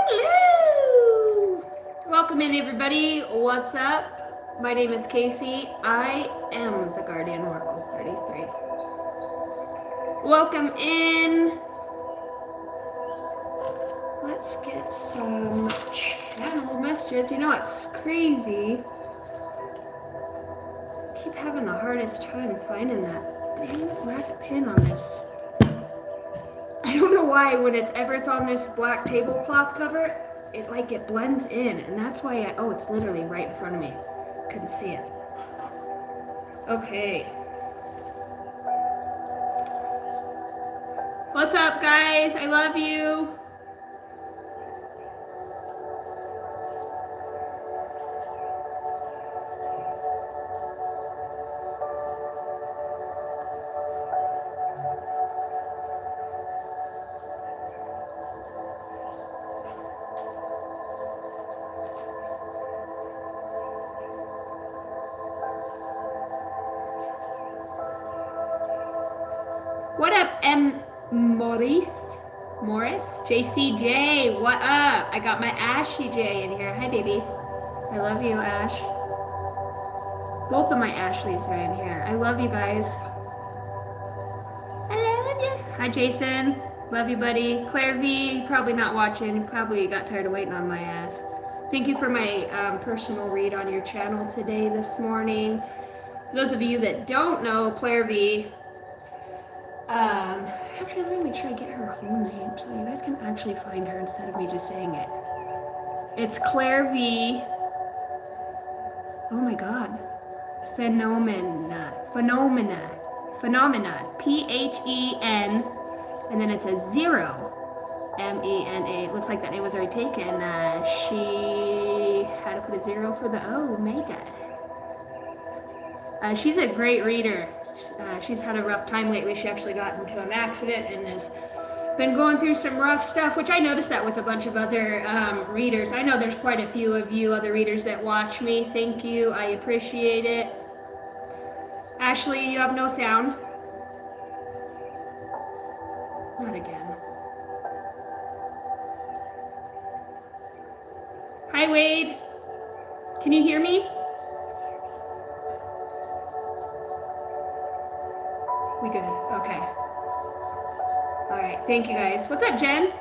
Hello! Welcome in, everybody. What's up? My name is Casey. I am the Guardian Oracle 33. Welcome in. Let's get some channel messages. You know, it's crazy. I keep having the hardest time finding that black pin on this. I don't know why when it's on this black tablecloth cover, it blends in, and that's why oh, it's literally right in front of me. Couldn't see it. Okay. What's up, guys? I love you. What up, Morris? JCJ, what up? I got my Ashley J in here. Hi, baby. I love you, Ash. Both of my Ashleys are in here. I love you guys. I love you. Hi, Jason. Love you, buddy. Claire V, probably not watching. Probably got tired of waiting on my ass. Thank you for my personal read on your channel today, this morning. For those of you that don't know, Claire V, actually, let me make sure I get her whole name so you guys can actually find her instead of me just saying it. It's Claire V. Oh my God. Phenomena. P-H-E-N, and then it says 0. M-E-N-A. It looks like that name was already taken. She had to put a 0 for the Omega. She's a great reader. She's had a rough time lately. She actually got into an accident and has been going through some rough stuff, which I noticed that with a bunch of other readers. I know there's quite a few of you other readers that watch me. Thank you. I appreciate it. Ashley, you have no sound. Not again. Hi, Wade. Can you hear me? We good? Okay. All right. Thank you, guys. What's up, Jen?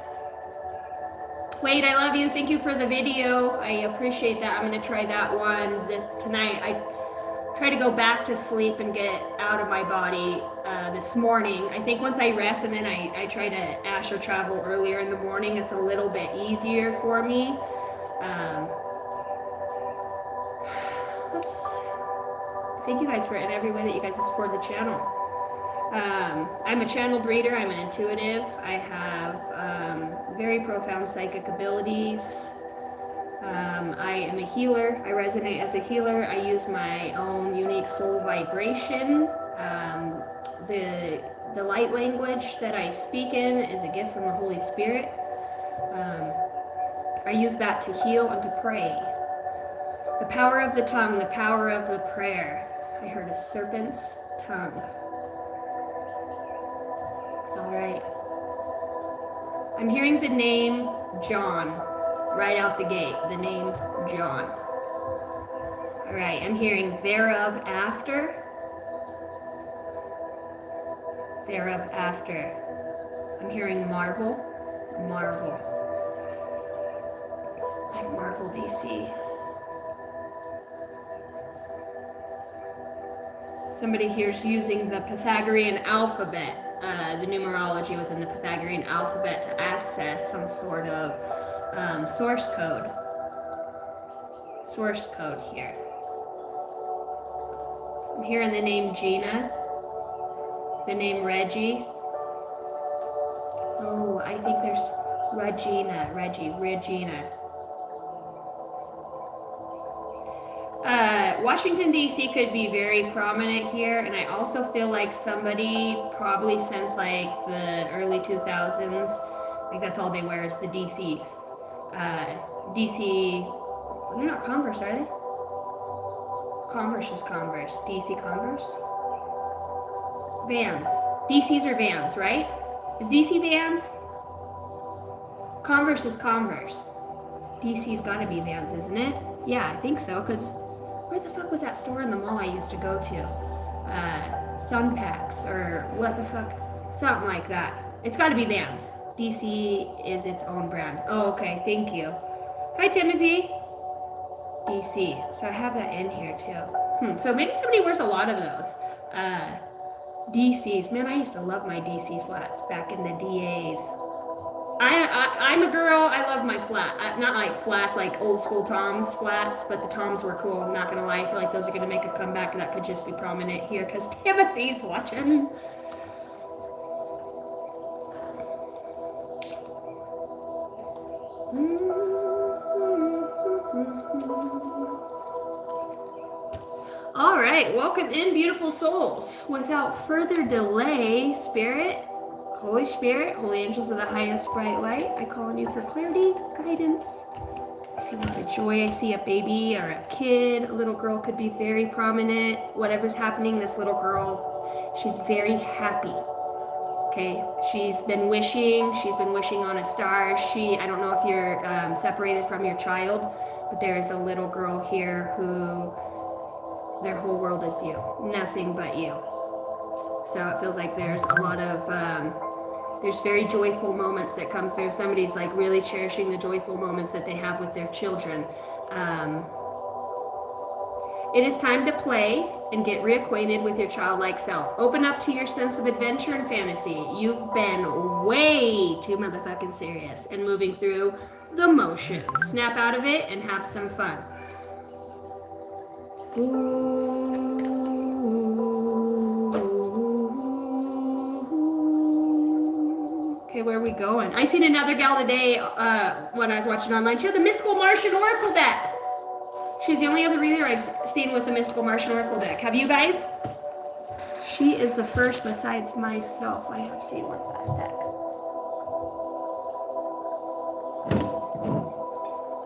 Wade, I love you. Thank you for the video. I appreciate that. I'm going to try that one tonight. I try to go back to sleep and get out of my body this morning. I think once I rest and then I try to astral travel earlier in the morning, it's a little bit easier for me. Thank you guys for it in every way that you guys have supported the channel. I'm a channeled reader. I'm an intuitive. I have very profound psychic abilities. I am a healer. I resonate as a healer. I use my own unique soul vibration. The light language that I speak in is a gift from the Holy Spirit. I use that to heal and to pray. The power of the tongue, the power of the prayer. I heard a serpent's tongue. All right. I'm hearing the name John right out the gate. The name John. All right. I'm hearing thereof after. Thereof after. I'm hearing marvel. Marvel. Like Marvel DC. Somebody here's using the Pythagorean alphabet. The numerology within the Pythagorean alphabet to access some sort of source code. Source code here. I'm hearing the name Gina, the name Reggie. Oh, I think there's Regina. Washington, D.C. could be very prominent here, and I also feel like somebody probably since like the early 2000s, like that's all they wear is the DCs. DC, they're not Converse, are they? Converse is Converse. DC Converse? Vans. DCs are Vans, right? Is DC Vans? Converse is Converse. DC's gotta be Vans, isn't it? Yeah, I think so, because where the fuck was that store in the mall I used to go to? Sunpacks, or what the fuck? Something like that. It's gotta be Vans. DC is its own brand. Oh, okay, thank you. Hi, Timothy. DC, so I have that in here too. So maybe somebody wears a lot of those. DCs, man, I used to love my DC flats back in the DAs. I'm a girl, I love my flat. Not like flats like old school Toms flats, but the Toms were cool. I'm not gonna lie, I feel like those are gonna make a comeback that could just be prominent here because Timothy's watching. All right, welcome in, beautiful souls. Without further delay, Spirit, Holy Spirit, Holy Angels of the highest bright light, I call on you for clarity, guidance. I see a lot of joy. I see a baby or a kid. A little girl could be very prominent. Whatever's happening, this little girl, she's very happy. Okay, she's been wishing on a star. I don't know if you're separated from your child, but there is a little girl here who their whole world is you, nothing but you. So it feels like there's a lot of, there's very joyful moments that come through. Somebody's like really cherishing the joyful moments that they have with their children. It is time to play and get reacquainted with your childlike self. Open up to your sense of adventure and fantasy. You've been way too motherfucking serious and moving through the motions. Snap out of it and have some fun. Okay, where are we going? I seen another gal today when I was watching online. She had the Mystical Martian Oracle deck. She's the only other reader I've seen with the Mystical Martian Oracle deck. Have you guys? She is the first besides myself I have seen with that deck.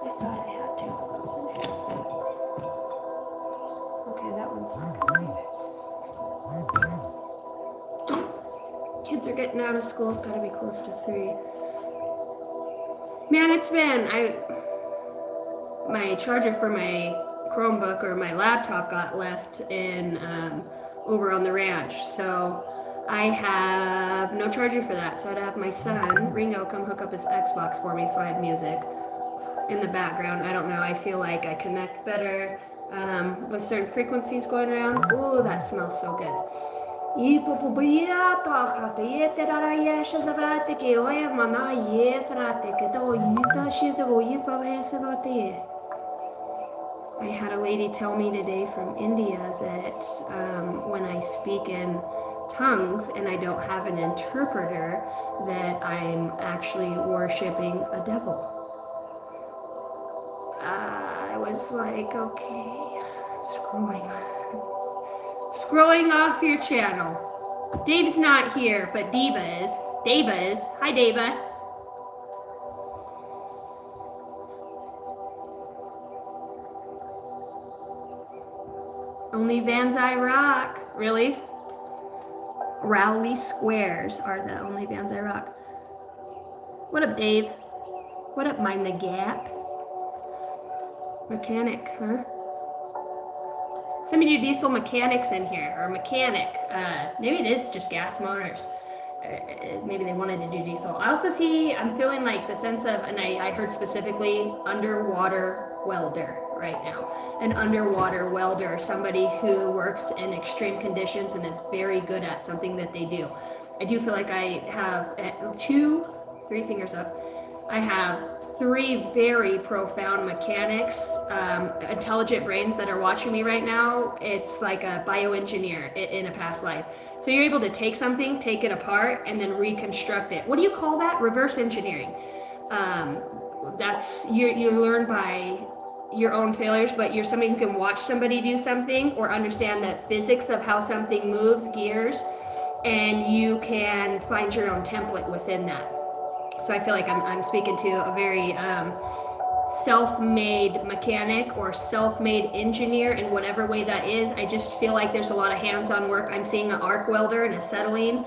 I thought I had two. Okay, that one's not good. Kids are getting out of school. It's got to be close to 3. Man, it's been... my charger for my Chromebook or my laptop got left in over on the ranch, so I have no charger for that. So I'd have my son Ringo come hook up his Xbox for me, so I had music in the background. I don't know, I feel like I connect better with certain frequencies going around. Oh, that smells so good. I had a lady tell me today from India that when I speak in tongues and I don't have an interpreter, that I'm actually worshiping a devil. I was like, okay, scrolling off your channel. Dave's not here, but Diva is. Deva is. Hi, Deva. Only Vans I rock. Really? Rowley squares are the only Vans I rock. What up, Dave? What up, Mind the Gap? Mechanic, huh? Somebody do diesel mechanics in here, or mechanic. Maybe it is just gas motors. Maybe they wanted to do diesel. I also see, I'm feeling like the sense of, and I heard specifically, underwater welder right now. An underwater welder, somebody who works in extreme conditions and is very good at something that they do. I do feel like I have 3 fingers up. I have 3 very profound mechanics, intelligent brains that are watching me right now. It's like a bioengineer in a past life. So you're able to take something, take it apart, and then reconstruct it. What do you call that? Reverse engineering. That's you learn by your own failures, but you're somebody who can watch somebody do something or understand the physics of how something moves, gears, and you can find your own template within that. So I feel like I'm speaking to a very self-made mechanic or self-made engineer in whatever way that is. I just feel like there's a lot of hands-on work. I'm seeing an arc welder and acetylene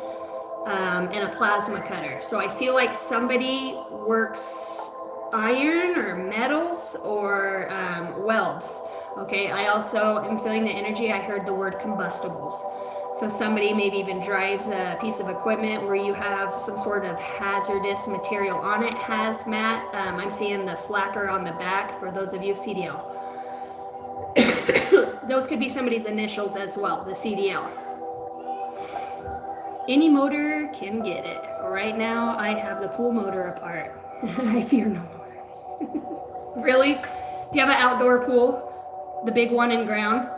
and a plasma cutter. So I feel like somebody works iron or metals or welds. Okay, I also am feeling the energy. I heard the word combustibles. So somebody maybe even drives a piece of equipment where you have some sort of hazardous material on it, hazmat. I'm seeing the flacker on the back for those of you CDL. Those could be somebody's initials as well, the CDL. Any motor can get it. Right now, I have the pool motor apart. I fear no more. Really? Do you have an outdoor pool? The big one in ground?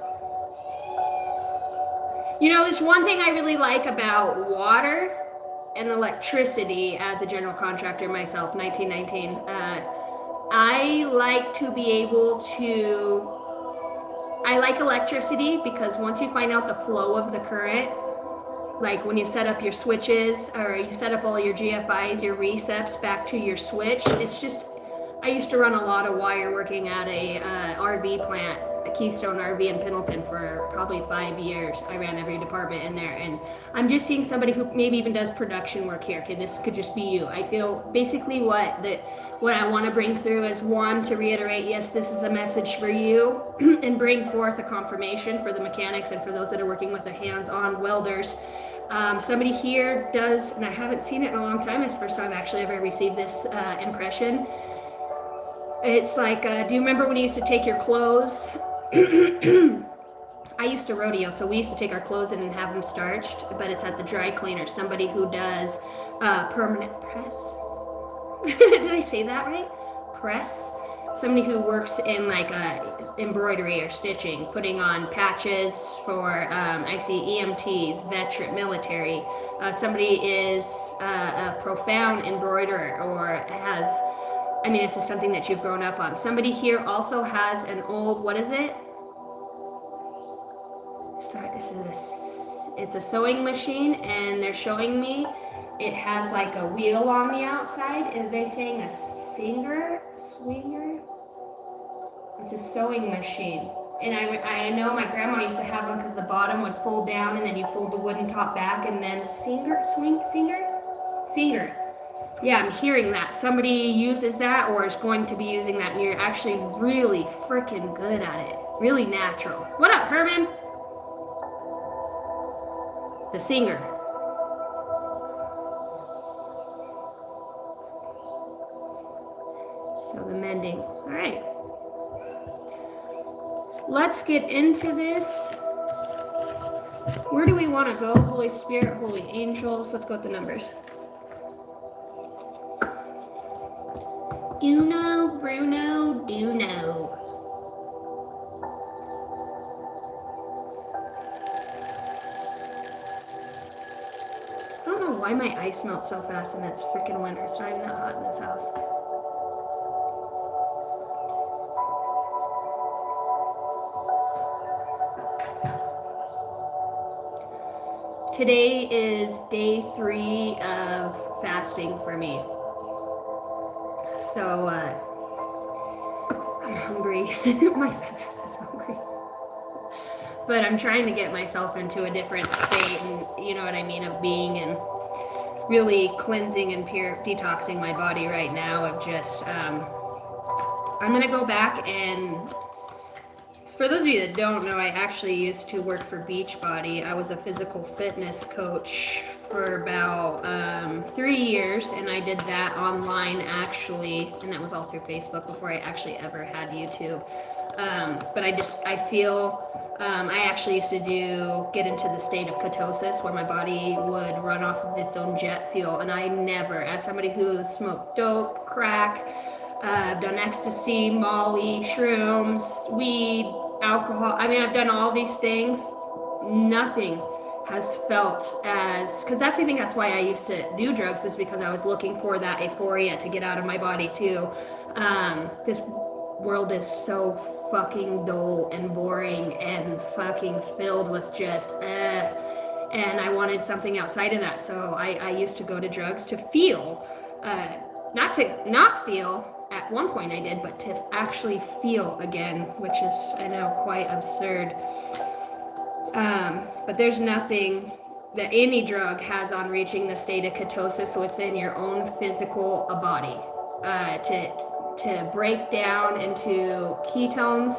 You know, there's one thing I really like about water and electricity as a general contractor myself, 1919. I like to be able to, I like electricity because once you find out the flow of the current, like when you set up your switches or you set up all your GFIs, your receps back to your switch, it's just, I used to run a lot of wire working at a RV plant, a Keystone RV in Pendleton for probably 5 years. I ran every department in there, and I'm just seeing somebody who maybe even does production work here. Okay, this could just be you. I feel basically what I want to bring through is, one, to reiterate, yes, this is a message for you, and bring forth a confirmation for the mechanics and for those that are working with the hands-on welders. Somebody here does, and I haven't seen it in a long time, it's the first time I've actually ever received this impression. It's like, do you remember when you used to take your clothes? I used to rodeo, so we used to take our clothes in and have them starched, but it's at the dry cleaner. Somebody who does permanent press. Did I say that right? Press. Somebody who works in like embroidery or stitching, putting on patches for, I see EMTs, veteran, military. Somebody is a profound embroiderer or has, I mean, this is something that you've grown up on. Somebody here also has an old, what is it? Sorry, it's a sewing machine, and they're showing me it has like a wheel on the outside. Are they saying a swinger? It's a sewing machine. And I know my grandma used to have one because the bottom would fold down and then you fold the wooden top back and then singer. Yeah, I'm hearing that. Somebody uses that or is going to be using that, and you're actually really freaking good at it. Really natural. What up, Herman? The singer. So the mending. All right. Let's get into this. Where do we want to go? Holy Spirit, Holy Angels. Let's go with the numbers. Uno, Bruno, Duno. I don't know why my ice melts so fast and it's freaking winter. It's not even that hot in this house. Today is day 3 of fasting for me. So, I'm hungry. My fat ass is hungry. But I'm trying to get myself into a different state, and you know what I mean, of being and really cleansing and detoxing my body right now of just, I'm going to go back and, for those of you that don't know, I actually used to work for Beachbody. I was a physical fitness coach for about 3 years, and I did that online actually, and that was all through Facebook before I actually ever had YouTube. But I feel, I actually used to get into the state of ketosis where my body would run off of its own jet fuel, and I never, as somebody who smoked dope, crack, I've done ecstasy, Molly, shrooms, weed, alcohol. I mean, I've done all these things. Nothing has felt as, because that's the thing, that's why I used to do drugs, is because I was looking for that euphoria to get out of my body too. This world is so fucking dull and boring and fucking filled with just and I wanted something outside of that. So I used to go to drugs to feel, not feel. At one point I did, but to actually feel again, which is, I know, quite absurd. But there's nothing that any drug has on reaching the state of ketosis within your own physical body, to break down into ketones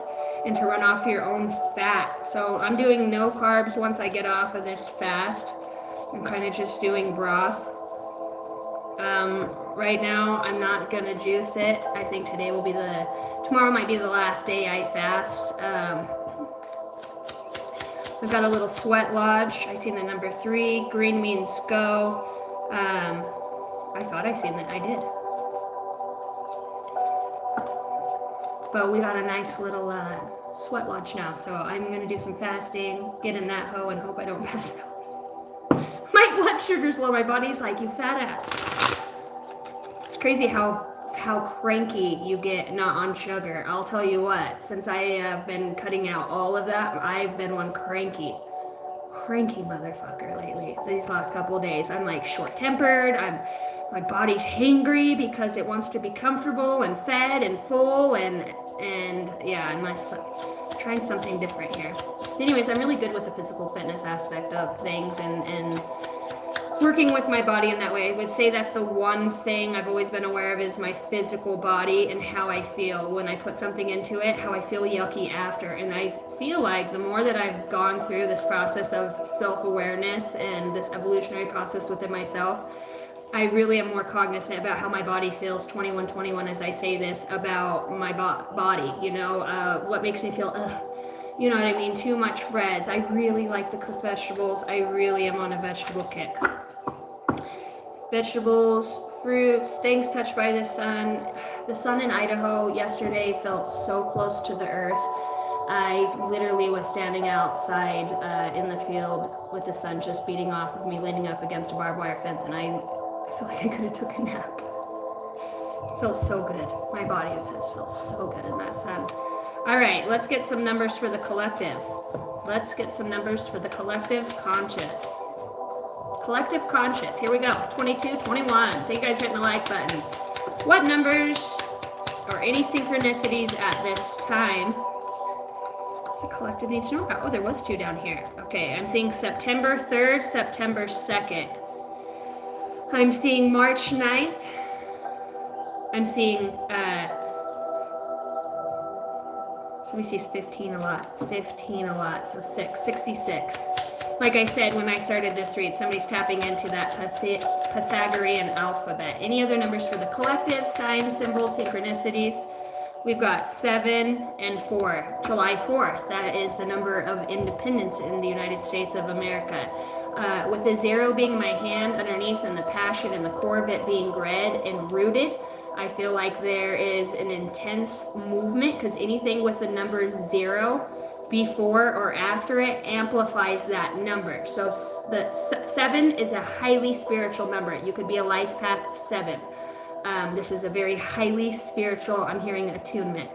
and to run off your own fat. So I'm doing no carbs once I get off of this fast. I'm kind of just doing broth. Right now I'm not gonna juice it. I think tomorrow might be the last day I fast. We've got a little sweat lodge. I seen the number 3. Green means go. I thought I seen that. I did. But we got a nice little sweat lodge now. So I'm going to do some fasting, get in that hoe, and hope I don't pass out. My blood sugar's low. My body's like, you fat ass. It's crazy how cranky you get not on sugar. I'll tell you what, since I have been cutting out all of that, I've been one cranky motherfucker lately. These last couple of days, I'm like short-tempered. My body's hangry because it wants to be comfortable and fed and full, and yeah, I'm trying something different here. Anyways, I'm really good with the physical fitness aspect of things and working with my body in that way. I would say that's the one thing I've always been aware of is my physical body and how I feel when I put something into it, how I feel yucky after. And I feel like the more that I've gone through this process of self-awareness and this evolutionary process within myself, I really am more cognizant about how my body feels 21 as I say this about my body, you know, what makes me feel, you know what I mean? Too much breads. I really like the cooked vegetables. I really am on a vegetable kick. Vegetables, fruits, things touched by the sun. The sun in Idaho yesterday felt so close to the earth. I literally was standing outside in the field with the sun just beating off of me, leaning up against a barbed wire fence, and I feel like I could have took a nap. It feels so good. My body just feels so good in that sun. All right, let's get some numbers for the collective. Let's get some numbers for the collective conscious. Collective conscious. Here we go. 22, 21. Thank you guys for hitting the like button. What numbers or any synchronicities at this time the collective needs to know about? Oh, there was 2 down here. Okay, I'm seeing September 3rd, September 2nd. I'm seeing March 9th. I'm seeing, somebody sees 15 a lot. 15 a lot, so 66. Like I said, when I started this read, somebody's tapping into that Pythagorean alphabet. Any other numbers for the collective, signs, symbols, synchronicities? We've got 7 and 4. July 4th, that is the number of independence in the United States of America. With the 0 being my hand underneath and the passion and the core of it being red and rooted, I feel like there is an intense movement because anything with the number 0 before or after it amplifies that number. So the 7 is a highly spiritual number. You could be a life path 7. This is a very highly spiritual, I'm hearing attunement.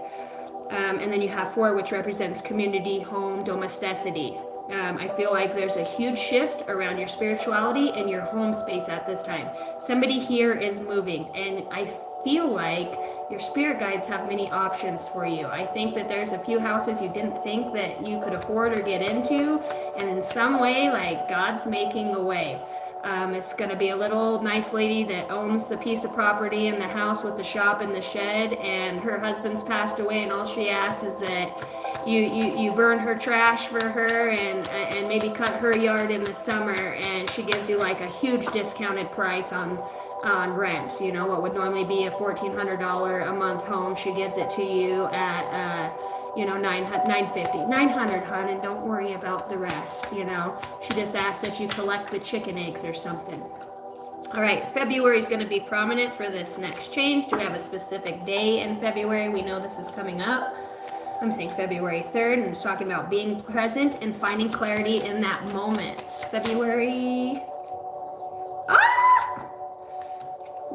And then you have 4, which represents community, home, domesticity. I feel like there's a huge shift around your spirituality and your home space at this time. Somebody here is moving, and I feel like your spirit guides have many options for you. I think that there's a few houses you didn't think that you could afford or get into, and in some way, like, God's making a way. It's going to be a little nice lady that owns the piece of property in the house with the shop and the shed, and her husband's passed away, and all she asks is that you burn her trash for her and maybe cut her yard in the summer, and she gives you like a huge discounted price on rent. You know, what would normally be a $1,400 a month home, she gives it to you at $950, $900, hon, and don't worry about the rest. You know, she just asks that you collect the chicken eggs or something. All right, February is going to be prominent for this next change. Do we have a specific day in February? We know this is coming up. I'm saying February 3rd, and it's talking about being present and finding clarity in that moment. February.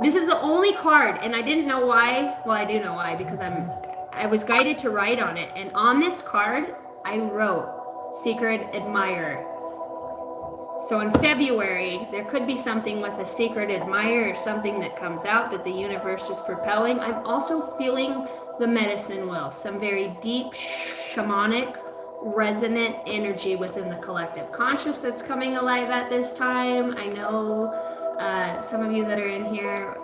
This is the only card, and I didn't know why. Well, I do know why, because I was guided to write on it, and on this card, I wrote Secret Admirer. So in February, there could be something with a secret admirer or something that comes out that the universe is propelling. I'm also feeling the medicine wheel, some very deep shamanic resonant energy within the collective conscious that's coming alive at this time. I know some of you that are in here,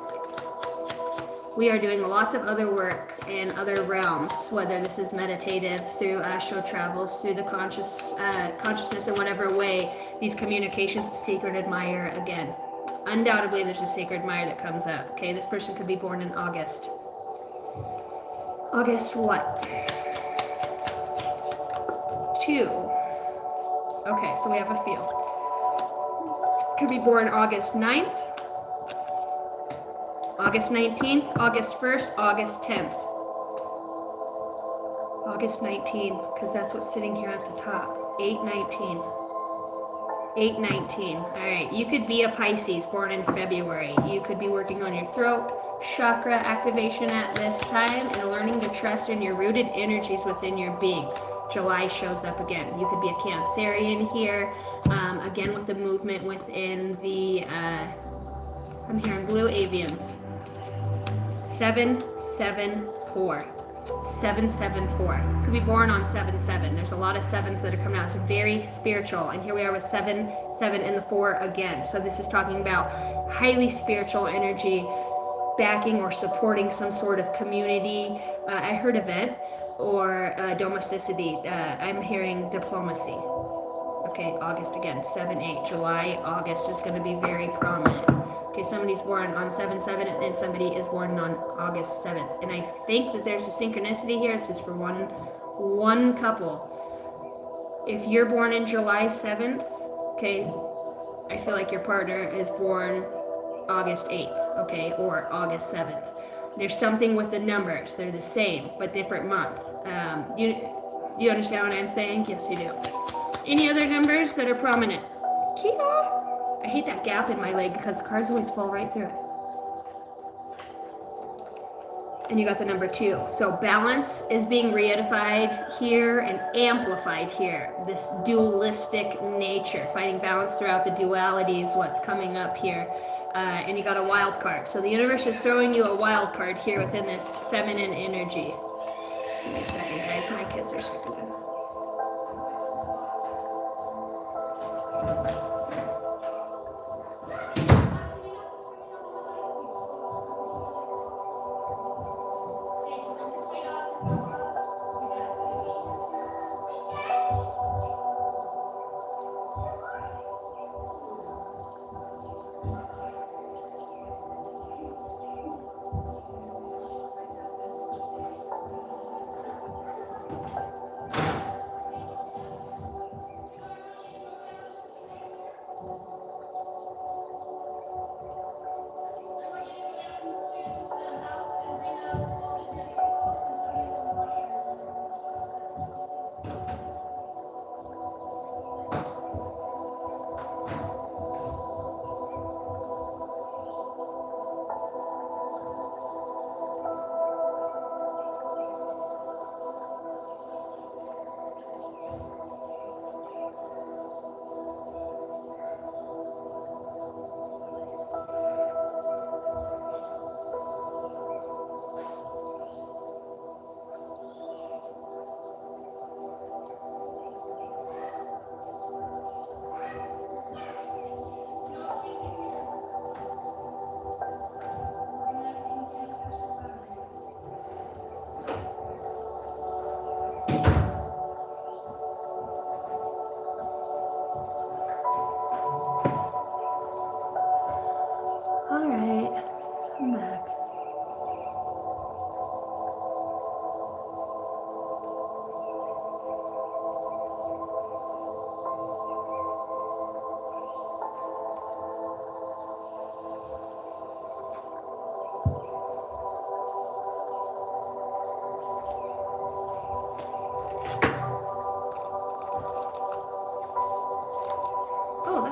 we are doing lots of other work in other realms, whether this is meditative, through astral travels, through the consciousness in whatever way, these communications to sacred admire again. Undoubtedly, there's a sacred admire that comes up. Okay, this person could be born in August. August what? 2. Okay, so we have a few. Could be born August 9th, August 19th, August 1st, August 10th. August 19, because that's what's sitting here at the top. 8/19. 8/19. All right, you could be a Pisces born in February. You could be working on your throat chakra activation at this time and learning to trust in your rooted energies within your being. July shows up again. You could be a Cancerian here. Again, with the movement within the, I'm hearing blue avians. 774. 774. Could be born on 7/7. There's a lot of 7s that are coming out. It's very spiritual. And here we are with 7, 7, and the 4 again. So this is talking about highly spiritual energy, backing or supporting some sort of community. I heard event or domesticity. I'm hearing diplomacy. Okay, August again, 7/8. July, August is going to be very prominent. Okay, somebody's born on 7/7 and somebody is born on August 7th. And I think that there's a synchronicity here. This is for one couple. If you're born in July 7th, okay, I feel like your partner is born August 8th, okay, or August 7th. There's something with the numbers. They're the same, but different month. You understand what I'm saying? Yes, you do. Any other numbers that are prominent? Kia! I hate that gap in my leg because the cars always fall right through it. And you got the number 2. So balance is being reified here and amplified here. This dualistic nature, finding balance throughout the duality is what's coming up here. And you got a wild card. So the universe is throwing you a wild card here within this feminine energy. Give me a second, guys. My kids are screaming.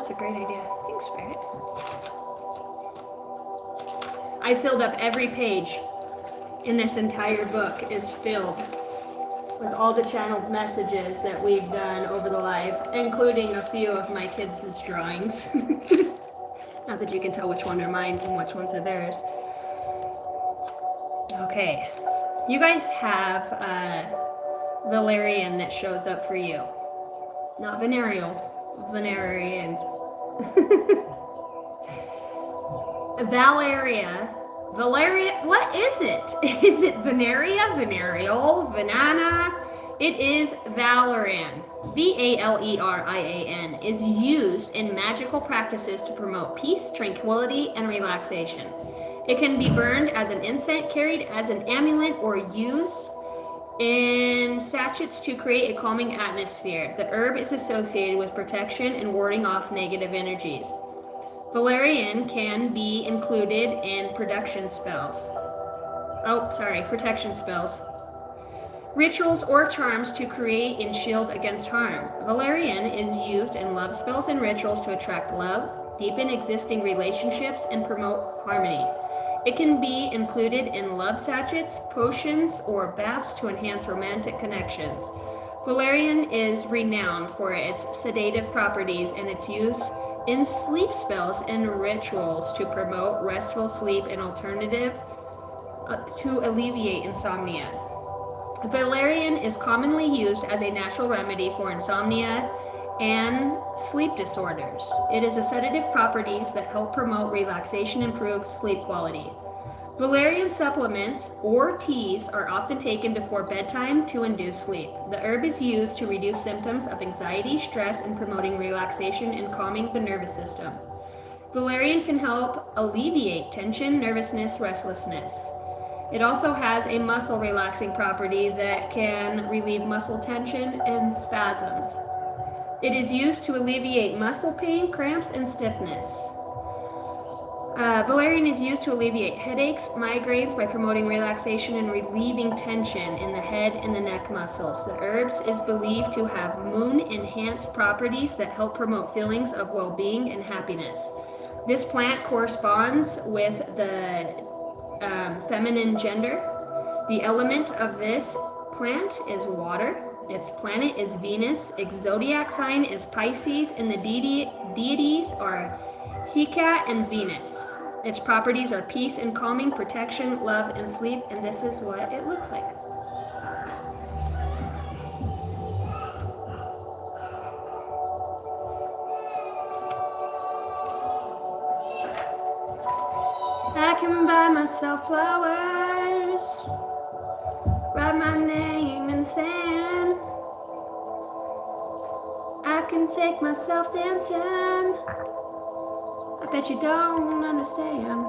That's a great idea. Thanks, Spirit. I filled up every page in this entire book is filled with all the channeled messages that we've done over the live, including a few of my kids' drawings. Not that you can tell which ones are mine and which ones are theirs. Okay. You guys have Valerian that shows up for you. Not venereal, Venerian. Valeria, what is it? Is it Veneria, Venereal, Venana? It is Valerian. Valerian is used in magical practices to promote peace, tranquility, and relaxation. It can be burned as an incense, carried as an amulet, or used in sachets to create a calming atmosphere. The herb is associated with protection and warding off negative energies. Valerian can be included in protection spells. Rituals or charms to create and shield against harm. Valerian is used in love spells and rituals to attract love, deepen existing relationships, and promote harmony. It can be included in love sachets, potions, or baths to enhance romantic connections. Valerian is renowned for its sedative properties and its use in sleep spells and rituals to promote restful sleep and alternative to alleviate insomnia. Valerian is commonly used as a natural remedy for insomnia and sleep disorders. It is a sedative properties that help promote relaxation and improve sleep quality. Valerian supplements or teas are often taken before bedtime to induce sleep. The herb is used to reduce symptoms of anxiety, stress, and promoting relaxation and calming the nervous system. Valerian can help alleviate tension, nervousness, restlessness. It also has a muscle relaxing property that can relieve muscle tension and spasms. It is used to alleviate muscle pain, cramps, and stiffness. Valerian is used to alleviate headaches, migraines by promoting relaxation and relieving tension in the head and the neck muscles. The herbs is believed to have moon-enhanced properties that help promote feelings of well-being and happiness. This plant corresponds with the feminine gender. The element of this plant is water. Its planet is Venus. Its zodiac sign is Pisces, and the deities are Hecate and Venus. Its properties are peace and calming, protection, love, and sleep, and this is what it looks like. I can buy myself flowers, write my name in the sand. I can take myself dancing. I bet you don't understand.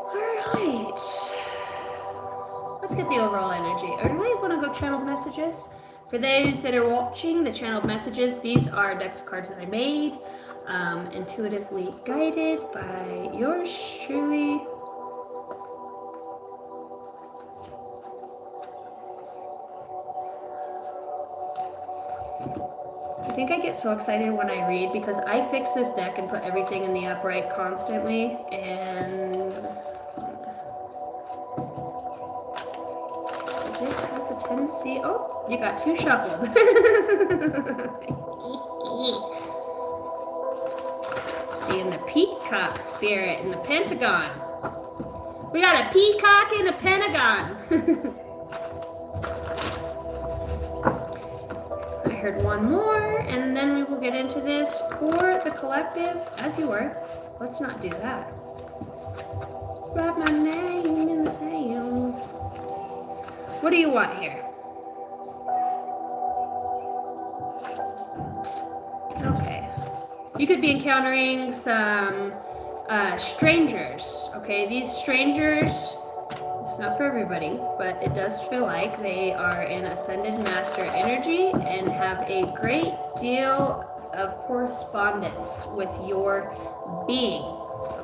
Alright. Let's get the overall energy. I really want to go channeled messages. For those that are watching the channeled messages, these are decks of cards that I made, intuitively guided by yours truly. I think I get so excited when I read because I fix this deck and put everything in the upright constantly, and it just has a tendency. Oh, you got two shuffled. Seeing the peacock spirit in the pentagon. We got a peacock and a pentagon. I heard one more, and then we will get into this for the collective, as you were. Let's not do that. Write my name in the sand. What do you want here? Okay. You could be encountering some strangers. Okay, these strangers, it's not for everybody, but it does feel like they are in ascended master energy and have a great deal of correspondence with your being.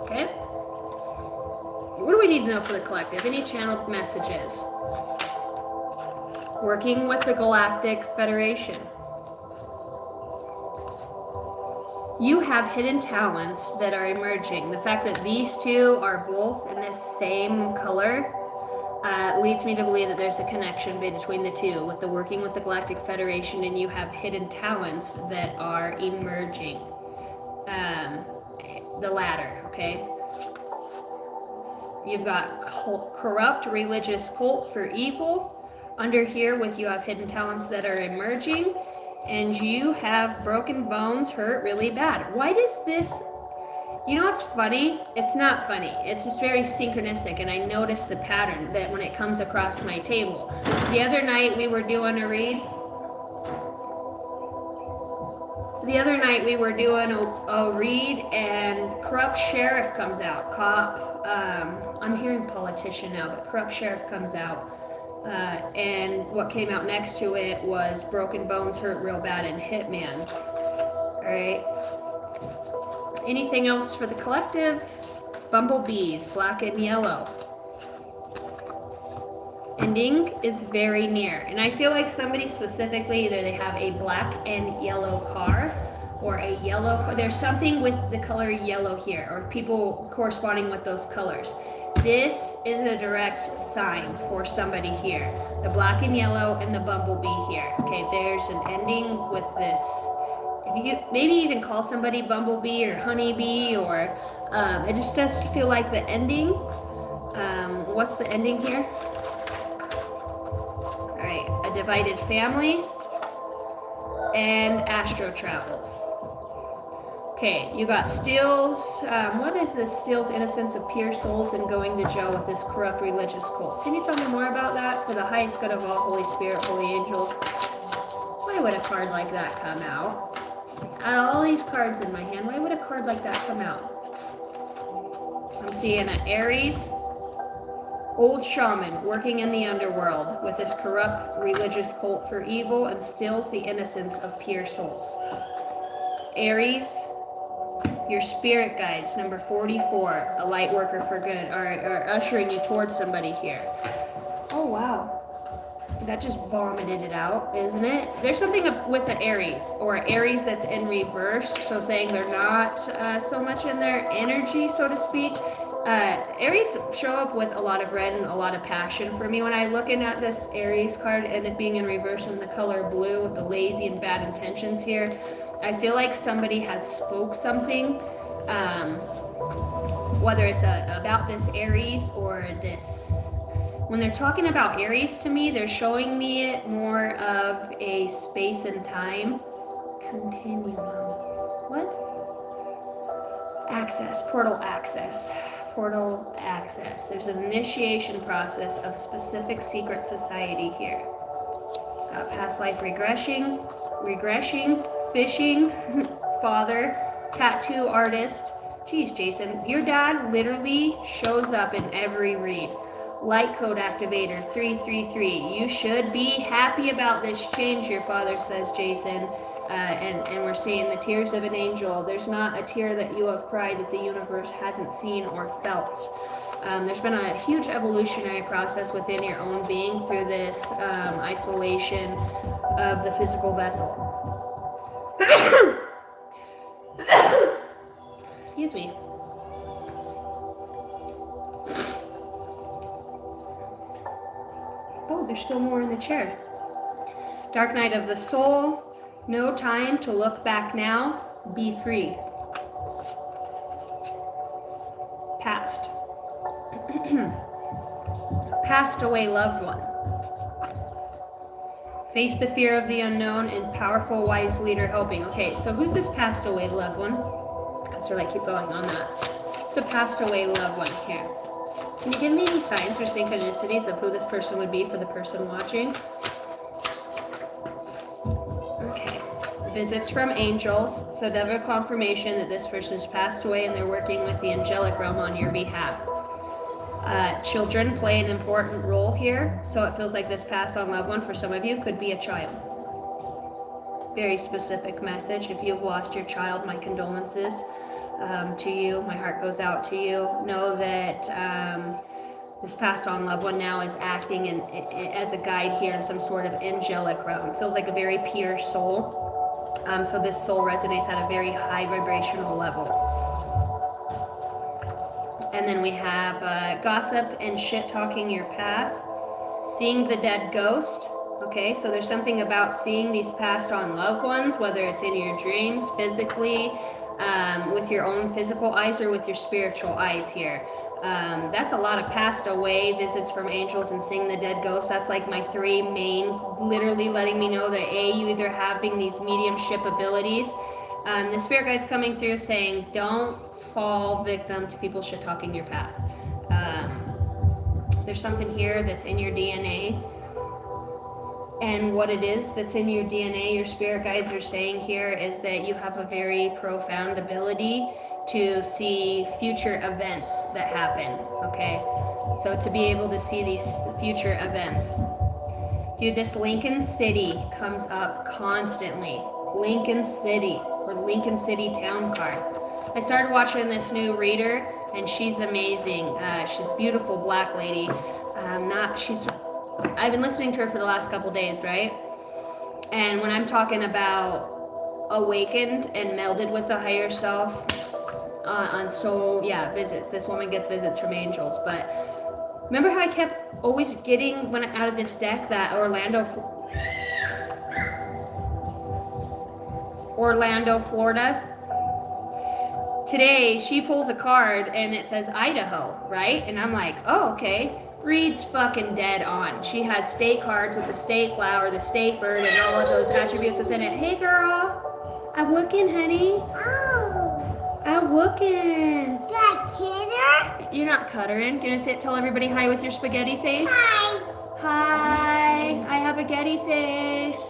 Okay? What do we need to know for the collective? Any channeled messages? Working with the Galactic Federation. You have hidden talents that are emerging. The fact that these two are both in the same color leads me to believe that there's a connection between the two, with the working with the Galactic Federation, and you have hidden talents that are emerging. the ladder, okay? You've got corrupt religious cult for evil. Under here with you have hidden talents that are emerging. And you have broken bones hurt really bad. Why does this... You know what's funny? It's not funny. It's just very synchronistic, and I noticed the pattern that when it comes across my table. The other night we were doing a read. And corrupt sheriff comes out. Cop, I'm hearing politician now, but corrupt sheriff comes out. And what came out next to it was broken bones hurt real bad and hitman. All right. Anything else for the collective? Bumblebees, black and yellow. Ending is very near. And I feel like somebody specifically, either they have a black and yellow car or a yellow car. There's something with the color yellow here, or people corresponding with those colors. This is a direct sign for somebody here. The black and yellow and the bumblebee here. Okay, there's an ending with this. If you maybe even call somebody bumblebee or honeybee, or it just does feel like the ending. What's the ending here? All right, a divided family and astro travels. Okay, you got steals. What is this? Steals innocence of pure souls and going to jail with this corrupt religious cult. Can you tell me more about that? For the highest good of all, Holy Spirit, holy angels. Why would a card like that come out? All these cards in my hand. Why would a card like that come out? I'm seeing an Aries, old shaman working in the underworld with this corrupt religious cult for evil and steals the innocence of pure souls. Aries, your spirit guides, number 44, a light worker for good, are ushering you towards somebody here. Oh, wow. That just vomited it out, isn't it? There's something with the Aries, or Aries that's in reverse, so saying they're not so much in their energy, so to speak. Aries show up with a lot of red and a lot of passion for me. When I'm looking at this Aries card and it being in reverse in the color blue with the lazy and bad intentions here, I feel like somebody has spoke something, whether it's about this Aries or this. When they're talking about Aries to me, they're showing me it more of a space and time continuum. What? Access, portal access. Portal access. There's an initiation process of specific secret society here. Past life regressing, fishing, father, tattoo artist. Geez, Jason, your dad literally shows up in every read. Light code activator 333. You should be happy about this change, your father says, Jason. And we're seeing the tears of an angel. There's not a tear that you have cried that the universe hasn't seen or felt. There's been a huge evolutionary process within your own being through this isolation of the physical vessel. Excuse me. Oh, there's still more in the chair. Dark night of the soul. No time to look back now. Be free. Past. Passed away loved one. Face the fear of the unknown and powerful, wise leader helping. Okay, so who's this passed away loved one? So I keep going on that. It's a passed away loved one here. Can you give me any signs or synchronicities of who this person would be for the person watching? Okay. Visits from angels. So they have a confirmation that this person has passed away and they're working with the angelic realm on your behalf. Children play an important role here. So it feels like this passed on loved one for some of you could be a child. Very specific message. If you've lost your child, my condolences. To you, my heart goes out to you. Know that this passed on loved one now is acting as a guide here in some sort of angelic realm. It feels like a very pure soul. So this soul resonates at a very high vibrational level. And then we have gossip and shit talking your path. Seeing the dead ghost. Okay, so there's something about seeing these passed on loved ones, whether it's in your dreams, physically, with your own physical eyes or with your spiritual eyes here. That's a lot of passed away visits from angels and seeing the dead ghosts. That's like my three main, literally letting me know that you either having these mediumship abilities. The spirit guide's coming through saying, don't fall victim to people shit talking your path. There's something here that's in your DNA. And what it is that's in your DNA, your spirit guides are saying here, is that you have a very profound ability to see future events that happen, okay? So to be able to see these future events. Dude, this Lincoln City comes up constantly. Lincoln City, or Lincoln City town card. I started watching this new reader, and she's amazing. She's a beautiful black lady. I've been listening to her for the last couple days, right? And when I'm talking about awakened and melded with the higher self, visits. This woman gets visits from angels. But remember how I kept always getting, when out of this deck, that Orlando, Florida? Today, she pulls a card and it says Idaho, right? And I'm like, oh, okay. Reads fucking dead on. She has state cards with the state flower, the state bird, and all of those attributes within it. Hey, girl. I'm looking, honey. Oh. I'm looking. That kidder? You're not cuttering. You gonna tell everybody hi with your spaghetti face? Hi. Hi. I have a getty face.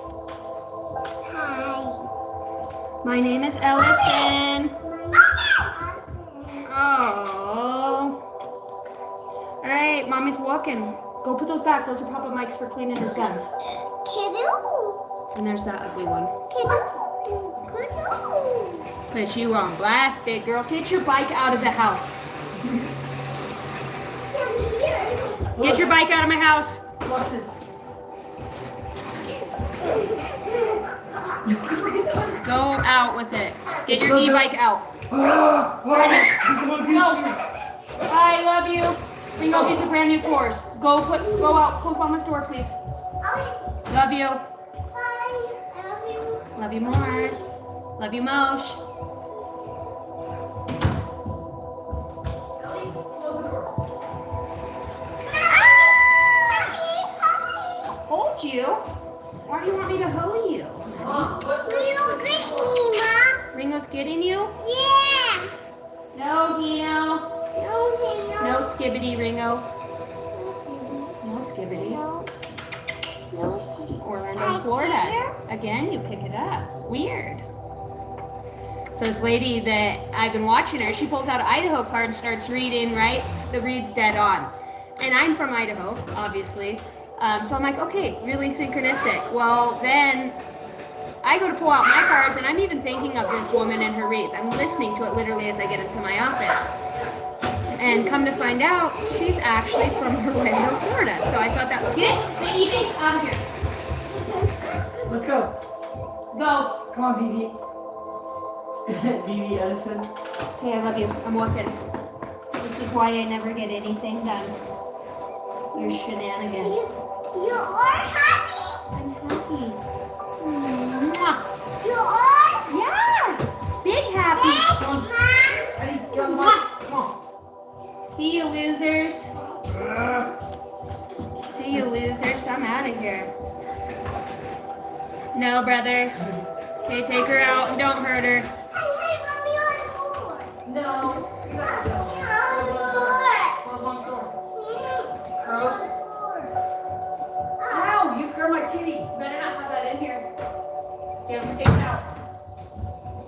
Hi. My name is Ellison. Oh. All right, mommy's walking. Go put those back. Those are Papa Mike's for cleaning his guns. Kiddo. And there's that ugly one. Kiddo. Put you on blast, big girl. Get your bike out of the house. Get your bike out of my house. Go out with it. Get your e-bike out. No. I love you. Ringo, these are brand new floors. Go out. Close Mama's door, please. Love you. Bye. I love you. Love you more. Love you, Mosh. Hold you? Why do you want me to hold you? You don't greet me, Mom. Ringo's getting you? Yeah. No, Dino. No, No skibbity, Ringo. No skibbity. No. Orlando, Florida. Again, you pick it up. Weird. So this lady that I've been watching her, she pulls out an Idaho card and starts reading, right? The read's dead on. And I'm from Idaho, obviously. So I'm like, okay, really synchronistic. Well, then I go to pull out my cards, and I'm even thinking of this woman and her reads. I'm listening to it literally as I get into my office. And come to find out, she's actually from Orlando, Florida. So I thought that, get the e-bike out of here. Let's go. Go. Come on, BB. BB Edison. Okay, I love you. I'm walking. This is why I never get anything done. Your shenanigans. You are happy? I'm happy. Mwah. You are? Yeah. Big happy. Mom. Ready? Go, come on. Come on. See you, losers. See you, losers. I'm out of here. No, brother. Okay, take her out and don't hurt her. Hey, Mommy on the floor. No. You gotta go. Mommy on the floor. Close one door. Girls. Ow! You scared my titty. Better not have that in here. Yeah, let me take it out.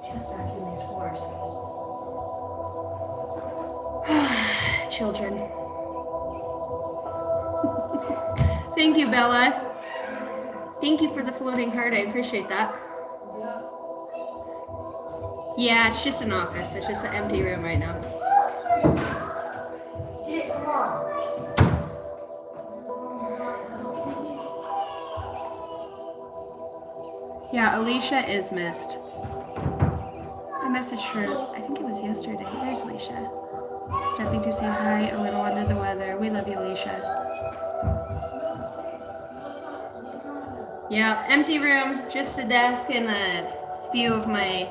Just vacuum these floors. Children. Thank you, Bella. Thank you for the floating heart. I appreciate that. Yeah, it's just an office. It's just an empty room right now. Yeah, come on. Yeah, Alicia is missed. I messaged her, I think it was yesterday. There's Alicia. Stepping to say hi, a little under the weather. We love you, Alicia. Yeah, empty room, just a desk and a few of my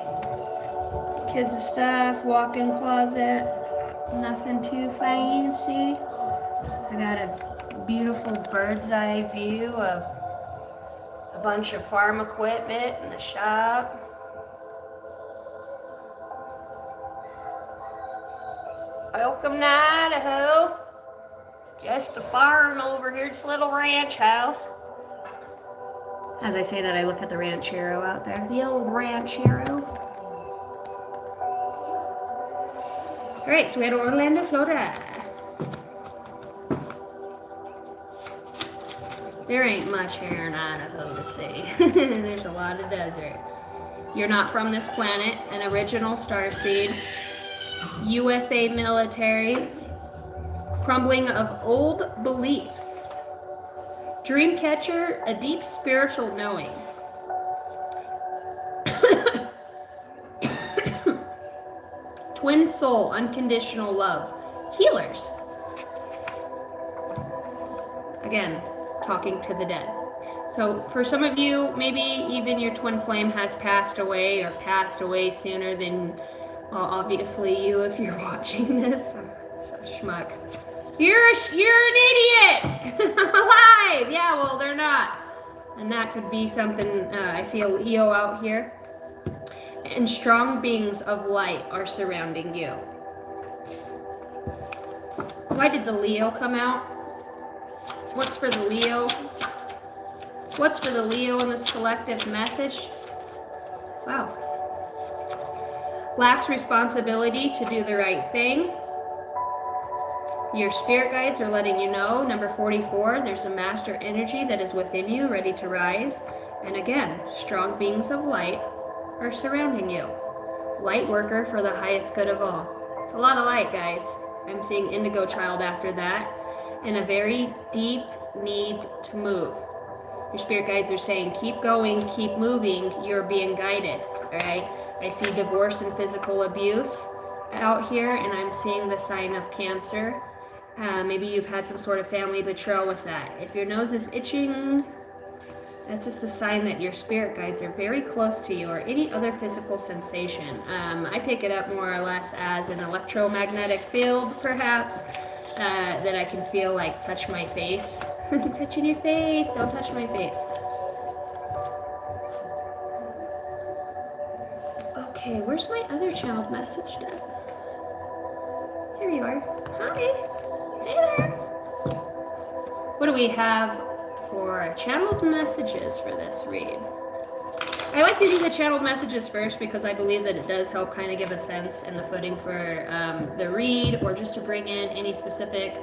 kids' stuff, walk-in closet, nothing too fancy. I got a beautiful bird's eye view of a bunch of farm equipment in the shop. Welcome to Idaho. Just a farm over here, just a little ranch house. As I say that, I look at the ranchero out there. The old ranchero. Alright, so we're at Orlando, Florida. There ain't much here in Idaho to see. There's a lot of desert. You're not from this planet, an original starseed. USA military. Crumbling of old beliefs. Dreamcatcher, a deep spiritual knowing. Twin soul, unconditional love. Healers. Again, talking to the dead. So for some of you, maybe even your twin flame has passed away or passed away sooner than, well, obviously you if you're watching this. I'm such a schmuck. You're an idiot! I'm alive! Yeah, well, they're not. And that could be something, I see a Leo out here. And strong beings of light are surrounding you. Why did the Leo come out? What's for the Leo? What's for the Leo in this collective message? Wow. Lacks responsibility to do the right thing. Your spirit guides are letting you know, number 44, there's a master energy that is within you, ready to rise. And again, strong beings of light are surrounding you. Light worker for the highest good of all. It's a lot of light, guys. I'm seeing indigo child after that. And a very deep need to move. Your spirit guides are saying, keep going, keep moving, you're being guided, all right? I see divorce and physical abuse out here, and I'm seeing the sign of Cancer. Maybe you've had some sort of family betrayal with that. If your nose is itching, that's just a sign that your spirit guides are very close to you, or any other physical sensation. I pick it up more or less as an electromagnetic field, perhaps, that I can feel like touch my face. Touching your face, don't touch my face. Okay, where's my other channeled message at? Here you are. Hi. Hey there. What do we have for channeled messages for this read? I like to do the channeled messages first because I believe that it does help kind of give a sense and the footing for the read, or just to bring in any specific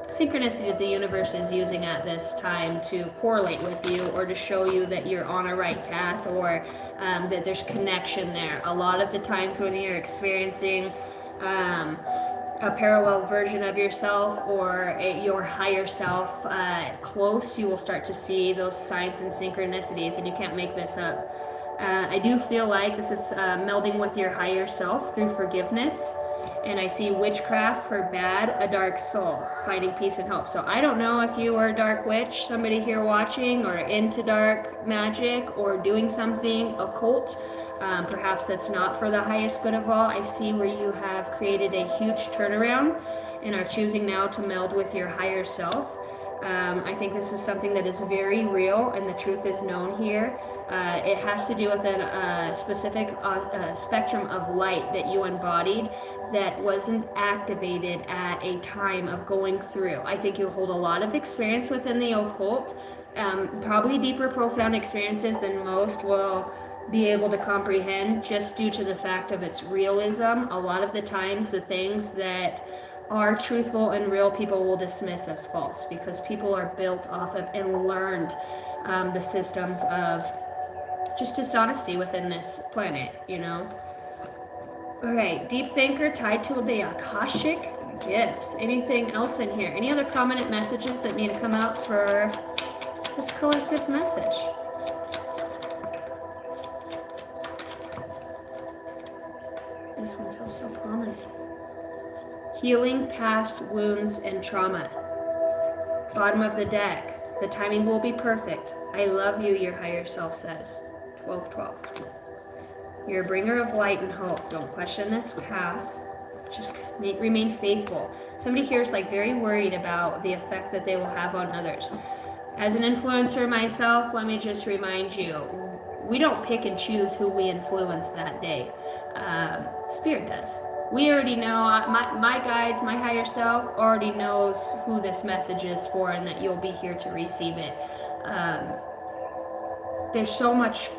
synchronicity that the universe is using at this time to correlate with you, or to show you that you're on a right path, or that there's connection there. A lot of the times when you're experiencing a parallel version of yourself, or your higher self close, you will start to see those signs and synchronicities, and you can't make this up. I do feel like this is melding with your higher self through forgiveness. And I see witchcraft for bad, a dark soul, fighting peace and hope. So I don't know if you are a dark witch, somebody here watching, or into dark magic, or doing something occult. Perhaps that's not for the highest good of all. I see where you have created a huge turnaround and are choosing now to meld with your higher self. I think this is something that is very real, and the truth is known here. It has to do with a specific spectrum of light that you embodied that wasn't activated at a time of going through. I think you hold a lot of experience within the occult, probably deeper, profound experiences than most will be able to comprehend, just due to the fact of its realism. A lot of the times, the things that are truthful and real, people will dismiss as false, because people are built off of and learned the systems of just dishonesty within this planet, you know. All right, deep thinker tied to the Akashic gifts. Anything else in here? Any other prominent messages that need to come out for this collective message? This one feels so prominent. Healing past wounds and trauma. Bottom of the deck. The timing will be perfect. I love you, your higher self says. 12-12. You're a bringer of light and hope. Don't question this path. Just remain faithful. Somebody here is like very worried about the effect that they will have on others. As an influencer myself, let me just remind you, we don't pick and choose who we influence that day. Spirit does. We already know, my guides, my higher self already knows who this message is for and that you'll be here to receive it. There's so much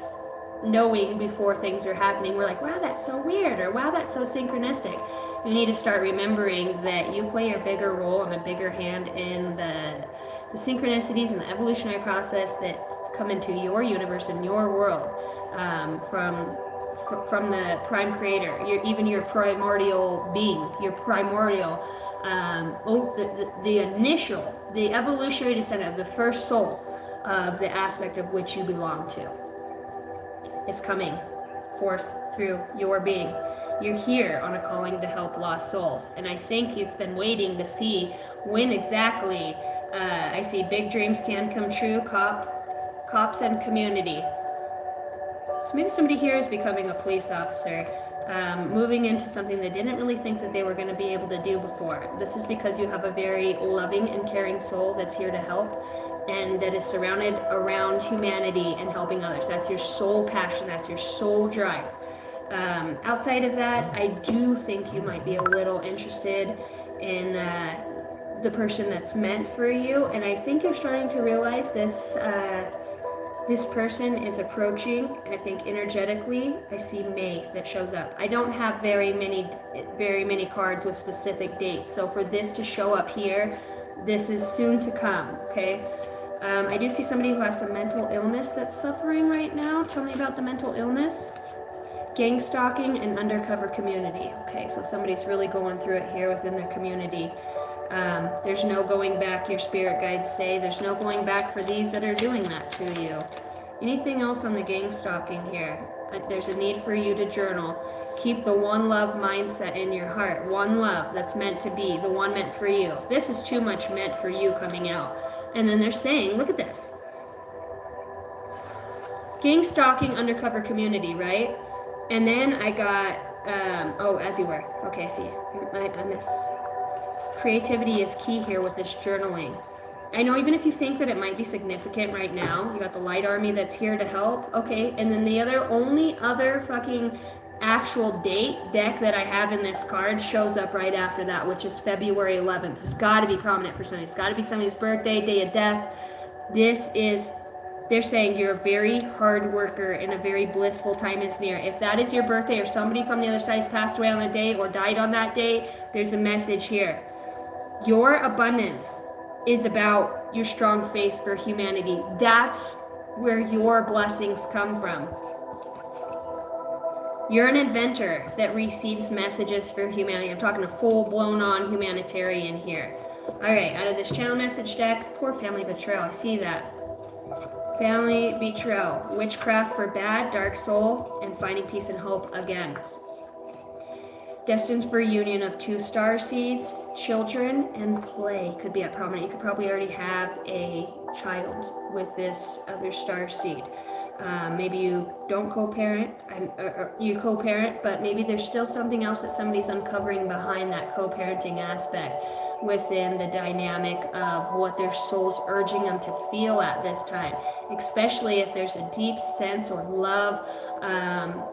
knowing before things are happening. We're like, wow, that's so weird, or wow, that's so synchronistic. You need to start remembering that you play a bigger role and a bigger hand in the synchronicities and the evolutionary process that come into your universe and your world, from the prime creator, even your primordial being, your primordial, the evolutionary descendant of the first soul of the aspect of which you belong to is coming forth through your being. You're here on a calling to help lost souls, and I think you've been waiting to see when exactly. I see big dreams can come true, cops and community. So maybe somebody here is becoming a police officer, moving into something they didn't really think that they were going to be able to do before. This is because you have a very loving and caring soul that's here to help, and that is surrounded around humanity and helping others. That's your soul passion. That's your soul drive. Outside of that, I do think you might be a little interested in the person that's meant for you, and I think you're starting to realize this. This person is approaching, and I think energetically, I see May that shows up. I don't have very many cards with specific dates, so for this to show up here, this is soon to come. Okay. I do see somebody who has some mental illness that's suffering right now. Tell me about the mental illness. Gang stalking and undercover community. Okay, so somebody's really going through it here within their community. There's no going back, your spirit guides say. There's no going back for these that are doing that to you. Anything else on the gang stalking here? There's a need for you to journal. Keep the one love mindset in your heart. One love that's meant to be, the one meant for you. This is too much meant for you coming out. And then they're saying, look at this. Gang stalking, undercover community, right? And then I got, as you were. Okay, I see. I miss. Creativity is key here with this journaling. I know even if you think that it might be significant right now, you got the light army that's here to help. Okay, and then the only other fucking actual deck that I have in this card shows up right after that, which is February 11th. It's got to be prominent for somebody. It's got to be somebody's birthday, day of death. They're saying you're a very hard worker and a very blissful time is near. If that is your birthday or somebody from the other side has passed away on the day or died on that day, there's a message here. Your abundance is about your strong faith for humanity. That's where your blessings come from. You're an inventor that receives messages for humanity. I'm talking a full-blown on humanitarian here. All right, out of this channel message deck, poor family betrayal. I see that. Family betrayal, witchcraft for bad, dark soul, and finding peace and hope again. Destined for union of 2 star seeds, children, and play could be at prominent. You could probably already have a child with this other star seed. Maybe you don't co-parent, or you co-parent, but maybe there's still something else that somebody's uncovering behind that co-parenting aspect within the dynamic of what their soul's urging them to feel at this time, especially if there's a deep sense or love.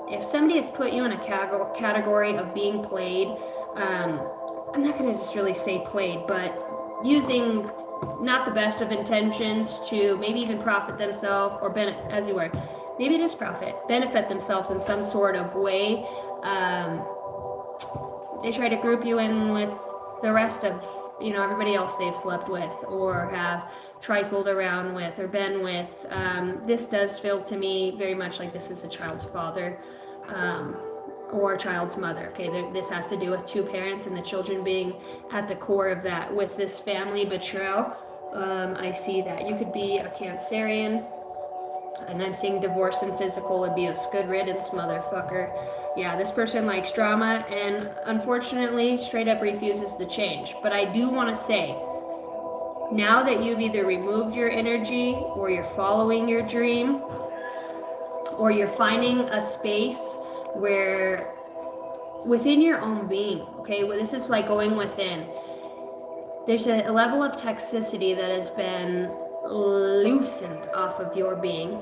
If somebody has put you in a category of being played, I'm not going to just really say played, but using not the best of intentions to maybe even profit themselves or benefit, as you were, maybe just benefit themselves in some sort of way. They try to group you in with the rest of, everybody else they've slept with or have trifled around with or been with. This does feel to me very much like this is a child's father or a child's mother. Okay, this has to do with 2 parents and the children being at the core of that. With this family betrayal, I see that. You could be a Cancerian, and I'm seeing divorce and physical abuse. Good riddance, motherfucker. Yeah, this person likes drama and unfortunately straight up refuses to change. But I do want to say, now that you've either removed your energy or you're following your dream or you're finding a space where within your own being, okay, well, this is like going within. There's a level of toxicity that has been loosened off of your being.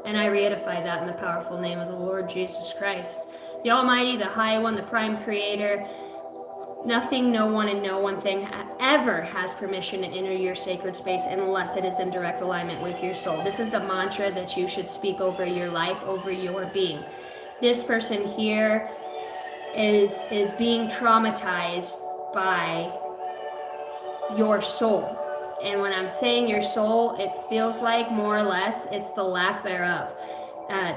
And I reedify that in the powerful name of the Lord Jesus Christ, the Almighty, the High One, the Prime Creator. Nothing, no one, and no one thing ever has permission to enter your sacred space unless it is in direct alignment with your soul. This is a mantra that you should speak over your life, over your being. This person here is being traumatized by your soul. And when I'm saying your soul, it feels like more or less it's the lack thereof.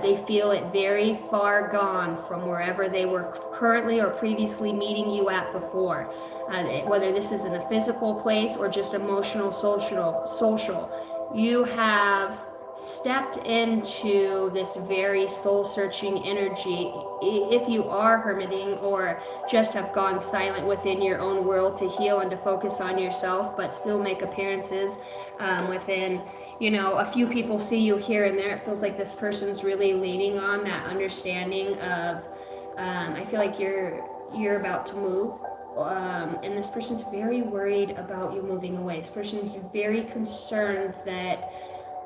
They feel it very far gone from wherever they were currently or previously meeting you at before. Whether this is in a physical place or just emotional, social. You have stepped into this very soul-searching energy. If you are hermiting or just have gone silent within your own world to heal and to focus on yourself, but still make appearances within, a few people see you here and there, it feels like this person's really leaning on that understanding of, I feel like you're about to move. And this person's very worried about you moving away. This person's very concerned that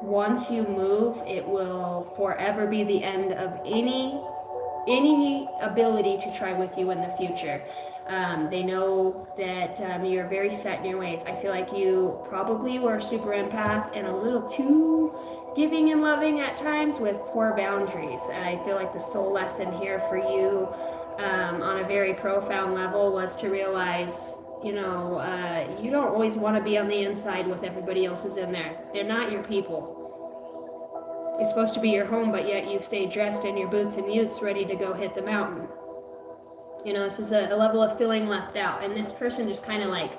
once you move, it will forever be the end of any ability to try with you in the future. They know that you're very set in your ways. I feel like you probably were a super empath and a little too giving and loving at times with poor boundaries. I feel like the soul lesson here for you on a very profound level was to realize, you don't always want to be on the inside with everybody else's in there. They're not your people. It's supposed to be your home, but yet you stay dressed in your boots and utes ready to go hit the mountain. This is a level of feeling left out. And this person just kind of like,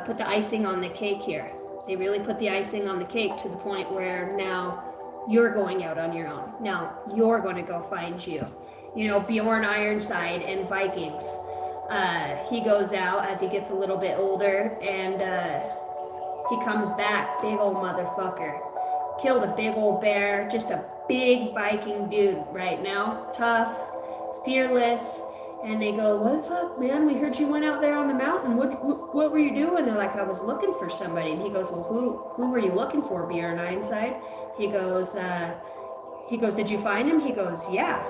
put the icing on the cake here. They really put the icing on the cake to the point where now you're going out on your own. Now you're going to go find you. Bjorn Ironside in Vikings. He goes out as he gets a little bit older and he comes back, big old motherfucker. Killed a big old bear, just a big Viking dude right now. Tough, fearless. And they go, what the fuck, man? We heard you went out there on the mountain. What were you doing? They're like, I was looking for somebody. And he goes, well, who were you looking for, Bjorn Ironside? He goes, did you find him? He goes, yeah,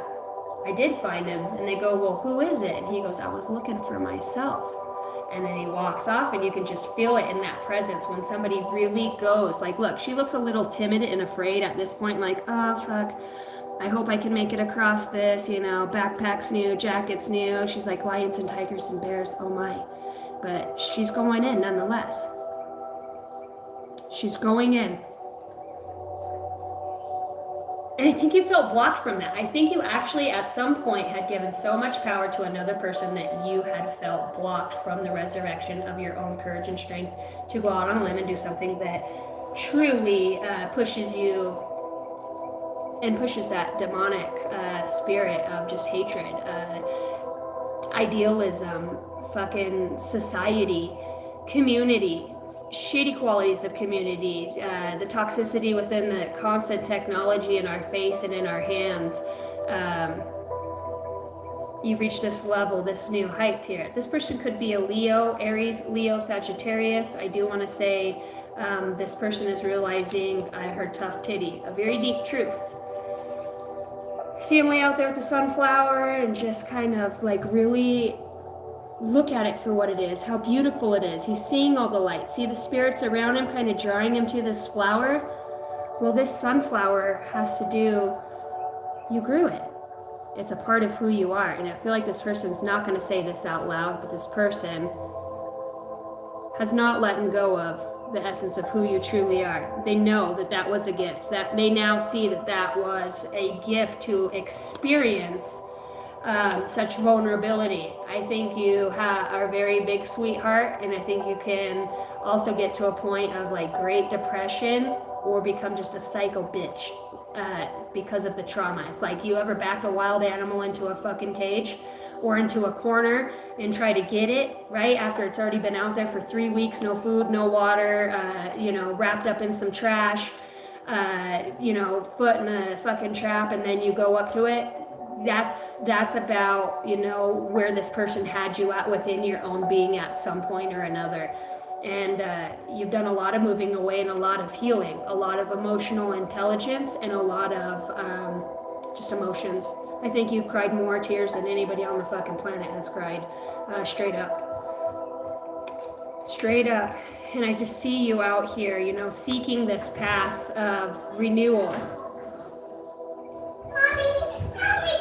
I did find him. And they go, well, who is it? And he goes, I was looking for myself. And then he walks off, and you can just feel it in that presence when somebody really goes. Like, look, she looks a little timid and afraid at this point, like, oh, fuck, I hope I can make it across this, backpack's new, jacket's new. She's like, lions and tigers and bears, oh my. But she's going in nonetheless. She's going in. And I think you felt blocked from that. I think you actually at some point had given so much power to another person that you had felt blocked from the resurrection of your own courage and strength to go out on a limb and do something that truly pushes you and pushes that demonic spirit of just hatred, idealism, fucking society, community, shitty qualities of community, the toxicity within the constant technology in our face and in our hands. You've reached this level, this new height here. This person could be a Leo, Aries, Leo, Sagittarius. I do want to say this person is realizing her tough titty, a very deep truth. See him lay out there with the sunflower and just kind of like really look at it for what it is, how beautiful it is. He's seeing all the light. See the spirits around him kind of drawing him to this flower? Well, this sunflower has to do, you grew it. It's a part of who you are. And I feel like this person's not going to say this out loud, but this person has not let go of the essence of who you truly are. They know that that was a gift, that they now see that that was a gift to experience such vulnerability. I think you are a very big sweetheart, and I think you can also get to a point of like great depression or become just a psycho bitch because of the trauma. It's like, you ever back a wild animal into a fucking cage or into a corner and try to get it, right? After it's already been out there for 3 weeks, no food, no water, wrapped up in some trash, foot in a fucking trap, and then you go up to it. that's about, you know, where this person had you at within your own being at some point or another. And you've done a lot of moving away and a lot of healing, a lot of emotional intelligence, and a lot of just emotions. I think you've cried more tears than anybody on the fucking planet has cried, straight up. Straight up. And I just see you out here, you know, seeking this path of renewal. Mommy,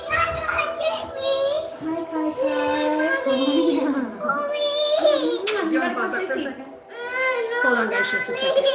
Kaka, get me. Hi, Kai Kai. Mommy. Do you want to pause that for a second? Hold on, guys, just a second.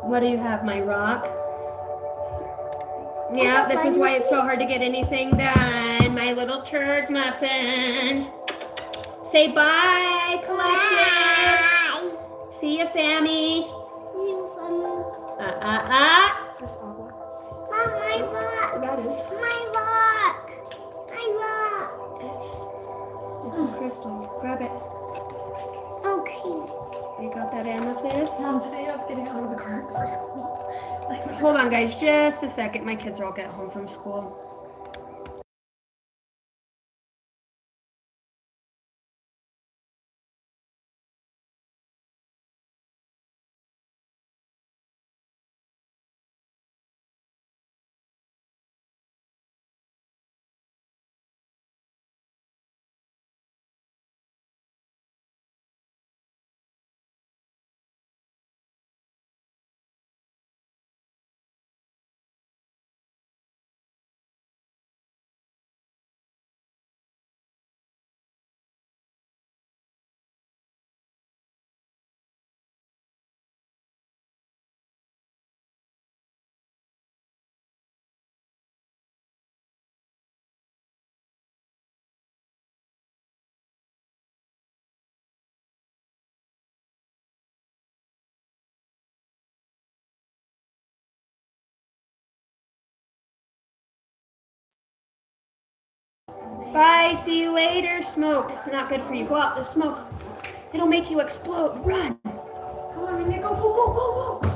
What do you have, my rock? Yeah, this is why it's so hard to get anything done. My little turd muffins. Say bye, collective. Bye. See ya, Sammy. You funny. Mom, my rock. That is. My rock. My rock. It's a crystal. Grab it. Okay. You got that amethyst? Today I was getting out of the car for school. Hold on, guys, just a second. My kids are all getting home from school. Bye, see you later. Smoke. It's not good for you. Go out, the smoke. It'll make you explode. Run. Come on, Renee, go, go, go, go, go.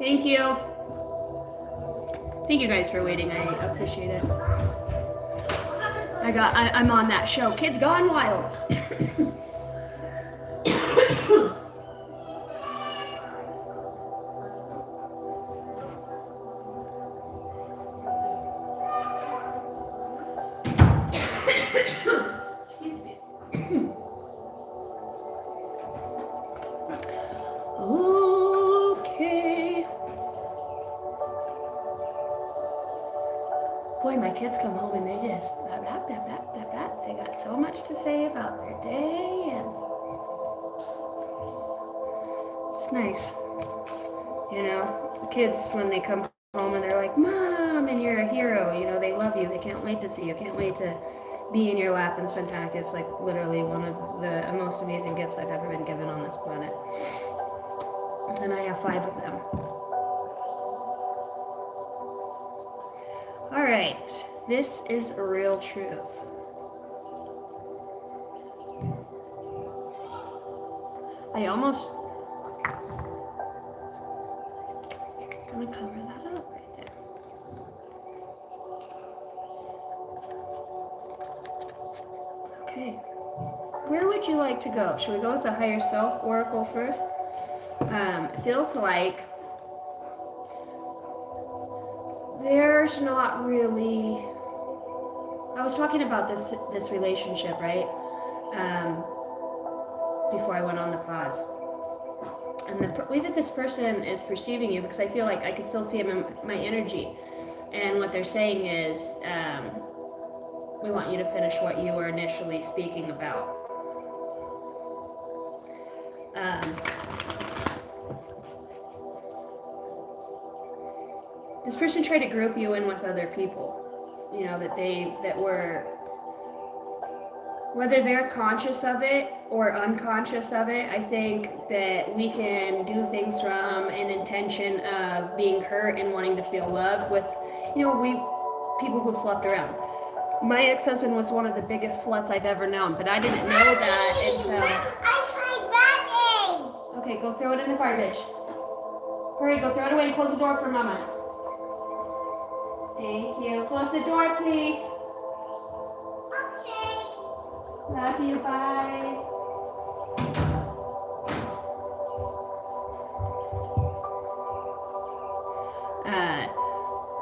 Thank you. Thank you guys for waiting. I appreciate it. I'm on that show, Kids Gone Wild. Excuse me. Okay. Boy, my kids come home and they just blah, blah, blah, blah, blah, blah. They got so much to say about their day, and it's nice. You know, the kids, when they come home and they're like, Mom, and you're a hero, you know, they love you. They can't wait to see you. Can't wait to be in your lap and spend time with you. It's like literally one of the most amazing gifts I've ever been given on this planet. And I have 5 of them. All right, this is real truth. I almost gonna cover that up right there. Okay, where would you like to go? Should we go with the higher self oracle first? It feels like there's not really. I was talking about this relationship, right? Before I went on the pause, and the way that this person is perceiving you, because I feel like I can still see him in my energy, and what they're saying is, we want you to finish what you were initially speaking about. This person tried to group you in with other people, you know, that were, whether they're conscious of it or unconscious of it. I think that we can do things from an intention of being hurt and wanting to feel loved with, you know, people who've slept around. My ex-husband was one of the biggest sluts I've ever known, but I didn't know that until... Okay, go throw it in the garbage. Hurry, go throw it away and close the door for Mama. Thank you. Close the door, please. Okay. Love you, bye.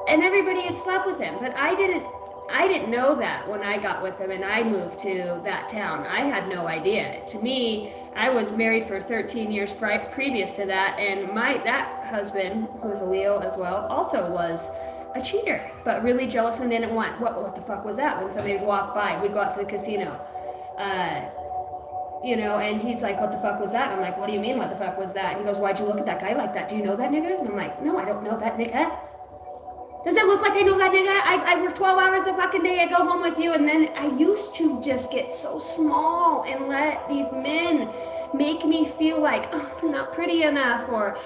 And everybody had slept with him, but I didn't know that when I got with him and I moved to that town. I had no idea. To me, I was married for 13 years previous to that, and that husband, who was a Leo as well, also was a cheater, but really jealous and didn't want, what the fuck was that? When somebody would walk by, we'd go out to the casino, you know, and he's like, what the fuck was that? And I'm like, what do you mean, what the fuck was that? And he goes, why'd you look at that guy like that? Do you know that nigga? And I'm like, no, I don't know that nigga. Does it look like I know that nigga? I work 12 hours a fucking day, I go home with you, and then I used to just get so small and let these men make me feel like, oh, I'm not pretty enough, or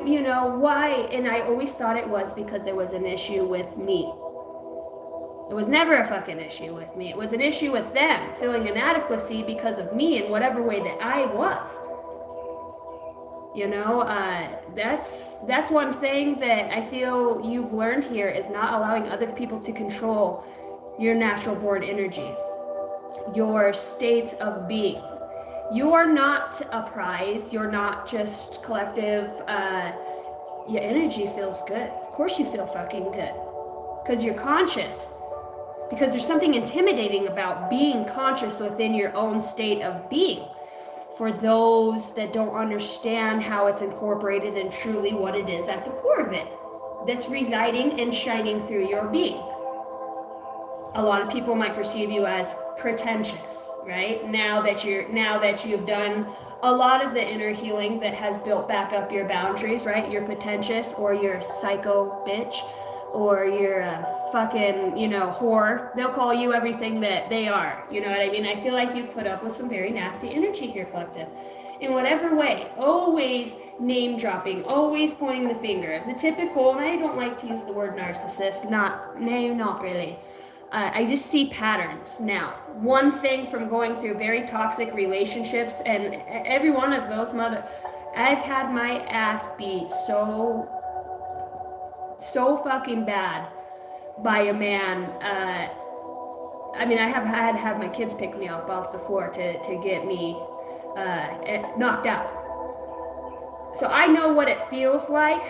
you know, why? And I always thought it was because there was an issue with me. It was never a fucking issue with me. It was an issue with them, feeling inadequacy because of me in whatever way that I was. You know, that's one thing that I feel you've learned here, is not allowing other people to control your natural born energy, your states of being. You are not a prize. You're not just collective. Your energy feels good. Of course you feel fucking good, because you're conscious. Because there's something intimidating about being conscious within your own state of being. For those that don't understand how it's incorporated and truly what it is at the core of it, that's residing and shining through your being. A lot of people might perceive you as pretentious, right? Now that you've done a lot of the inner healing that has built back up your boundaries, right? You're pretentious, or you're a psycho bitch, or you're a fucking, you know, whore. They'll call you everything that they are. You know what I mean? I feel like you've put up with some very nasty energy here, collective. In whatever way, always name dropping, always pointing the finger. The typical, and I don't like to use the word narcissist, not really. I just see patterns. Now, one thing from going through very toxic relationships, and every one of those I've had my ass beat so fucking bad by a man. I mean, I have had my kids pick me up off the floor to get me knocked out. So I know what it feels like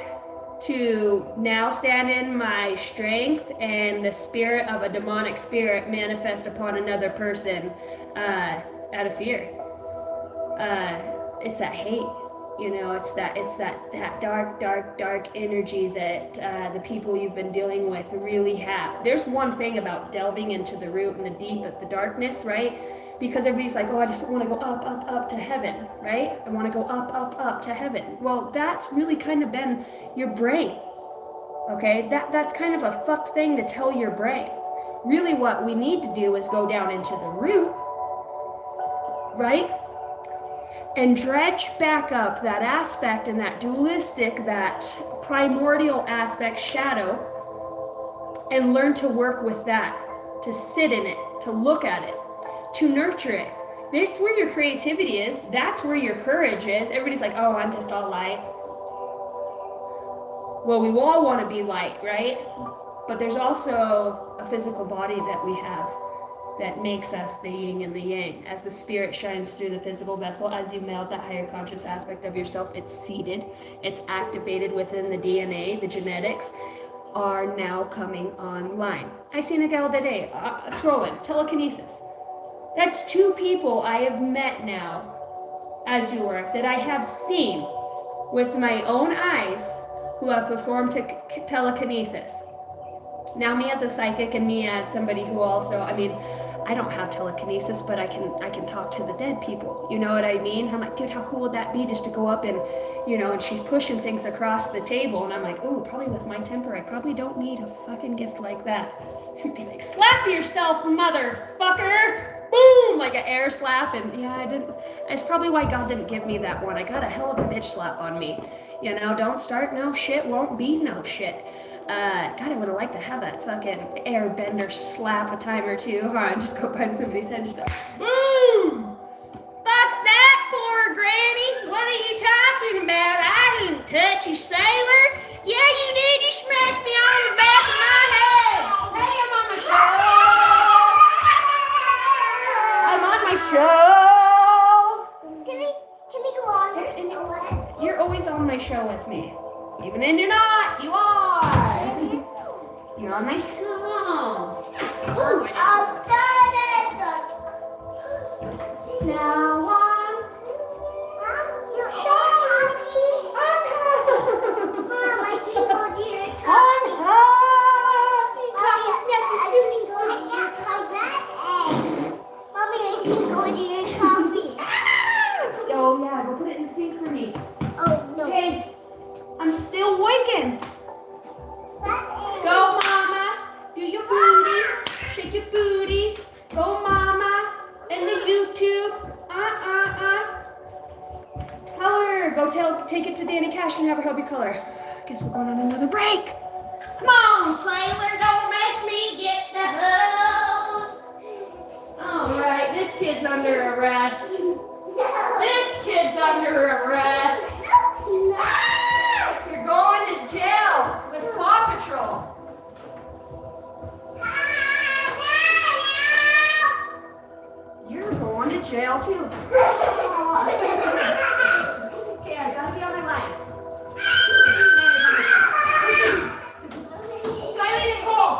to now stand in my strength and the spirit of a demonic spirit manifest upon another person out of fear. It's that hate, you know, it's that dark energy that the people you've been dealing with really have. There's one thing about delving into the root and the deep of the darkness, right? Because everybody's like, oh, I just want to go up to heaven, right? I want to go up to heaven. Well, that's really kind of been your brain, okay? That's kind of a fucked thing to tell your brain. Really what we need to do is go down into the root, right? And dredge back up that aspect and that dualistic, that primordial aspect, shadow, and learn to work with that, to sit in it, to look at it, to nurture it. That's where your creativity is. That's where your courage is. Everybody's like, oh, I'm just all light. Well, we all want to be light, right? But there's also a physical body that we have that makes us the yin and the yang. As the spirit shines through the physical vessel, as you meld that higher conscious aspect of yourself, it's seated, it's activated within the DNA, the genetics are now coming online. I seen a gal today, scrolling, telekinesis. That's 2 people I have met now, as you were, that I have seen with my own eyes who have performed telekinesis. Now me as a psychic and me as somebody who also, I mean, I don't have telekinesis, but I can talk to the dead people. You know what I mean? I'm like, dude, how cool would that be just to go up and, you know, and she's pushing things across the table. And I'm like, ooh, probably with my temper, I probably don't need a fucking gift like that. She'd be like, slap yourself, motherfucker. Boom, like an air slap. And yeah, I didn't, it's probably why God didn't give me that one. I got a hell of a bitch slap on me. You know, don't start no shit, won't be no shit. God, I would have liked to have that fucking airbender slap a time or two, huh? And just go find somebody's head and just go, boom! Fuck's that for, Granny? What are you talking about? I didn't touch you, sailor. Yeah, you did. You smacked me on the back of my head. Hey, I'm on my show. Can we go on this? You're always on my show with me. Even when you're not, you are. You're on my show. Ooh, now I'm Mom, I can go to your I'm coffee. Mommy, I can go to your coffee. Oh yeah, go put it in the sink for me. Oh, no. Hey, I'm still waking. Go, mama. Do your booty. Shake your booty. Go, mama. And the YouTube. Color. Go take it to Danny Cash and have her help you color. Guess we're going on another break. Come on, sailor. Don't make me get the hose. All right, this kid's under arrest. This kid's under arrest. You're going to jail with Paw Patrol. You're going to jail too. Okay, I gotta be on my life. Silent and cool.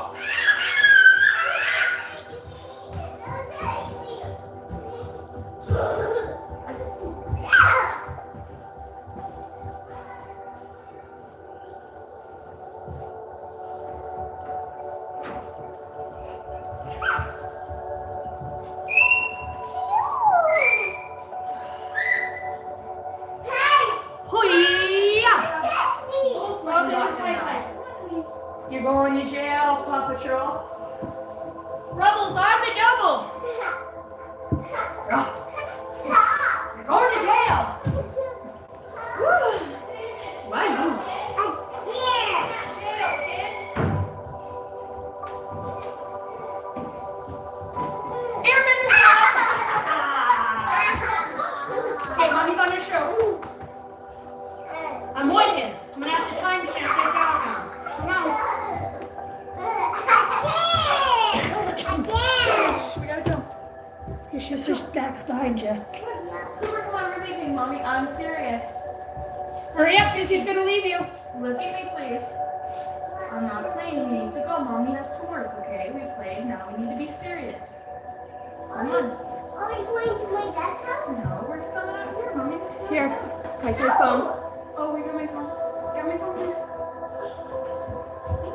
You're going to jail, Paw Patrol. Rubble's on the double. Stop. You're going to jail. Why you? Here. Jail, kid. Airbender style. Hey, mommy's on your show. up, Susie's gonna leave you. Look at me, please. I'm not playing. He needs to go. Mommy has to work, okay? We played. Now we need to be serious. Come on. Are we going to my dad's house? No, we're just coming out here. Mommy needs to go Here. outside. Take his phone. Oh, we got my phone. Got my phone, please.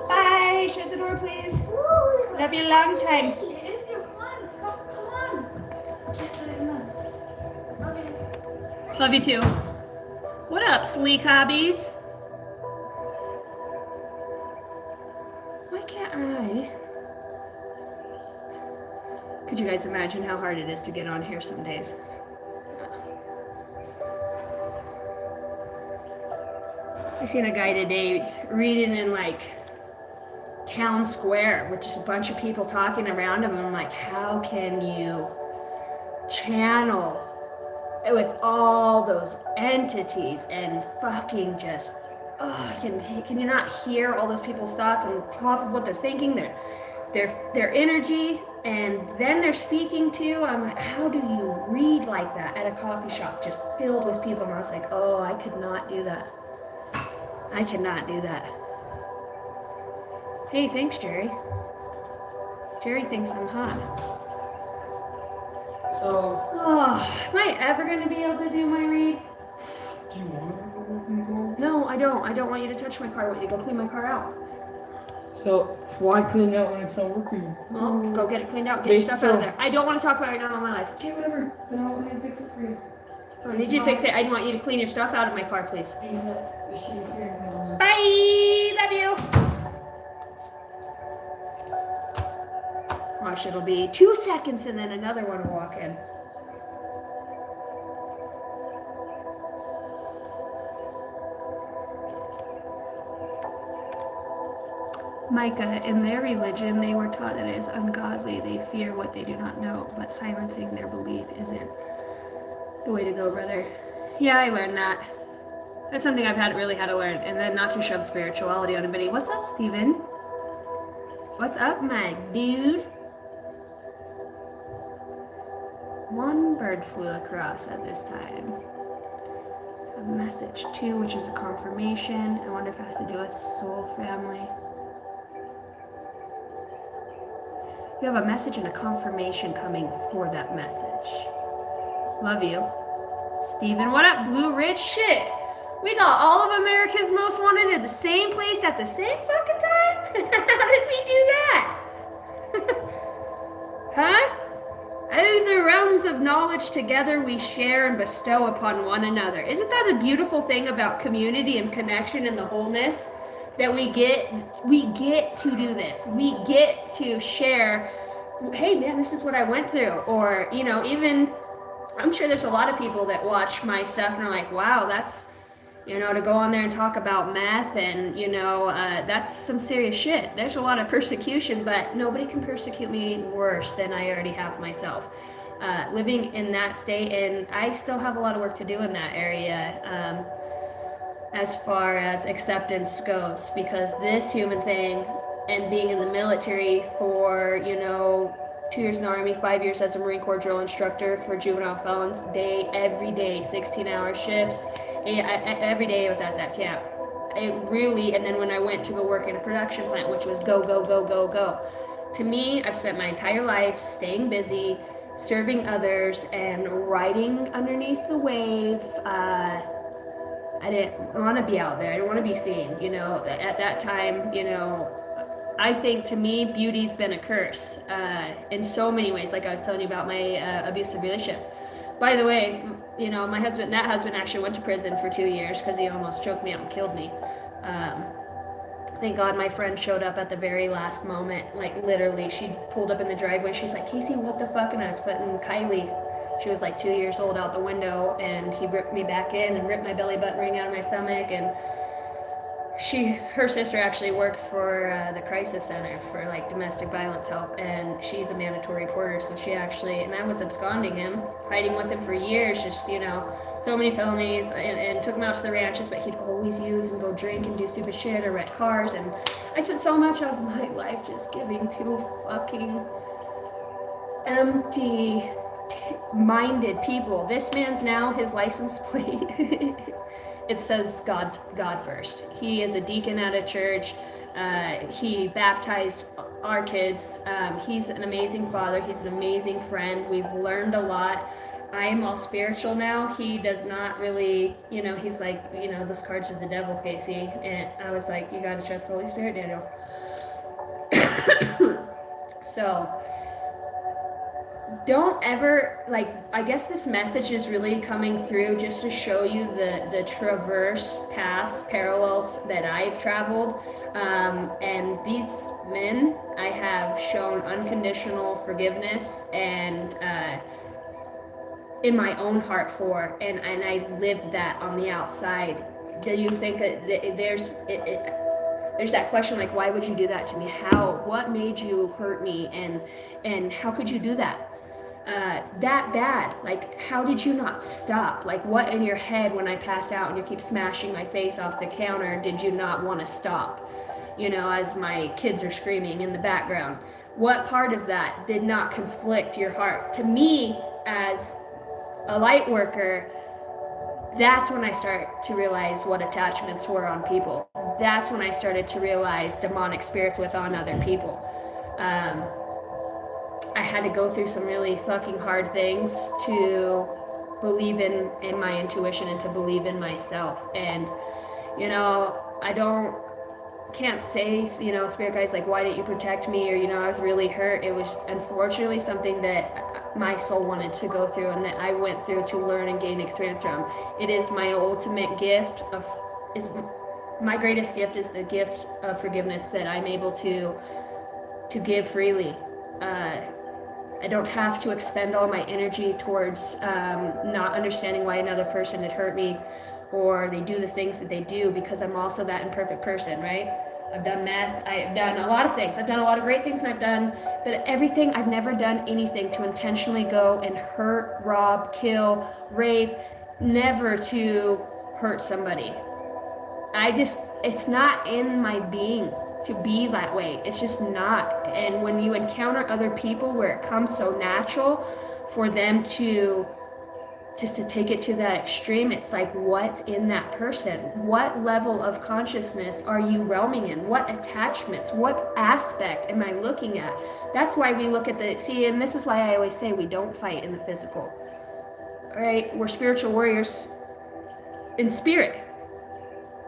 Bye. Shut the door, please. Woo. Love you a long time. It is you. Come on. Come on. Can't let him know. Love you. Love you too. What up, sleek hobbies? Why can't I? Could you guys imagine how hard it is to get on here some days? I seen a guy today reading in like town square with just a bunch of people talking around him. I'm like, how can you channel with all those entities and fucking just, can you not hear all those people's thoughts and off of what they're thinking, their energy, and then they're speaking to? I'm like, how do you read like that at a coffee shop just filled with people? And I was like, oh, I could not do that. I cannot do that. Hey, thanks, Jerry. Jerry thinks I'm hot. So, Oh, am I ever going to be able to do my read? do you want to go work and go? No, I don't. I don't want you to touch my car. I want you to go clean my car out. So, why clean it out when it's not working? Well, go get it cleaned out. Get your stuff out of so- there. I don't want to talk about it right now in my life. Okay, whatever. Then I'll let me fix it for you. I need you to fix it. I want you to clean your stuff out of my car, please. She's here now. Bye. Love you. Watch, it'll be 2 seconds and then another one will walk in. Micah, in their religion, they were taught that it is ungodly. They fear what they do not know, but silencing their belief isn't the way to go, brother. Yeah, I learned that. That's something I've really had to learn. And then not to shove spirituality on anybody. What's up, Steven? What's up, my dude? One bird flew across at this time. A message, too, which is a confirmation. I wonder if it has to do with soul family. You have a message and a confirmation coming for that message. Love you. Steven, what up, Blue Ridge? Shit. We got all of America's Most Wanted at the same place at the same fucking time? How did we do that? Huh? Out of the realms of knowledge together we share and bestow upon one another. Isn't that a beautiful thing about community and connection and the wholeness? That we get to do this. We get to share, hey man, this is what I went through. Or, you know, even, I'm sure there's a lot of people that watch my stuff and are like, wow, that's, you know, to go on there and talk about meth and, you know, that's some serious shit. There's a lot of persecution, but nobody can persecute me worse than I already have myself. Living in that state, and I still have a lot of work to do in that area. As far as acceptance goes, because this human thing and being in the military for, you know, 2 years in the Army, 5 years as a Marine Corps drill instructor for juvenile felons, every day, 16-hour shifts. Every day I was at that camp. It really, and then when I went to go work in a production plant, which was go, go, go, go, go. To me, I've spent my entire life staying busy, serving others, and riding underneath the wave. I didn't want to be out there. I didn't want to be seen. You know, at that time, you know, I think to me, beauty's been a curse in so many ways. Like I was telling you about my abusive relationship. By the way, you know, that husband actually went to prison for 2 years because he almost choked me out and killed me. Thank God my friend showed up at the very last moment. Like literally, she pulled up in the driveway. She's like, Casey, what the fuck? And I was putting Kylie. She was like 2 years old out the window, and he ripped me back in and ripped my belly button ring out of my stomach. And her sister actually worked for the crisis center for like domestic violence help, and she's a mandatory reporter. So she actually, and I was absconding him, hiding with him for years, just, you know, so many felonies, and took him out to the ranches, but he'd always use and go drink and do stupid shit or wreck cars. And I spent so much of my life just giving to fucking empty minded people. This man's now, his license plate it says God first. He is a deacon at a church. He baptized our kids. He's an amazing father. He's an amazing friend. We've learned a lot. I am all spiritual now. He does not really, he's like, those cards are the devil, Casey. And I was like, you got to trust the Holy Spirit, Daniel. So don't ever, I guess this message is really coming through just to show you the traverse paths, parallels that I've traveled. And these men, I have shown unconditional forgiveness and in my own heart for, and I lived that on the outside. Do you think that there's that question, like, why would you do that to me? What made you hurt me? And how could you do that? That bad? Like, how did you not stop? Like, what in your head when I passed out and you keep smashing my face off the counter did you not want to stop? As my kids are screaming in the background. What part of that did not conflict your heart? To me, as a light worker, that's when I start to realize what attachments were on people. That's when I started to realize demonic spirits on other people. I had to go through some really fucking hard things to believe in my intuition and to believe in myself. And, can't say, spirit guides, like, why didn't you protect me? Or, I was really hurt. It was unfortunately something that my soul wanted to go through and that I went through to learn and gain experience from. It is my ultimate gift my greatest gift is the gift of forgiveness that I'm able to give freely. I don't have to expend all my energy towards not understanding why another person had hurt me or they do the things that they do, because I'm also that imperfect person, right? I've done meth, I've done a lot of things. I've done a lot of great things but everything, I've never done anything to intentionally go and hurt, rob, kill, rape, never to hurt somebody. It's not in my being to be that way. It's just not. And when you encounter other people where it comes so natural for them to take it to that extreme, it's like, what's in that person? What level of consciousness are you realming in? What attachments? What aspect am I looking at? That's why we look at and this is why I always say we don't fight in the physical. All right? We're spiritual warriors in spirit.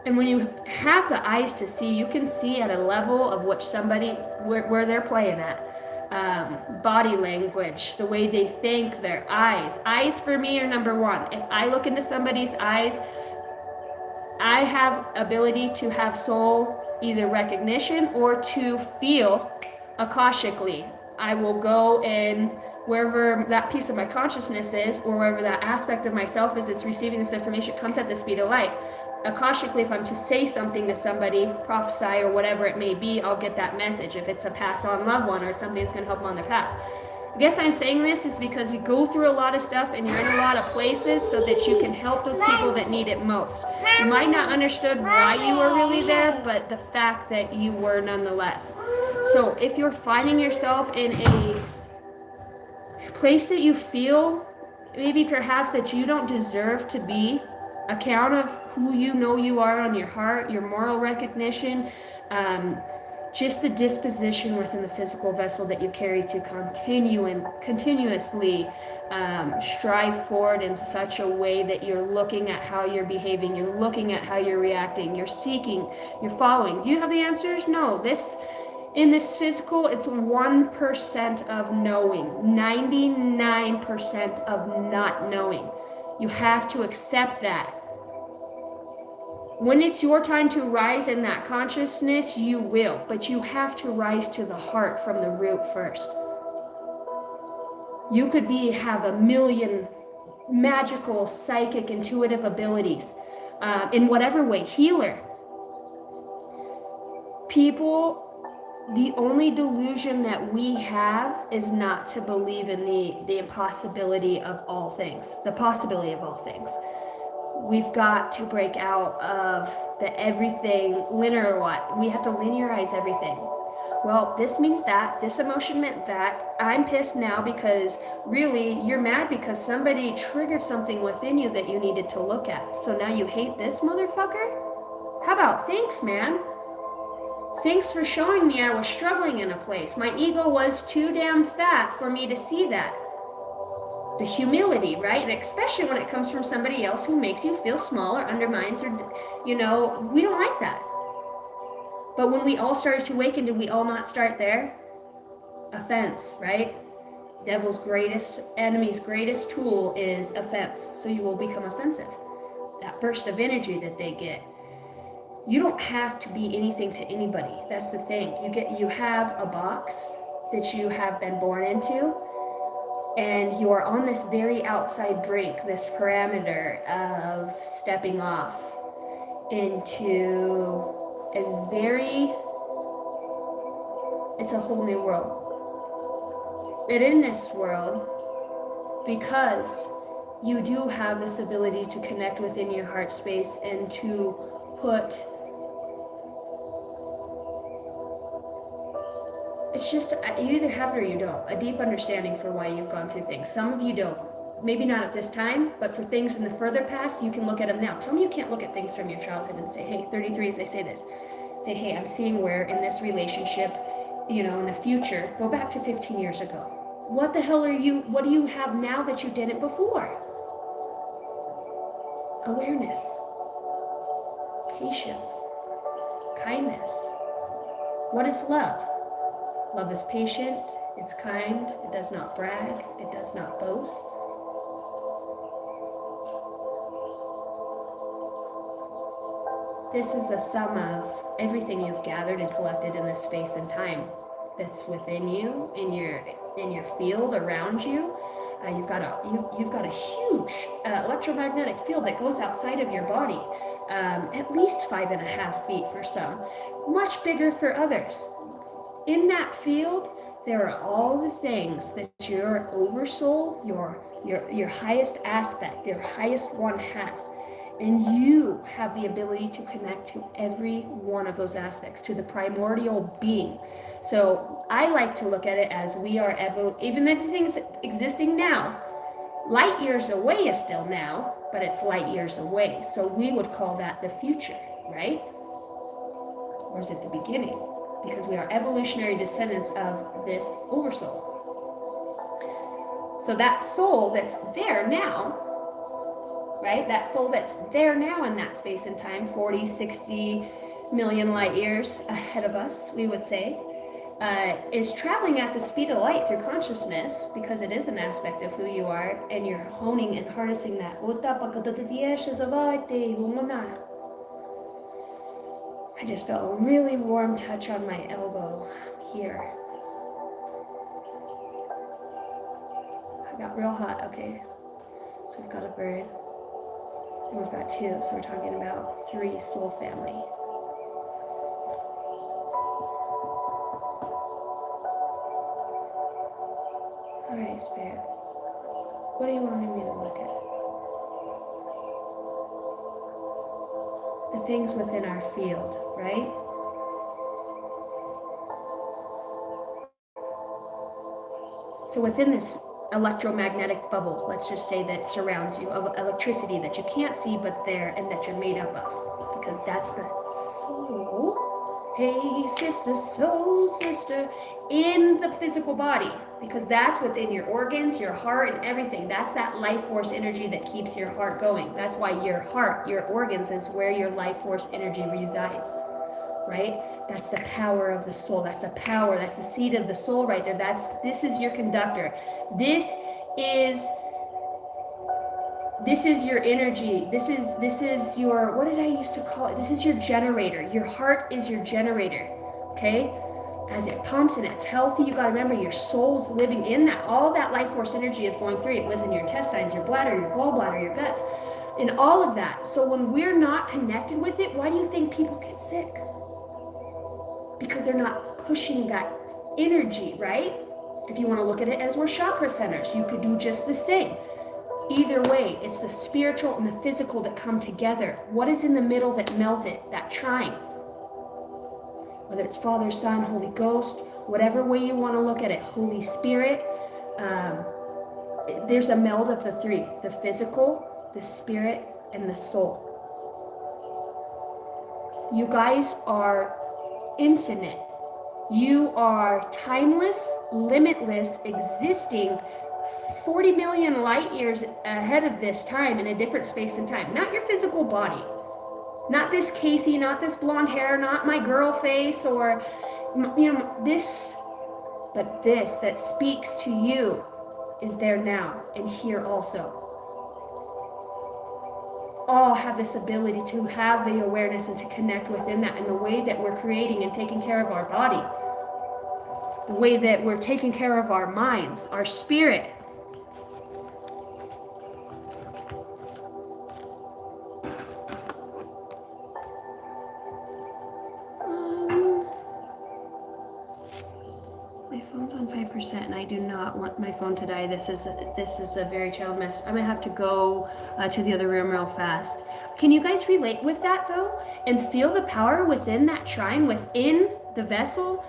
And when you have the eyes to see, you can see at a level of which somebody, where they're playing at. Body language, the way they think, their eyes. Eyes for me are number one. If I look into somebody's eyes, I have ability to have soul either recognition or to feel akashically. I will go in wherever that piece of my consciousness is, or wherever that aspect of myself is that's receiving this information, comes at the speed of light. Akashically, if I'm to say something to somebody, prophesy or whatever it may be, I'll get that message. If it's a passed on loved one or something that's going to help them on their path. I guess I'm saying this is because you go through a lot of stuff and you're in a lot of places so that you can help those people that need it most. You might not understood why you were really there, but the fact that you were nonetheless. So if you're finding yourself in a place that you feel maybe perhaps that you don't deserve to be, account of who you know you are on your heart, your moral recognition, just the disposition within the physical vessel that you carry to continuously strive forward in such a way that you're looking at how you're behaving, you're looking at how you're reacting, you're seeking, you're following. Do you have the answers? No. In this physical, it's 1% of knowing, 99% of not knowing. You have to accept that. When it's your time to rise in that consciousness, you will, but you have to rise to the heart from the root first. You could have a million magical, psychic, intuitive abilities, in whatever way, healer. People, the only delusion that we have is not to believe in the impossibility of all things, the possibility of all things. We've got to break out of the everything linear. We have to linearize everything. well, this means that, this emotion meant that, I'm pissed now because really you're mad because somebody triggered something within you that you needed to look at. So now you hate this motherfucker? How about thanks, man? Thanks for showing me I was struggling in a place. My ego was too damn fat for me to see that. The humility, right? And especially when it comes from somebody else who makes you feel small or undermines or, we don't like that. But when we all started to awaken, did we all not start there? Offense, right? Devil's greatest, enemy's greatest tool is offense. So you will become offensive. That burst of energy that they get. You don't have to be anything to anybody. That's the thing. You have a box that you have been born into, and you are on this very outside brink, this parameter of stepping off into it's a whole new world. And in this world, because you do have this ability to connect within your heart space and to put, it's just, you either have it or you don't, a deep understanding for why you've gone through things. Some of you don't. Maybe not at this time, but for things in the further past, you can look at them now. Tell me you can't look at things from your childhood and say, hey, 33 as I say this. Say, hey, I'm seeing where in this relationship, in the future, go back to 15 years ago. What the hell what do you have now that you didn't before? Awareness, patience, kindness. What is love? Love is patient, it's kind, it does not brag, it does not boast. This is the sum of everything you've gathered and collected in this space and time that's within you, in your field around you. You've got a huge electromagnetic field that goes outside of your body, at least 5.5 feet for some, much bigger for others. In that field, there are all the things that your oversoul, your highest aspect, your highest one has. And you have the ability to connect to every one of those aspects, to the primordial being. So I like to look at it as we are, even if everything's existing now, light years away is still now, but it's light years away. So we would call that the future, right? Or is it the beginning? Because we are evolutionary descendants of this oversoul. So that soul that's there now, right? That soul that's there now in that space and time, 40, 60 million light years ahead of us, we would say, is traveling at the speed of light through consciousness, because it is an aspect of who you are, and you're honing and harnessing that. I just felt a really warm touch on my elbow here. I got real hot, okay. So we've got a bird. And we've got 2, so we're talking about 3 soul family. All right, Spirit. What do you want me to look at? The things within our field, right? So within this electromagnetic bubble, let's just say, that surrounds you, of electricity that you can't see but there, and that you're made up of, because that's the soul. Hey sister, soul sister, in the physical body, because that's what's in your organs, your heart, and everything. That's that life force energy that keeps your heart going. That's why your heart, your organs, is where your life force energy resides, right? That's the power of the soul. That's the power. That's the seed of the soul right there. This is your conductor. This is your energy. This is your, what did I used to call it? This is your generator. Your heart is your generator, okay? As it pumps and it's healthy, you gotta remember your soul's living in that. All that life force energy is going through. It lives in your intestines, your bladder, your gallbladder, your guts, and all of that. So when we're not connected with it, why do you think people get sick? Because they're not pushing that energy, right? If you want to look at it as we're chakra centers, you could do just the same. Either way, it's the spiritual and the physical that come together. What is in the middle that melds it? That trine. whether it's Father, Son, Holy Ghost, whatever way you want to look at it, Holy Spirit. There's a meld of the three, the physical, the spirit, and the soul. You guys are infinite. You are timeless, limitless, existing 40 million light years ahead of this time in a different space and time. Not your physical body. Not this Casey, not this blonde hair, not my girl face, or, this, but this that speaks to you is there now and here also. All have this ability to have the awareness and to connect within that, and the way that we're creating and taking care of our body, the way that we're taking care of our minds, our spirit. My phone's on 5% and I do not want my phone to die. This is a very child mess. I'm gonna have to go to the other room real fast. Can you guys relate with that though? And feel the power within that shrine, within the vessel?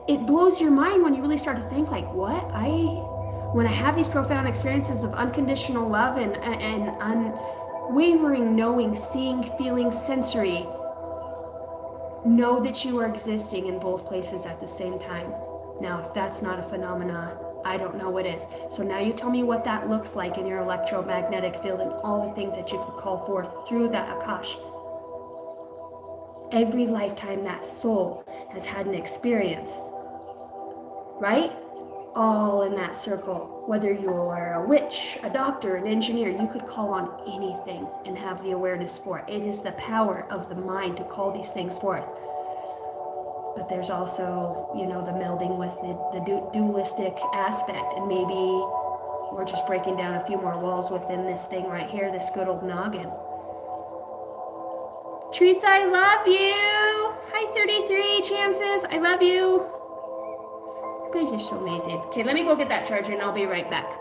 It blows your mind when you really start to think like, what? When I have these profound experiences of unconditional love and unwavering knowing, seeing, feeling, sensory, know that you are existing in both places at the same time. Now, if that's not a phenomena, I don't know what is. So now you tell me what that looks like in your electromagnetic field and all the things that you could call forth through that Akash. Every lifetime that soul has had an experience, right? All in that circle. Whether you are a witch, a doctor, an engineer, you could call on anything and have the awareness for it. It is the power of the mind to call these things forth. But there's also, the melding with the dualistic aspect. And maybe we're just breaking down a few more walls within this thing right here, this good old noggin. Teresa, I love you. Hi, 33 Chances. I love you. You guys are so amazing. Okay, let me go get that charger and I'll be right back.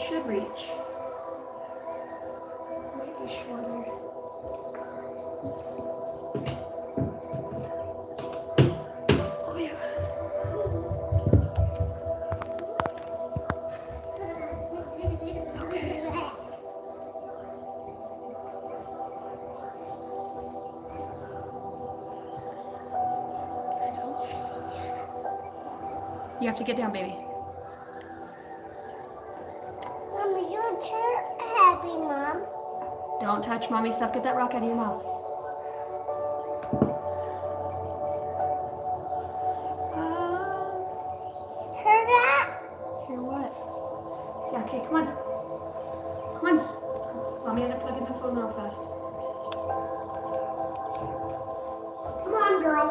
Should reach. Might be shorter. Oh yeah. Okay. You have to get down, baby. Mommy, you're happy, Mom. Don't touch mommy's stuff. Get that rock out of your mouth. Hear that? Hear what? Yeah, okay, come on. Come on. Mommy had to plug in the phone real fast. Come on, girl.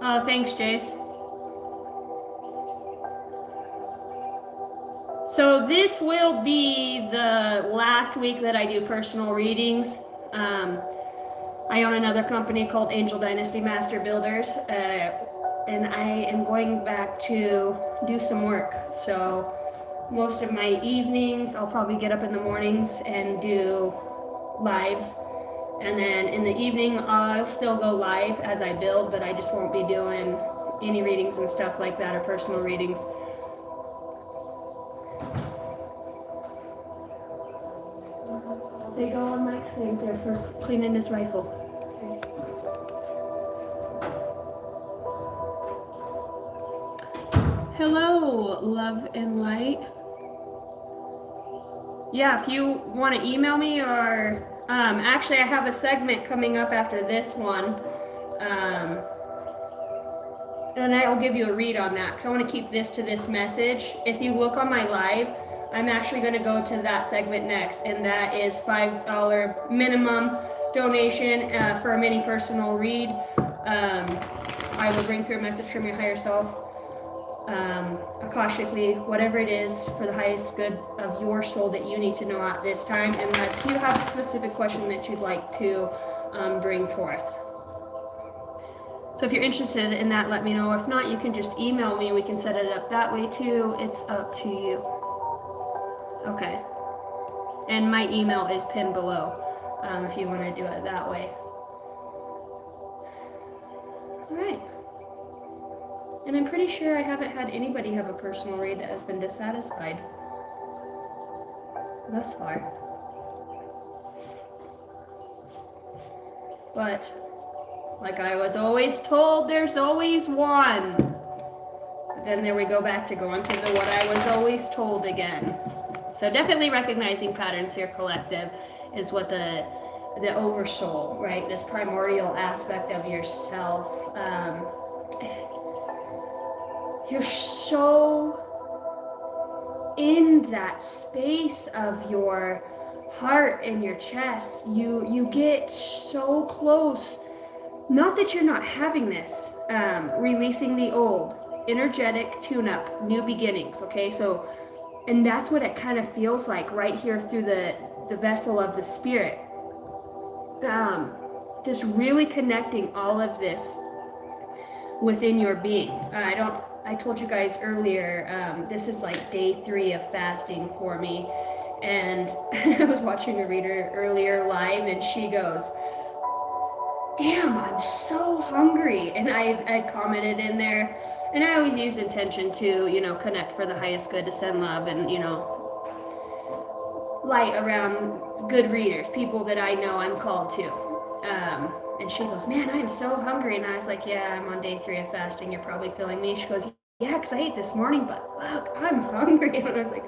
Oh, thanks, Jace. So this will be the last week that I do personal readings. I own another company called Angel Dynasty Master Builders, and I am going back to do some work. So most of my evenings, I'll probably get up in the mornings and do lives. And then in the evening, I'll still go live as I build, but I just won't be doing any readings and stuff like that or personal readings. They go on Mike's thing there for cleaning his rifle. Okay. Hello, love and light. Yeah, if you want to email me or actually I have a segment coming up after this one. And I'll give you a read on that because I want to keep this to this message. If you look on my live, I'm actually going to go to that segment next, and that is $5 minimum donation for a mini personal read. I will bring through a message from your higher self, akashically, whatever it is for the highest good of your soul that you need to know at this time, unless you have a specific question that you'd like to bring forth. So if you're interested in that, let me know. If not, you can just email me. We can set it up that way too. It's up to you. Okay. And my email is pinned below if you want to do it that way. All right. And I'm pretty sure I haven't had anybody have a personal read that has been dissatisfied thus far. But like I was always told, there's always one. But then there we go back to going to the what I was always told again. So definitely recognizing patterns here, collective, is what the oversoul, right? This primordial aspect of yourself. You're so in that space of your heart and your chest. You get so close. Not that you're not having this, releasing the old, energetic tune-up, new beginnings, okay? So, and that's what it kind of feels like right here through the vessel of the spirit. Just really connecting all of this within your being. I told you guys earlier, this is like day 3 of fasting for me. And I was watching a reader earlier live and she goes, damn, I'm so hungry. And I commented in there, and I always use intention to, connect for the highest good, to send love and, light around good readers, people that I know I'm called to. And she goes, man, I am so hungry. And I was like, yeah, I'm on day 3 of fasting. You're probably feeling me. She goes, yeah, because I ate this morning, but look, I'm hungry. And I was like,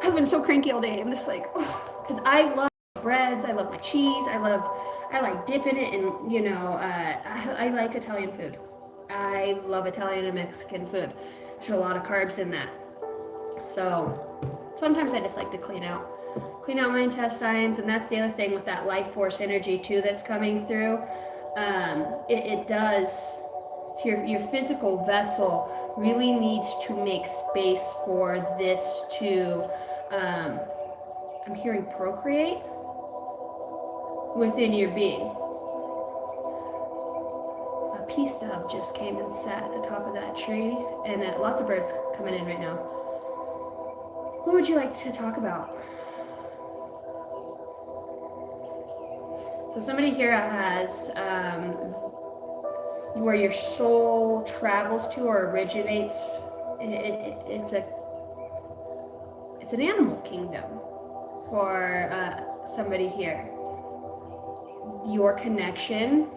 I've been so cranky all day. I'm just like, oh, because I love breads. I love my cheese. I like dipping it in, I like Italian food. I love Italian and Mexican food. There's a lot of carbs in that. So sometimes I just like to clean out my intestines, and that's the other thing with that life force energy too that's coming through. It does, your physical vessel really needs to make space for this to, I'm hearing procreate within your being. A peace dove just came and sat at the top of that tree, and lots of birds coming in right now. What would you like to talk about? So somebody here has where your soul travels to or originates. It's an animal kingdom for somebody here. Your connection.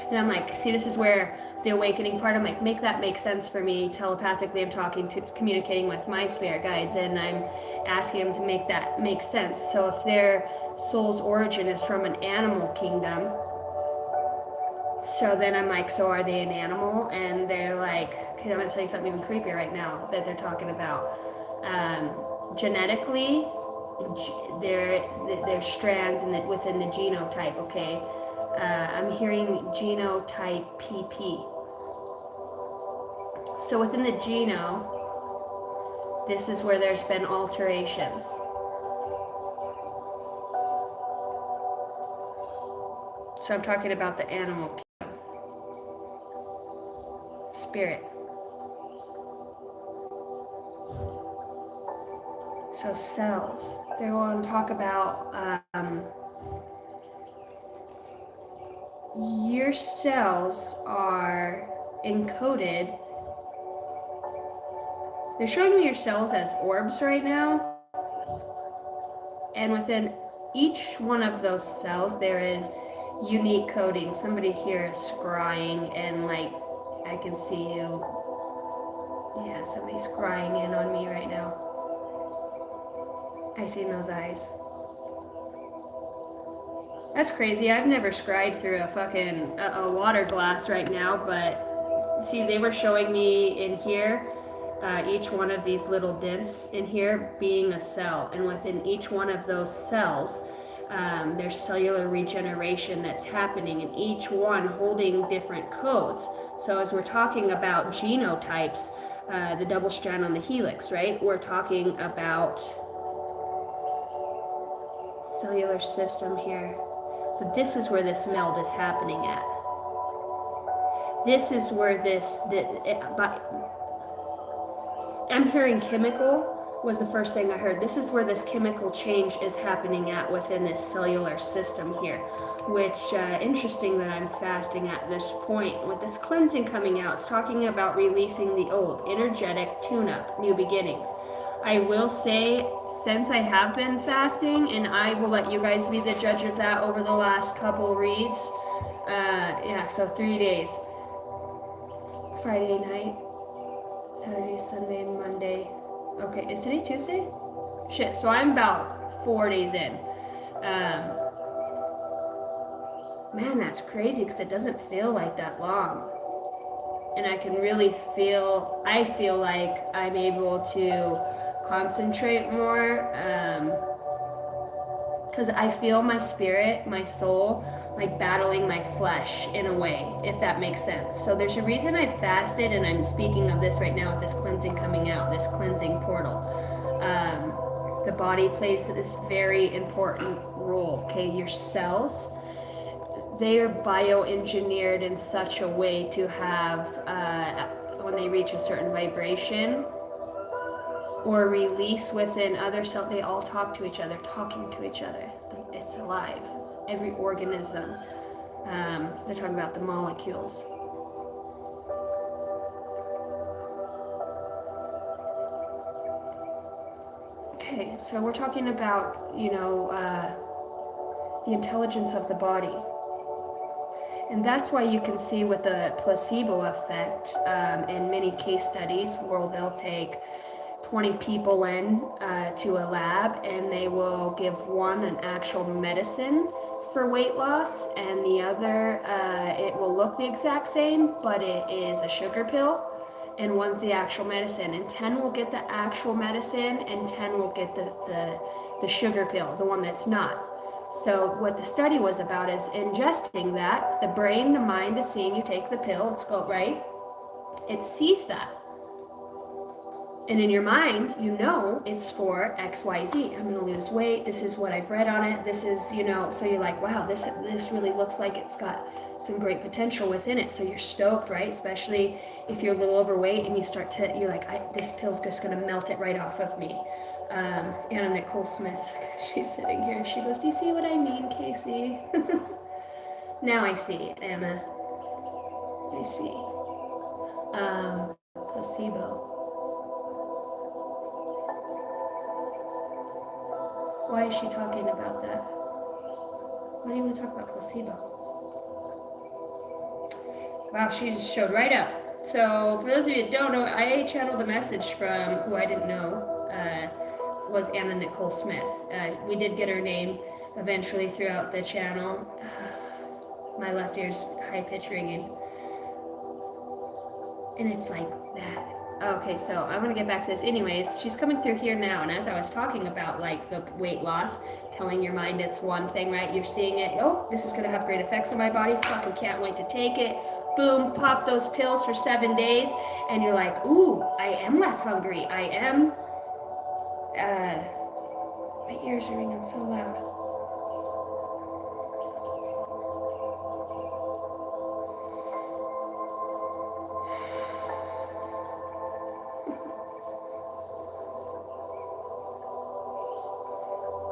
And I'm like, see, this is where the awakening part, I'm like, make that make sense for me. Telepathically, I'm communicating with my spirit guides, and I'm asking them to make that make sense. So if their soul's origin is from an animal kingdom, so then I'm like, so are they an animal? And they're like, okay, I'm gonna tell you something even creepier right now that they're talking about. Genetically, there's strands within the genotype, okay? I'm hearing genotype PP. So within the genome, this is where there's been alterations. So I'm talking about the animal spirit. So cells. They want to talk about your cells are encoded. They're showing me your cells as orbs right now. And within each one of those cells, there is unique coding. Somebody here is scrying, and like, I can see you. Yeah, somebody's scrying in on me right now. I see in those eyes. That's crazy. I've never scried through a fucking a water glass right now, but see, they were showing me in here, each one of these little dents in here being a cell, and within each one of those cells, there's cellular regeneration that's happening, and each one holding different codes. So as we're talking about genotypes, the double strand on the helix, right? We're talking about cellular system here. So this is where this meld is happening at. This is where I'm hearing chemical was the first thing I heard. This is where this chemical change is happening at within this cellular system here, which interesting that I'm fasting at this point. With this cleansing coming out, it's talking about releasing the old, energetic tune-up, new beginnings. I will say, since I have been fasting, and I will let you guys be the judge of that over the last couple reads, yeah, so 3 days. Friday night, Saturday, Sunday, Monday. Okay, is today Tuesday? Shit, so I'm about 4 days in. Man, that's crazy because it doesn't feel like that long. And I can really feel, I feel like I'm able to concentrate more, because I feel my spirit, my soul, like battling my flesh in a way, if that makes sense. So there's a reason I fasted, and I'm speaking of this right now with this cleansing coming out, this cleansing portal. The body plays this very important role, okay? Your cells, they are bioengineered in such a way to have, when they reach a certain vibration or release within other cells, they all talk to each other, talking to each other. It's alive. Every organism. They're talking about the molecules. Okay, so we're talking about, you know, the intelligence of the body. And that's why you can see with the placebo effect in many case studies where they'll take 20 people in to a lab, and they will give one an actual medicine for weight loss, and the other, it will look the exact same, but it is a sugar pill, and one's the actual medicine, and 10 will get the actual medicine, and 10 will get the sugar pill, the one that's not. So what the study was about is ingesting that. The brain, the mind is seeing you take the pill, let's go, right? It sees that. And in your mind, you know it's for XYZ. I'm going to lose weight. This is what I've read on it. This is, you know, so you're like, wow, this really looks like it's got some great potential within it. So you're stoked, right? Especially if you're a little overweight and you start to, you're like, this pill's just going to melt it right off of me. Anna Nicole Smith, she's sitting here. She goes, do you see what I mean, Casey? Now I see, Anna. I see. Placebo. Why is she talking about that? Why do you want to talk about placebo? Wow, she just showed right up. So for those of you that don't know, I channeled a message from who I didn't know was Anna Nicole Smith. We did get her name eventually throughout the channel. My left ear's high pitch ringing. And it's like that. Okay, so I'm gonna get back to this. Anyways, she's coming through here now, and as I was talking about like the weight loss, telling your mind it's one thing, right? You're seeing it. Oh, this is gonna have great effects on my body. Fucking can't wait to take it. Boom, pop those pills for 7 days, and you're like, ooh, I am less hungry. I am. My ears are ringing so loud.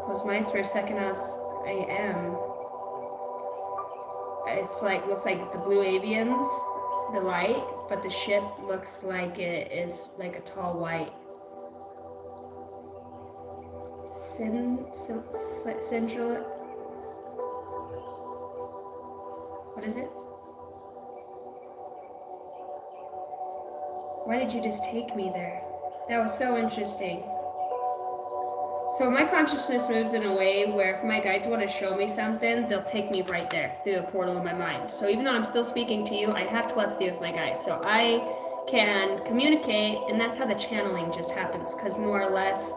Close my eyes for a second. I am. It's like, looks like the blue avians, the light, but the ship looks like it is like a tall white. Central. What is it? Why did you just take me there? That was so interesting. So my consciousness moves in a way where if my guides want to show me something, they'll take me right there through a portal in my mind. So even though I'm still speaking to you, I have telepathy with my guides. So I can communicate, and that's how the channeling just happens. Because more or less,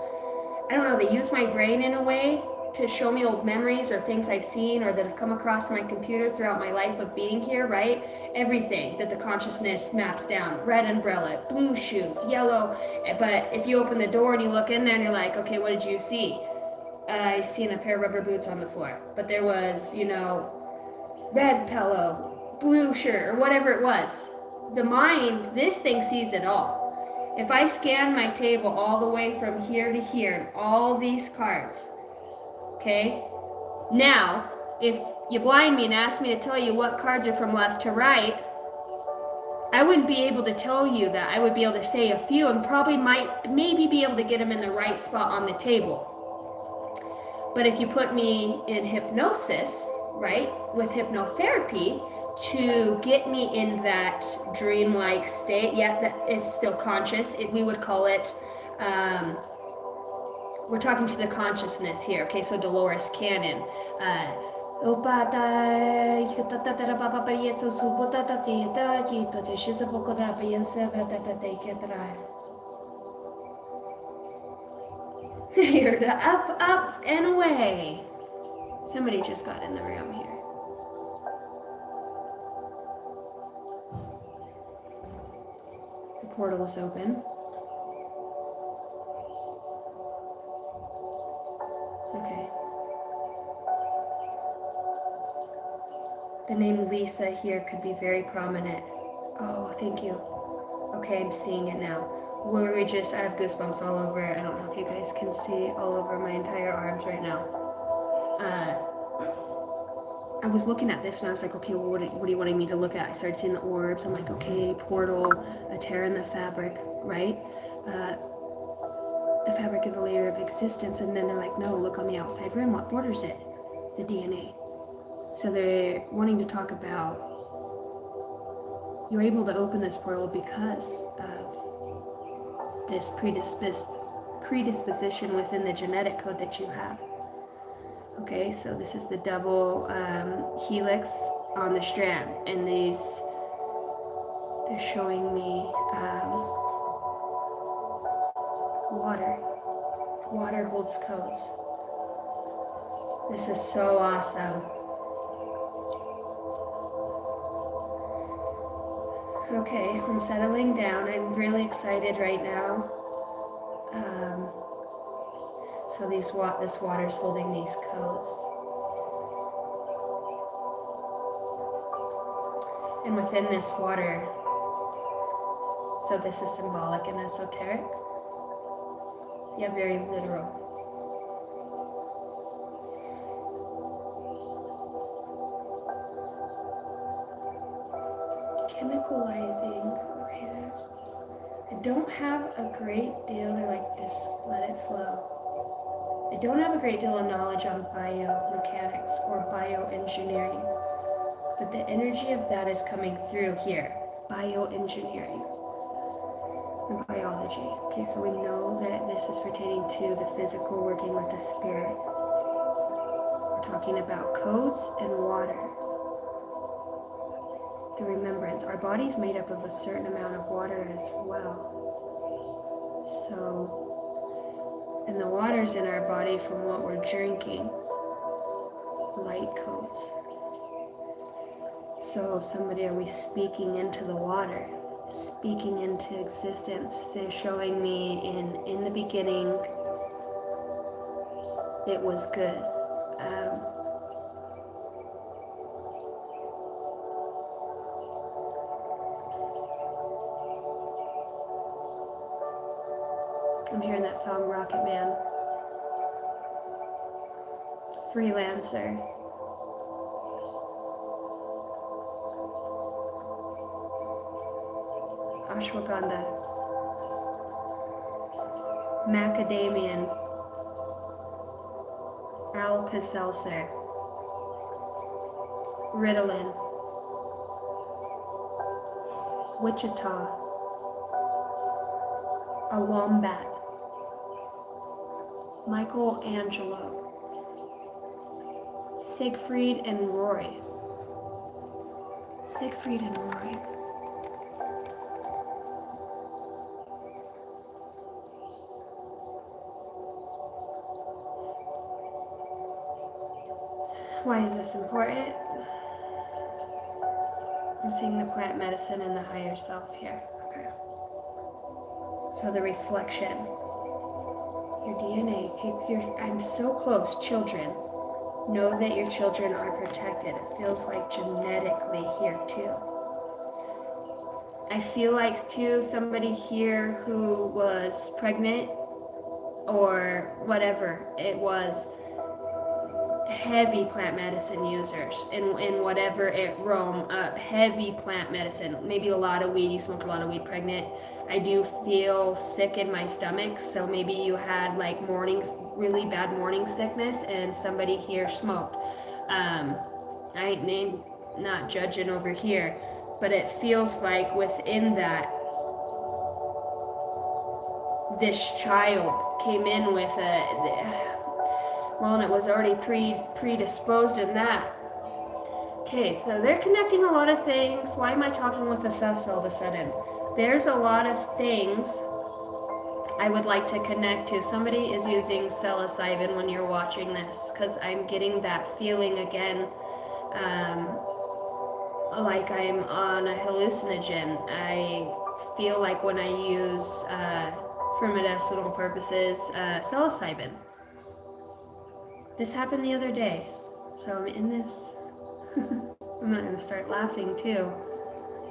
I don't know, they use my brain in a way to show me old memories or things I've seen or that have come across my computer throughout my life of being here, right? Everything that the consciousness maps down. Red umbrella, blue shoes, yellow. But if you open the door and you look in there and you're like, okay, what did you see? I seen a pair of rubber boots on the floor. But there was, you know, red pillow, blue shirt, or whatever it was. The mind, this thing sees it all. If I scan my table all the way from here to here, and all these cards, okay? Now, if you blind me and ask me to tell you what cards are from left to right, I wouldn't be able to tell you that. I would be able to say a few and probably maybe be able to get them in the right spot on the table. But if you put me in hypnosis, right, with hypnotherapy, to get me in that dreamlike state, yeah, that it's still conscious. We would call it, we're talking to the consciousness here. Okay, so Dolores Cannon. You're up, up, and away. Somebody just got in the room here. The portal is open. Okay. The name Lisa here could be very prominent. Oh, thank you. Okay, I'm seeing it now. I have goosebumps all over. I don't know if you guys can see all over my entire arms right now. I was looking at this and I was like, okay, well, what are you wanting me to look at? I started seeing the orbs. I'm like, okay, portal, a tear in the fabric, right? The fabric is a layer of existence. And then they're like, no, look on the outside rim. What borders it? The DNA. So they're wanting to talk about you're able to open this portal because of this predisposition within the genetic code that you have. Okay, so this is the double helix on the strand, and they're showing me water. Water holds codes. This is so awesome. Okay, I'm settling down. I'm really excited right now. So this water is holding these codes. And within this water, so this is symbolic and esoteric. Yeah, very literal. Chemicalizing. Okay, I don't have a great deal. They're like, just let it flow. I don't have a great deal of knowledge on biomechanics or bioengineering, but the energy of that is coming through here. Bioengineering and biology. Okay, so we know that this is pertaining to the physical working with the spirit. We're talking about codes and water. the remembrance. Our body's made up of a certain amount of water as well. So, and the water's in our body from what we're drinking. Light codes. So somebody, are we speaking into the water? Speaking into existence. They're showing me in the beginning it was good. I'm hearing that song, Rocket Man. Freelancer. Ashwagandha. Macadamian. Alka-Seltzer. Ritalin. Wichita. A wombat. Michelangelo. Siegfried and Roy. Siegfried and Roy. Why is this important? I'm seeing the plant medicine and the higher self here. Okay. So the reflection. Your DNA. I'm so close, children. Know that your children are protected. It feels like genetically here too. I feel like too somebody here who was pregnant or whatever it was, heavy plant medicine users in whatever it roam up, heavy plant medicine, maybe a lot of weed, you smoked a lot of weed pregnant. I do feel sick in my stomach, so maybe you had like really bad morning sickness and somebody here smoked. I ain't not judging over here, but it feels like within that, this child came in with and it was already predisposed in that. Okay, so they're connecting a lot of things. Why am I talking with the thefts all of a sudden? There's a lot of things I would like to connect to. Somebody is using psilocybin when you're watching this, because I'm getting that feeling again, like I'm on a hallucinogen. I feel like when I use, for medicinal purposes, psilocybin. This happened the other day, so I'm in this. I'm not gonna start laughing too.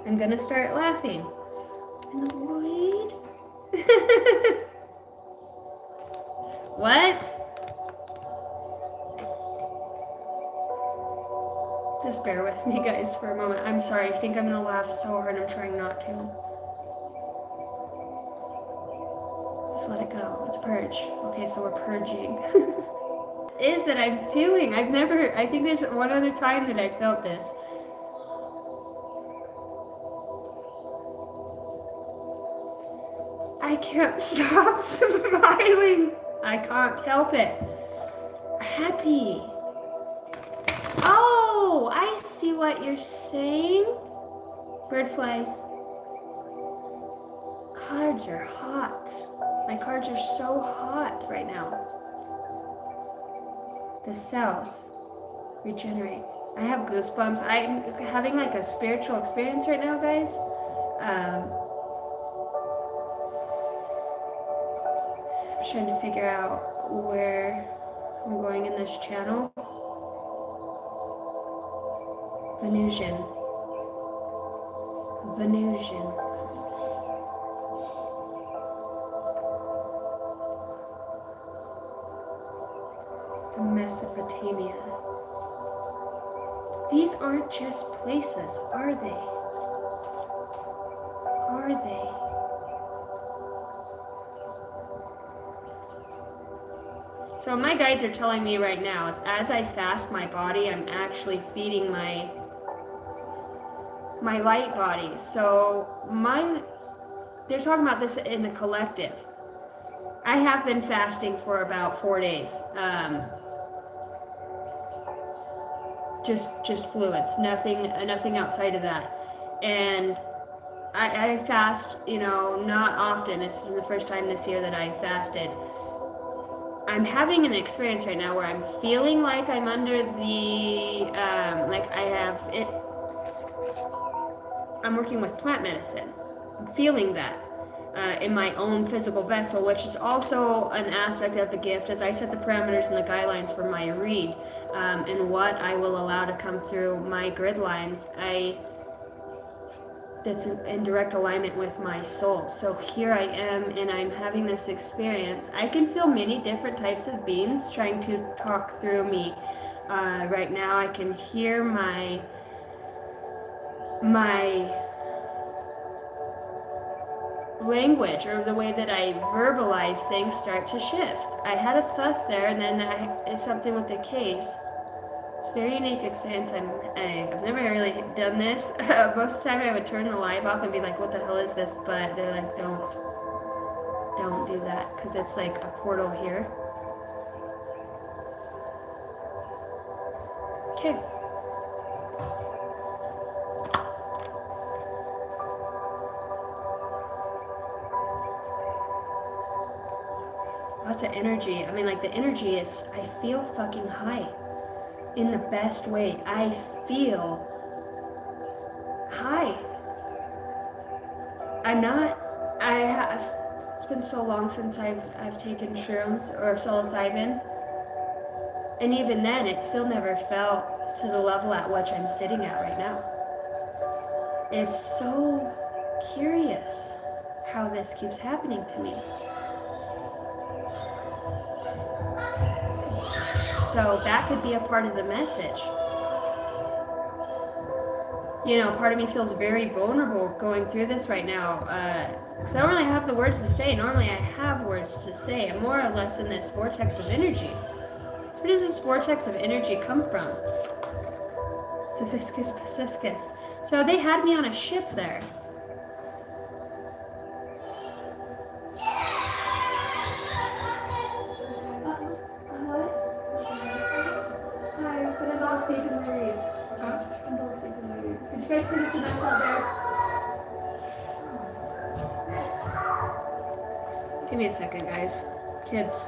I'm gonna start laughing. In the void. What? Just bear with me, guys, for a moment. I'm sorry. I think I'm gonna laugh so hard. I'm trying not to. Just let it go. Let's purge. Okay, so we're purging. Is that I'm feeling. I think there's one other time that I felt this. I can't stop smiling. I can't help it. Happy. Oh, I see what you're saying. Bird flies. Cards are hot. My cards are so hot right now. The cells regenerate. I have goosebumps. I'm having like a spiritual experience right now, guys. I'm trying to figure out where I'm going in this channel. Venusian. Mesopotamia. These aren't just places, are they? Are they? So my guides are telling me right now is as I fast my body, I'm actually feeding my light body. So they're talking about this in the collective. I have been fasting for about 4 days. Just fluids, nothing outside of that. And I fast, you know, not often. This is the first time this year that I fasted. I'm having an experience right now where I'm feeling like I'm under the, like I have it, I'm working with plant medicine. I'm feeling that in my own physical vessel, which is also an aspect of the gift as I set the parameters and the guidelines for my read and what I will allow to come through my grid lines. That's in direct alignment with my soul. So here I am and I'm having this experience. I can feel many different types of beings trying to talk through me. Right now I can hear my language or the way that I verbalize things start to shift. I had a thought there and then it's something with the case. Very unique experience. I've never really done this. Most of the time I would turn the live off and be like, what the hell is this? But they're like, don't do that because it's like a portal here. Okay. Lots of energy. I mean, like the energy is, I feel fucking high. In the best way. I feel high. It's been so long since I've taken shrooms or psilocybin. And even then, it still never felt to the level at which I'm sitting at right now. It's so curious how this keeps happening to me. So that could be a part of the message. You know, part of me feels very vulnerable going through this right now. Because I don't really have the words to say. Normally I have words to say. I'm more or less in this vortex of energy. So where does this vortex of energy come from? Saphiscus Pisciscus. So they had me on a ship there. You guys finish the mess out there? Give me a second, guys. Kids.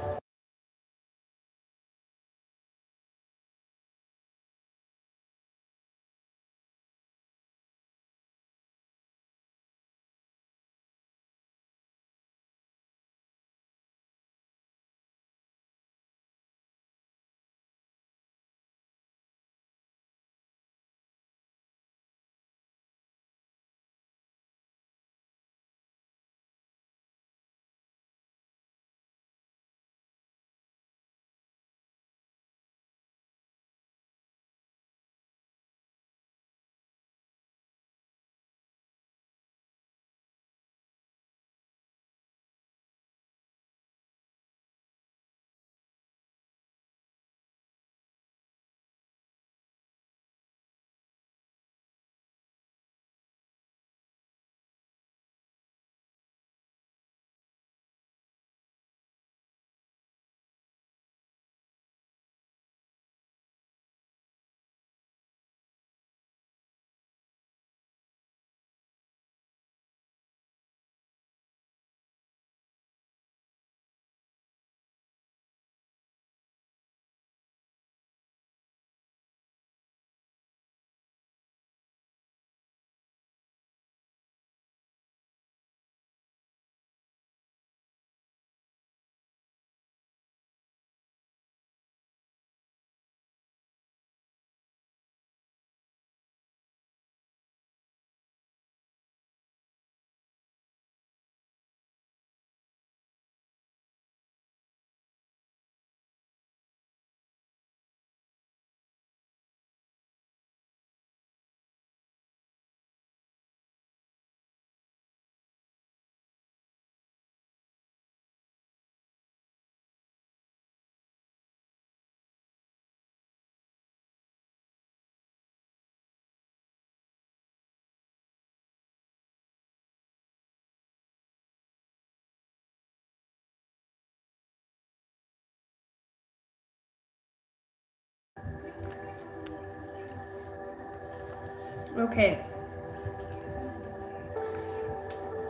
Okay.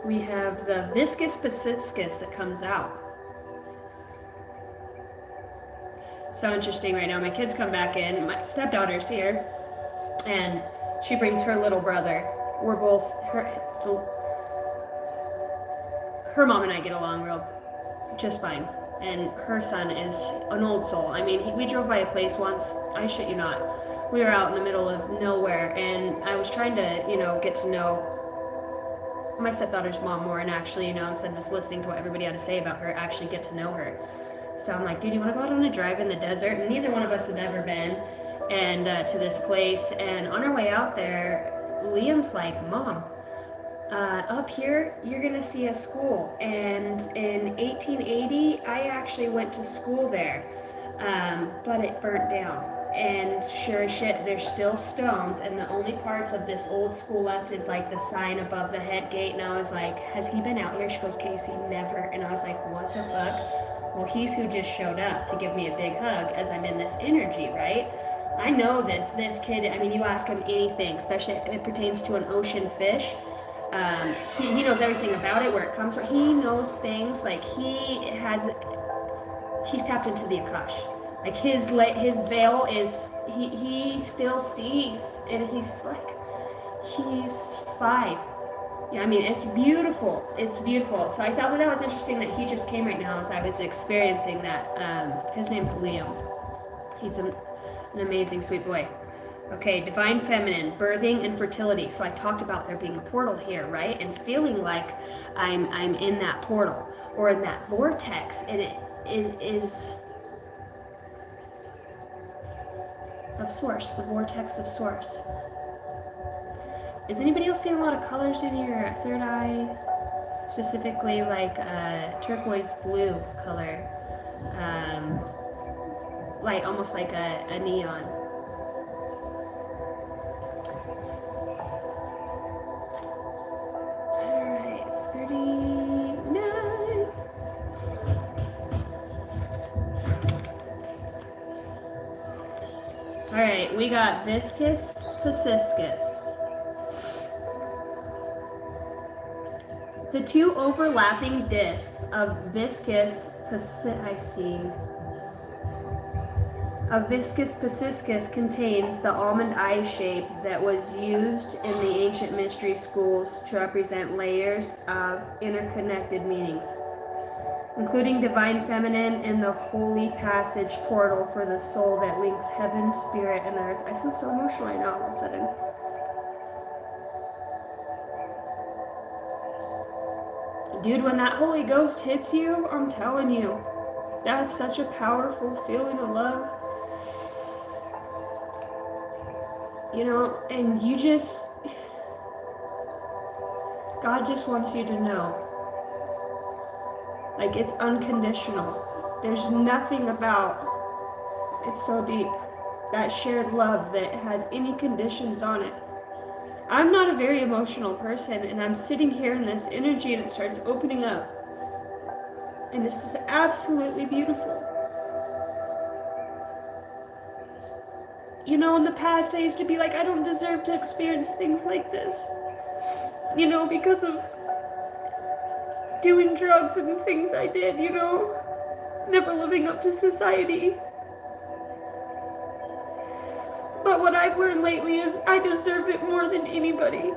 we have the Viscus pisciscus that comes out. So interesting right now. My kids come back in. My stepdaughter's here, and she brings her little brother. We're both her mom and I get along just fine. And her son is an old soul. I mean, we drove by a place once, I shit you not. We were out in the middle of nowhere, and I was trying to, get to know my stepdaughter's mom more, and actually, instead of just listening to what everybody had to say about her, actually get to know her. So I'm like, dude, you want to go out on a drive in the desert? And neither one of us had ever been, and to this place. And on our way out there, Liam's like, Mom, up here, you're gonna see a school. And in 1880, I actually went to school there, but it burnt down. And sure as shit, there's still stones, and the only parts of this old school left is like the sign above the head gate. And I was like, has he been out here? She goes, Casey, never. And I was like, what the fuck? Well, he's who just showed up to give me a big hug as I'm in this energy, right? I know this kid, I mean, you ask him anything, especially if it pertains to an ocean fish. He knows everything about it, where it comes from. He knows things, like he's tapped into the Akash. Like his veil is, he still sees, and he's 5. Yeah, I mean, it's beautiful. It's beautiful. So I thought that was interesting that he just came right now as I was experiencing that. His name's Liam. He's an amazing, sweet boy. Okay, divine feminine, birthing and fertility. So I talked about there being a portal here, right? And feeling like I'm in that portal or in that vortex, and it is of source, the vortex of source. Is anybody else seeing a lot of colors in your third eye? Specifically like turquoise blue color, like almost like a neon. All right, 39. All right, we got Viscus pisciscus. The two overlapping discs of Viscus pisciscus contains the almond eye shape that was used in the ancient mystery schools to represent layers of interconnected meanings, including divine feminine and the holy passage portal for the soul that links heaven, spirit, and earth. I feel so emotional right now all of a sudden. Dude, when that Holy Ghost hits you, I'm telling you, that's such a powerful feeling of love. And God just wants you to know. Like, it's unconditional. There's nothing about, it's so deep, that shared love that has any conditions on it. I'm not a very emotional person, and I'm sitting here in this energy and it starts opening up. And this is absolutely beautiful. In the past I used to be like, I don't deserve to experience things like this. Because of doing drugs and things I did, never living up to society. But what I've learned lately is I deserve it more than anybody,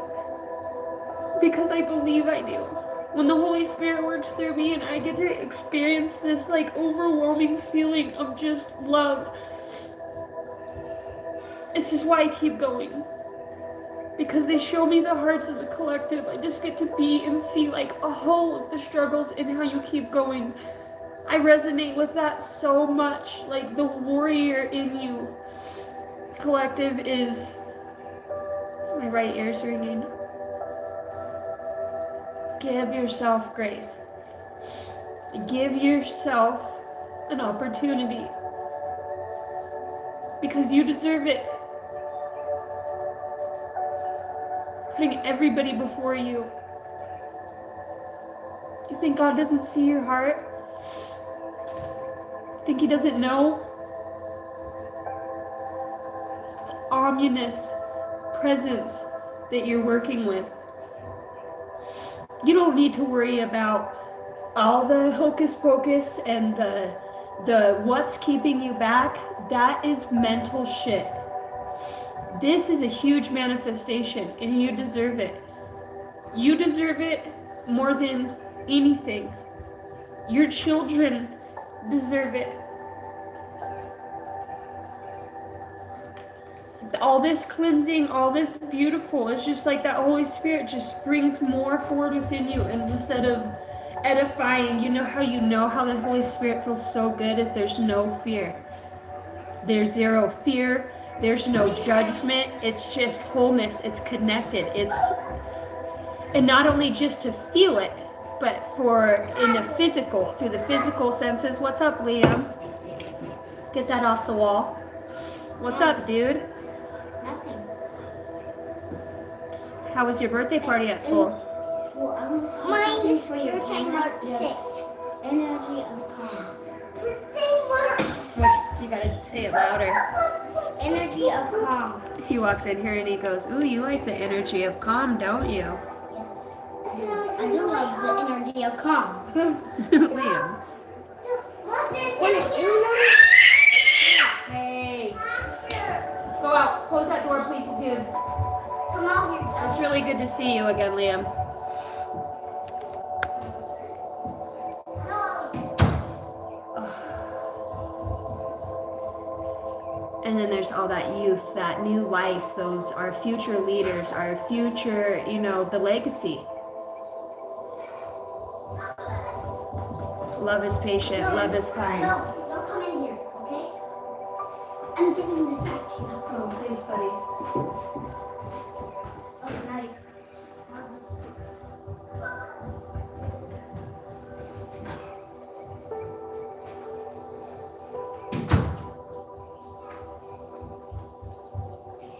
because I believe I do. When the Holy Spirit works through me and I get to experience this overwhelming feeling of just love, this is why I keep going. Because they show me the hearts of the collective. I just get to be and see all of the struggles and how you keep going. I resonate with that so much. Like, the warrior in you. Collective is, my right ear's ringing. Give yourself grace. Give yourself an opportunity, because you deserve it. Putting everybody before you. You think God doesn't see your heart? Think He doesn't know? Ominous presence that you're working with. You don't need to worry about all the hocus pocus and the what's keeping you back. That is mental shit. This is a huge manifestation and you deserve it. You deserve it more than anything. Your children deserve it. All this cleansing, all this beautiful, it's just like that Holy Spirit just brings more forward within you. And instead of edifying, you know how the Holy Spirit feels so good is there's no fear. There's zero fear. There's no judgment. It's just wholeness. It's connected. And not only just to feel it, but for in the physical, through the physical senses. What's up, Liam? Get that off the wall. What's up, dude? Nothing. How was your birthday party at school? Well, I want to say something for your camera. The energy of calm. You gotta say it louder. Energy of calm. He walks in here and he goes, "Ooh, you like the energy of calm, don't you?" Yes. I do like the energy of calm. Liam. Hey. Hey. Go out. Close that door, please, dude. Come out here. It's really good to see you again, Liam. And then there's all that youth, that new life, those our future leaders, our future, the legacy. Love is patient, love is kind. No, don't come in here, okay? I'm giving this back to you. Oh, thanks, buddy. Oh, night.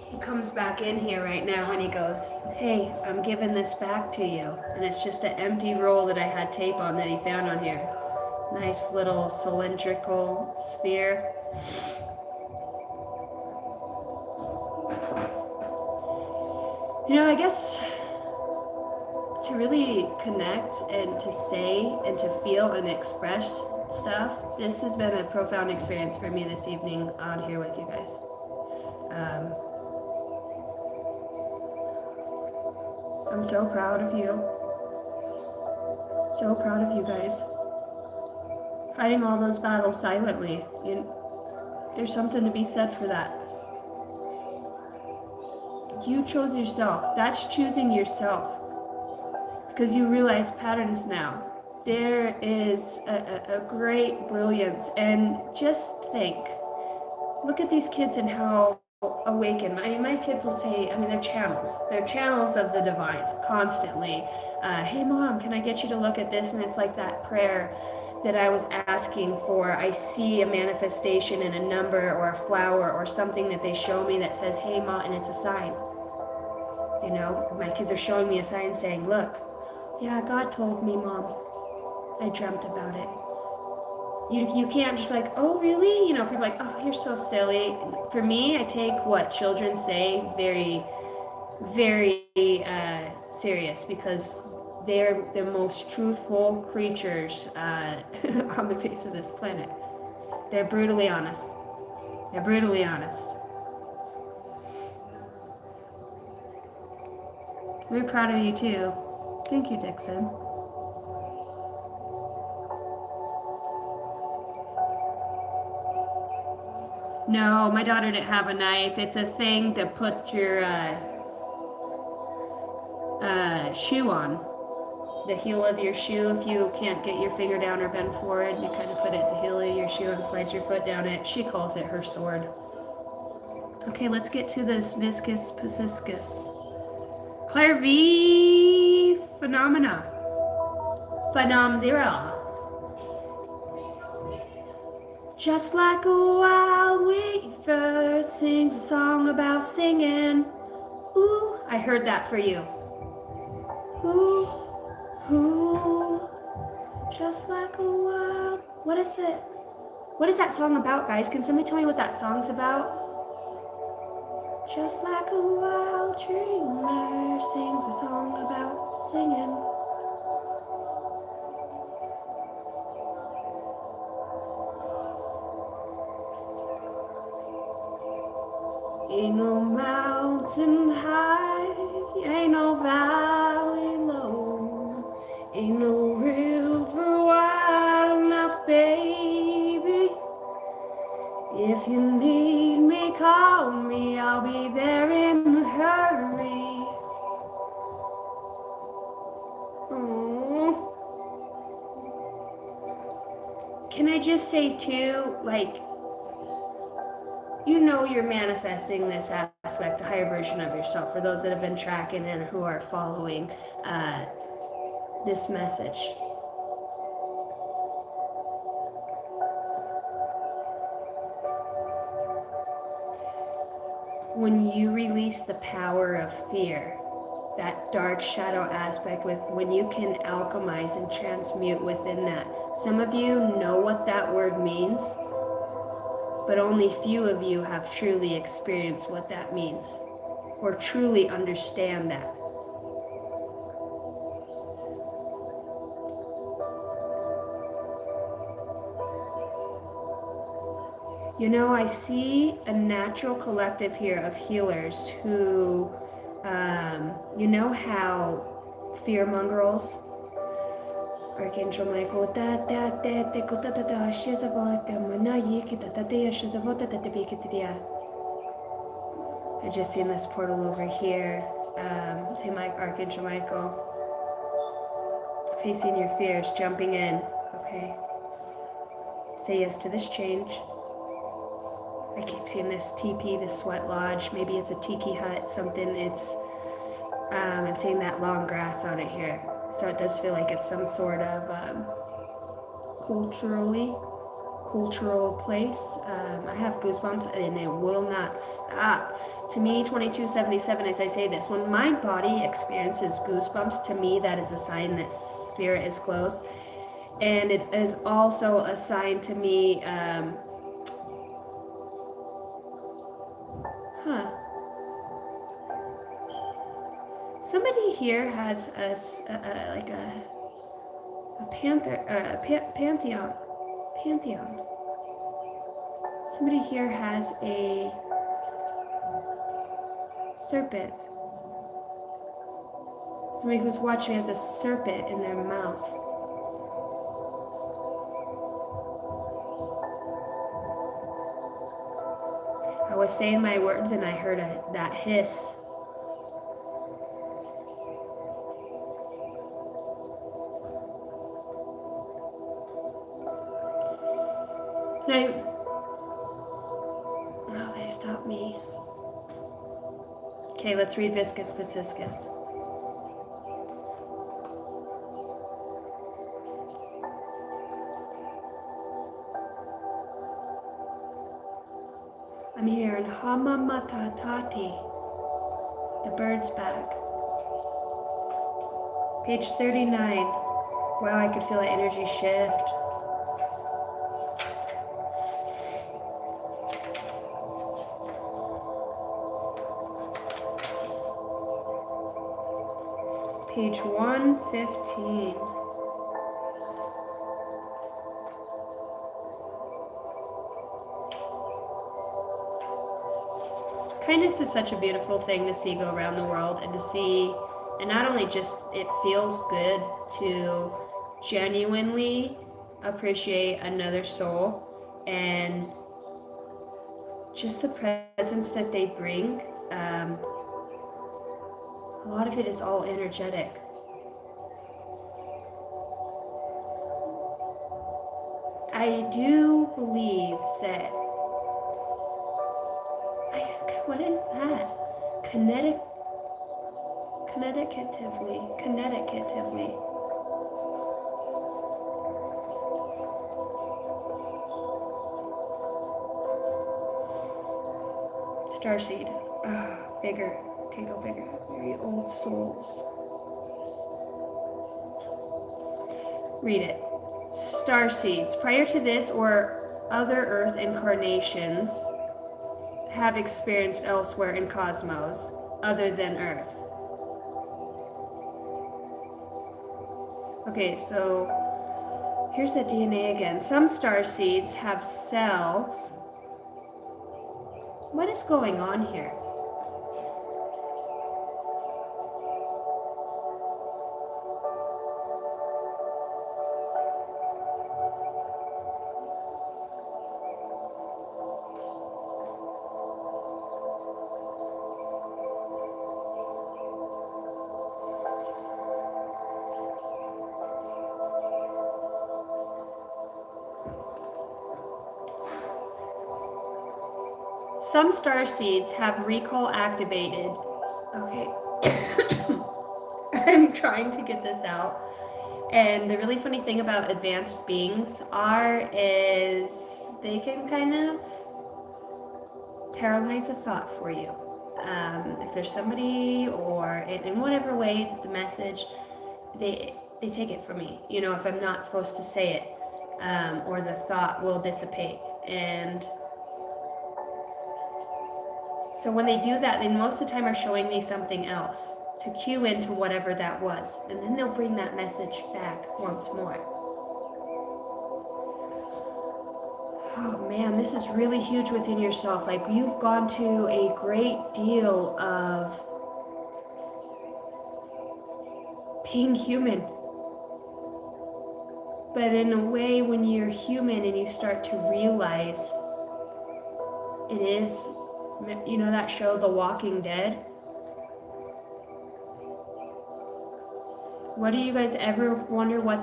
He comes back in here right now and he goes, "Hey, I'm giving this back to you." And it's just an empty roll that I had tape on that he found on here. Nice little cylindrical sphere. I guess to really connect and to say and to feel and express stuff, this has been a profound experience for me this evening on here with you guys. I'm so proud of you. So proud of you guys. Fighting all those battles silently. There's something to be said for that. You chose yourself. That's choosing yourself. Because you realize patterns now. There is a great brilliance. And just think. Look at these kids and how awakened. My kids will say, they're channels. They're channels of the divine constantly. Hey, Mom, can I get you to look at this? And it's like that prayer that I was asking for. I see a manifestation in a number or a flower or something that they show me that says, "Hey, Mom," and it's a sign. My kids are showing me a sign saying, "Look, yeah, God told me, Mom. I dreamt about it." You can't just be like, "Oh, really?" People are like, "Oh, you're so silly." For me, I take what children say very, very serious because they're the most truthful creatures on the face of this planet. They're brutally honest. They're brutally honest. We're proud of you too. Thank you, Dixon. No, my daughter didn't have a knife. It's a thing to put your shoe on. The heel of your shoe. If you can't get your finger down or bend forward, you kind of put it at the heel of your shoe and slide your foot down it. She calls it her sword. Okay, let's get to this viscous pisciscus. Claire V. Phenomena. Phenom Zero. Just like a wild wafer sings a song about singing. Ooh, I heard that for you. Ooh, ooh, just like a wild. What is it? What is that song about, guys? Can somebody tell me what that song's about? Just like a wild dreamer sings a song about singing. Ain't no mountain high, ain't no valley low, ain't no river wide enough, baby. If you need me, call me, I'll be there in a hurry. Aww. Can I just say too, like, you know you're manifesting this aspect, the higher version of yourself, for those that have been tracking and who are following this message. When you release the power of fear, that dark shadow aspect, with when you can alchemize and transmute within that. Some of you know what that word means, but only few of you have truly experienced what that means or truly understand that. You know, I see a natural collective here of healers who, you know how fear mongrels, Archangel Michael, I just seen this portal over here. Say Archangel Michael, facing your fears, jumping in, okay? Say yes to this change. I keep seeing this teepee, this sweat lodge. Maybe it's a tiki hut, something. It's, I'm seeing that long grass on it here. So it does feel like it's some sort of cultural place. I have goosebumps and they will not stop. To me, 2277, as I say this, when my body experiences goosebumps, to me that is a sign that spirit is close. And it is also a sign to me, somebody here has a pantheon. Somebody here has a serpent. Somebody who's watching has a serpent in their mouth. I was saying my words and I heard that hiss. Oh, they stopped me. Okay, let's read Viscus Pisciscus. I'm hearing Hamamatati. The bird's back. Page 39. Wow, I could feel that energy shift. Page 115. Kindness is such a beautiful thing to see go around the world, and to see, and not only just it feels good to genuinely appreciate another soul and just the presence that they bring. A lot of it is all energetic. I do believe that, what is that? Kinetically. Starseed. Bigger. Okay, go bigger. Very old souls. Read it. Starseeds. Prior to this or other Earth incarnations have experienced elsewhere in cosmos other than Earth. Okay, so here's the DNA again. Some starseeds have cells What is going on here? Some star seeds have recall activated. Okay. I'm trying to get this out. And the really funny thing about advanced beings is they can kind of paralyze a thought for you. If there's somebody or in whatever way that the message, they take it from me. You know, if I'm not supposed to say it, or the thought will dissipate. And so when they do that, they most of the time are showing me something else to cue into whatever that was. And then they'll bring that message back once more. Oh man, this is really huge within yourself. Like you've gone to a great deal of being human. But in a way, when you're human and you start to realize it is, you know that show, The Walking Dead? What do you guys ever wonder what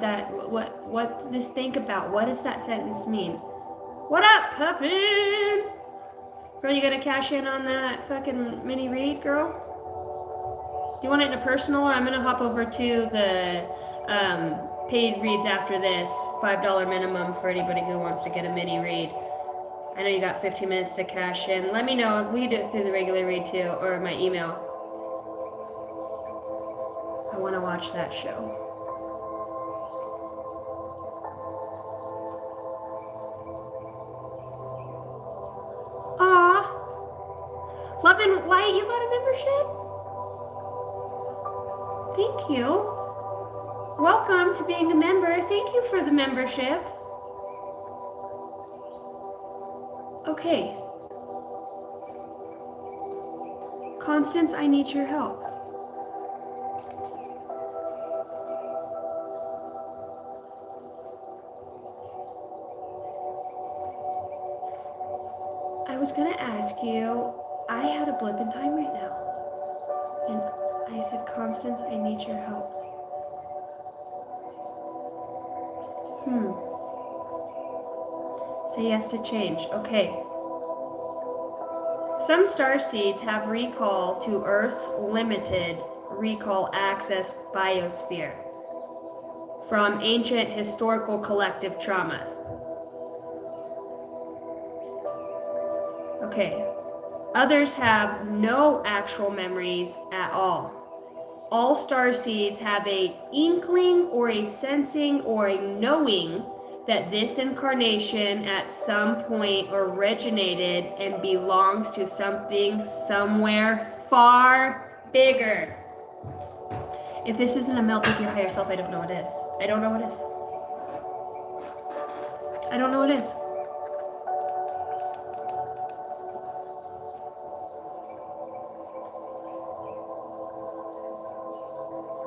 this think about? What does that sentence mean? What up, Puffin? Girl, you gonna cash in on that fucking mini read, girl? Do you want it in a personal, or I'm gonna hop over to the paid reads after this. $5 minimum for anybody who wants to get a mini read. I know you got 15 minutes to cash in. Let me know. We can do it through the regular read too, or my email. I want to watch that show. Aw. Lovin' White, you got a membership? Thank you. Welcome to being a member. Thank you for the membership. Okay. Constance, I need your help. I was gonna ask you, I had a blip in time right now. And I said, Constance, I need your help. Say yes to change. Okay. Some star seeds have recall to Earth's limited recall access biosphere from ancient historical collective trauma. Okay. Others have no actual memories at all. All star seeds have a inkling or a sensing or a knowing that this incarnation at some point originated and belongs to something somewhere far bigger. If this isn't a melt with your higher self, I don't know what it is. I don't know what it is. I don't know what it is.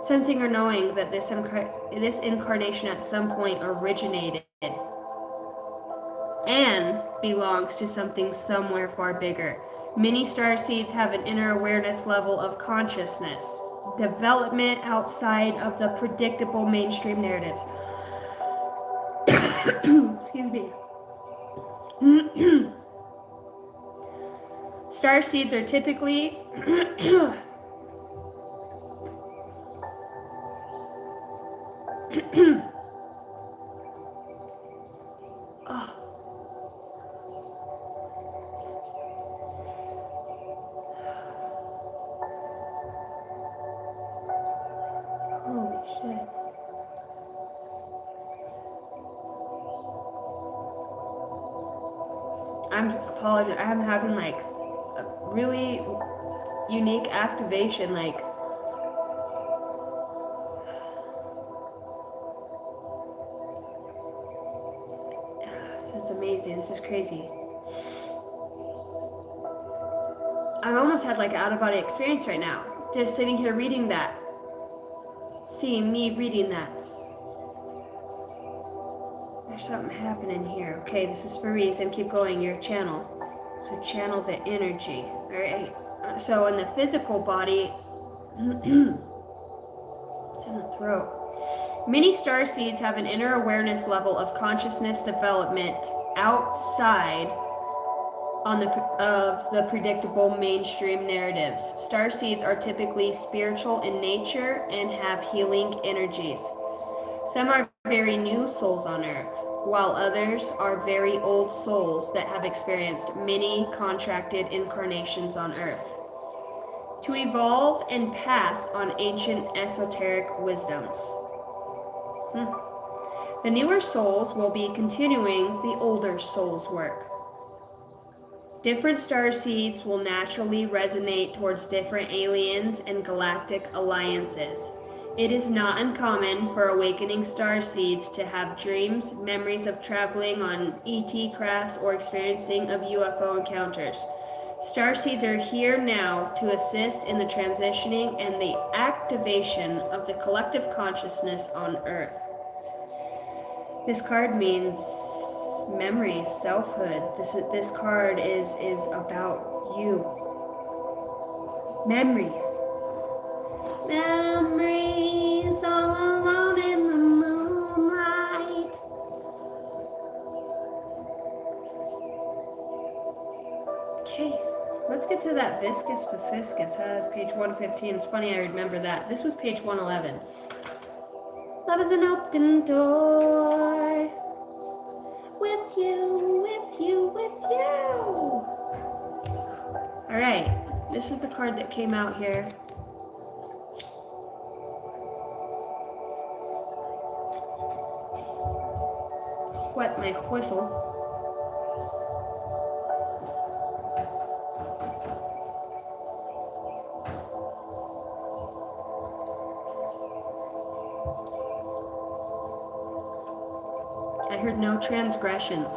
Sensing or knowing that this incarnation at some point originated and belongs to something somewhere far bigger. Many star seeds have an inner awareness level of consciousness, development outside of the predictable mainstream narratives. Excuse me. Star seeds are typically Holy shit. I'm apologizing. I'm having like a really unique activation, like this is amazing. This is crazy. I've almost had like an out-of-body experience right now. Just sitting here reading that. Seeing me reading that. There's something happening here. Okay, this is for reason. Keep going, your channel. So channel the energy. Alright. So in the physical body, it's in the throat. Many star seeds have an inner awareness level of consciousness development outside of the predictable mainstream narratives. Star seeds are typically spiritual in nature and have healing energies. Some are very new souls on Earth, while others are very old souls that have experienced many contracted incarnations on Earth to evolve and pass on ancient esoteric wisdoms. The newer souls will be continuing the older souls' work. Different star seeds will naturally resonate towards different aliens and galactic alliances. It is not uncommon for awakening star seeds to have dreams, memories of traveling on ET crafts, or experiencing of UFO encounters. Star seeds are here now to assist in the transitioning and the activation of the collective consciousness on Earth. This card means memories, selfhood. This card is about you. Memories. Memories all alone in the moonlight. Okay, let's get to that Viscus Pisciscus. It's page 115. It's funny I remember that. This was page 111. Love is an open door. With you, with you, with you. All right, this is the card that came out here. Wet my whistle. I heard no transgressions.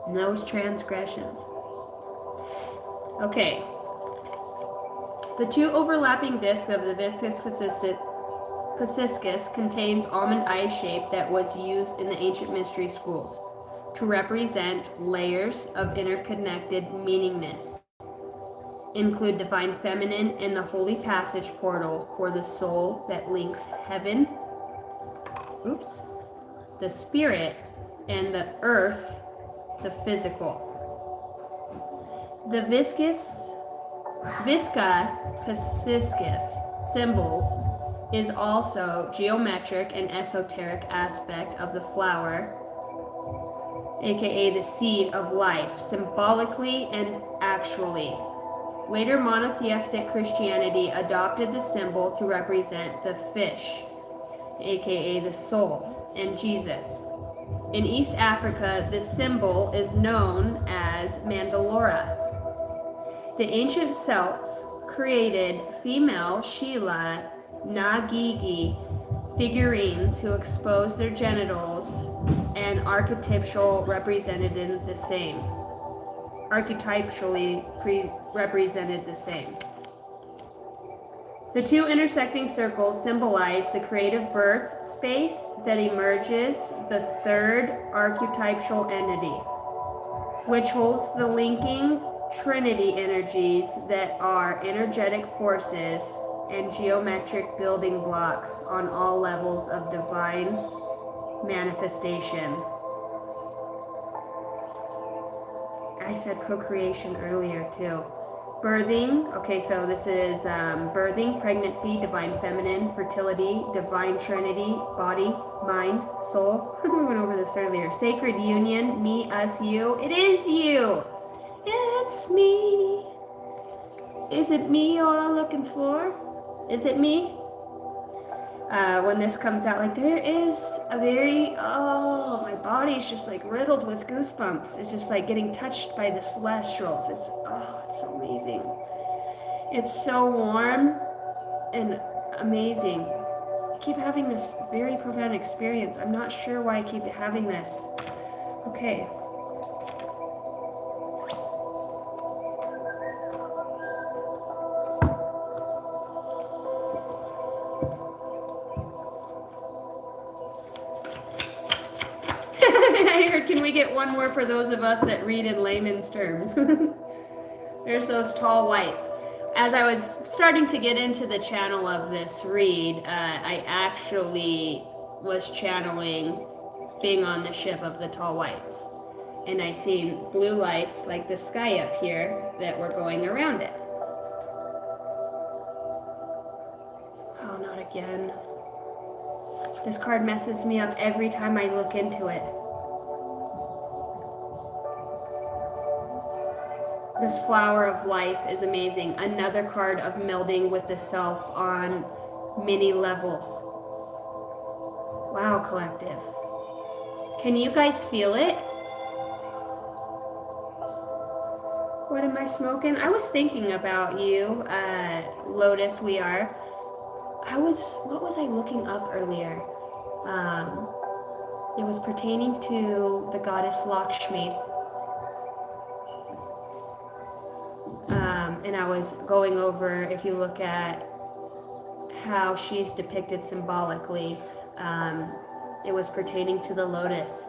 No transgressions. Okay. The two overlapping discs of the Viscus Pisciscus contains almond eye shape that was used in the ancient mystery schools to represent layers of interconnected meaningness. Include divine feminine and the holy passage portal for the soul that links heaven, the spirit, and the earth, the physical. The Visca Pisciscus symbols is also geometric and esoteric aspect of the flower, aka the seed of life, symbolically and actually. Later monotheistic Christianity adopted the symbol to represent the fish, aka the soul, and Jesus. In East Africa, this symbol is known as Mandalora. The ancient Celts created female Sheila Nagigi figurines who exposed their genitals and archetypally represented the same. The two intersecting circles symbolize the creative birth space that emerges, the third archetypal entity, which holds the linking trinity energies that are energetic forces and geometric building blocks on all levels of divine manifestation. I said procreation earlier too. Birthing, okay, so this is birthing, pregnancy, divine feminine, fertility, divine trinity, body, mind, soul. We went over this earlier. Sacred union, me, us, you. It is you. It's me. Is it me you're all looking for? Is it me? When this comes out, like there is a very, my body's just like riddled with goosebumps. It's just like getting touched by the celestials. It's so amazing. It's so warm and amazing. I keep having this very profound experience. I'm not sure why I keep having this. Okay. I heard, can we get one more for those of us that read in layman's terms? There's those tall whites. As I was starting to get into the channel of this read, I actually was channeling being on the ship of the tall whites. And I seen blue lights like the sky up here that were going around it. Oh, not again. This card messes me up every time I look into it. This flower of life is amazing. Another card of melding with the self on many levels. Wow, collective. Can you guys feel it? What am I smoking? I was thinking about you, Lotus, we are. What was I looking up earlier? It was pertaining to the goddess Lakshmi. And I was going over, if you look at how she's depicted symbolically, it was pertaining to the lotus.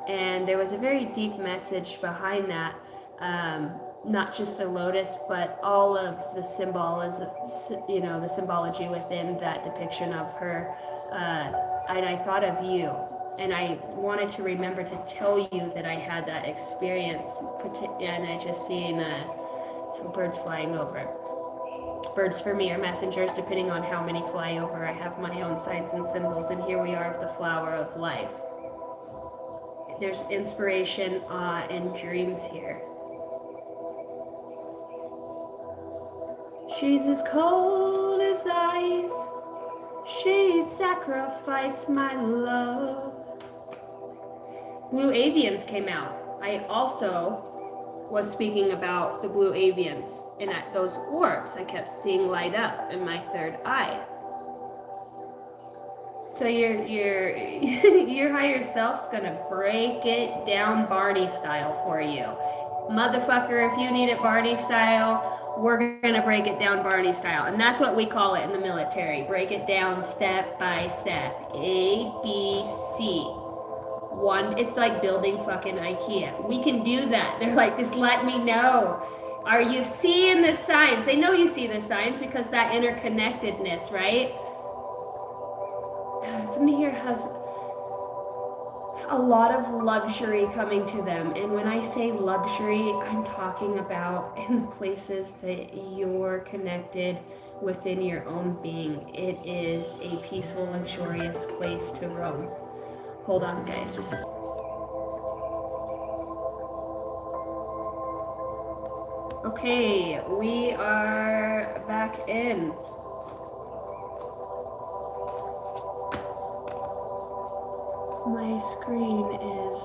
And there was a very deep message behind that. Not just the lotus, but all of the symbolism, the symbology within that depiction of her. And I thought of you, and I wanted to remember to tell you that I had that experience. And I just seen some birds flying over. Birds for me are messengers, depending on how many fly over. I have my own signs and symbols, and here we are with the flower of life. There's inspiration, awe, and dreams here. She's as cold as ice. She'd sacrifice my love. Blue avians came out. I also was speaking about the blue avians, and at those orbs I kept seeing light up in my third eye. So your higher self's gonna break it down Barney style for you. Motherfucker, if you need it Barney style, we're gonna break it down Barney style. And that's what we call it in the military. Break it down step by step. A, B, C. One, it's like building fucking IKEA. We can do that. They're like, just let me know. Are you seeing the signs? They know you see the signs because that interconnectedness, right? Somebody here has a lot of luxury coming to them. And when I say luxury, I'm talking about in the places that you're connected within your own being. It is a peaceful, luxurious place to roam. Hold on, guys, just a second. Okay, we are back in. My screen is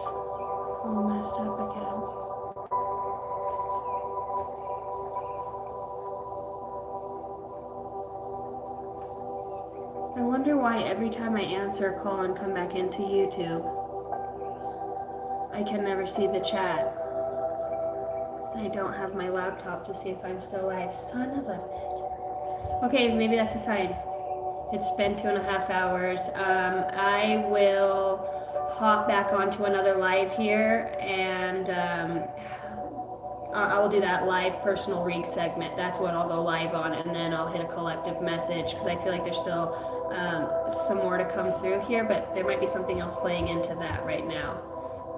all messed up again. I wonder why every time I answer a call and come back into YouTube, I can never see the chat. I don't have my laptop to see if I'm still alive. Son of a bitch. Okay, maybe that's a sign. It's been 2.5 hours. I will hop back onto another live here, and I will do that live personal read segment. That's what I'll go live on, and then I'll hit a collective message because I feel like there's still some more to come through here, but there might be something else playing into that right now.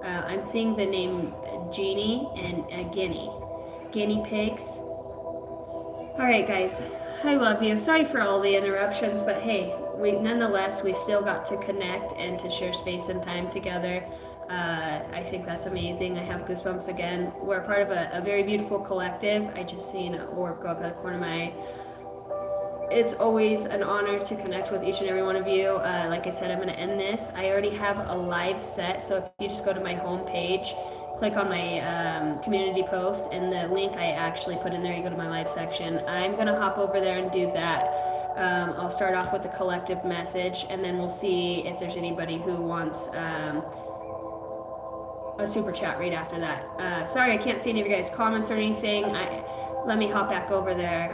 I'm seeing the name Genie and guinea pigs. All right, guys. I love you. Sorry for all the interruptions, but hey, nonetheless, we still got to connect and to share space and time together. I think that's amazing. I have goosebumps again. We're part of a very beautiful collective. I just seen an orb go up at the corner of my eye. It's always an honor to connect with each and every one of you. Like I said, I'm going to end this. I already have a live set, so if you just go to my home page, click on my community post, and the link I actually put in there, you go to my live section. I'm going to hop over there and do that. I'll start off with a collective message, and then we'll see if there's anybody who wants a super chat right after that. Sorry, I can't see any of you guys' comments or anything. Let me hop back over there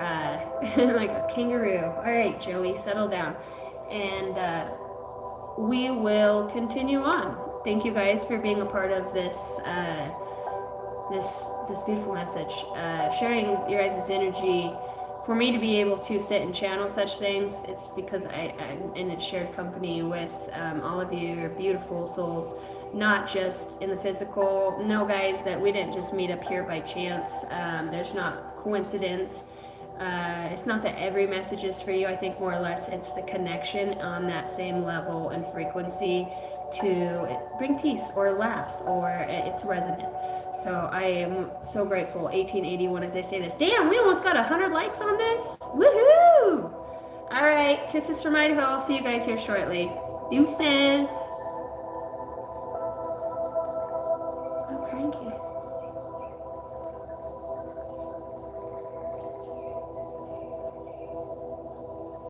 like a kangaroo. All right, Joey, settle down. And we will continue on. Thank you guys for being a part of this this beautiful message. Sharing your guys' energy. For me to be able to sit and channel such things, it's because I'm in a shared company with all of you, your beautiful souls, not just in the physical. No, guys, that we didn't just meet up here by chance. There's not coincidence. It's not that every message is for you. I think more or less it's the connection on that same level and frequency to bring peace or laughs, or it's resonant. So I am so grateful. 1881 as I say this. Damn, we almost got 100 likes on this. Woohoo! All right, kisses from Idaho. I'll see you guys here shortly. Deuces. Oh, cranky.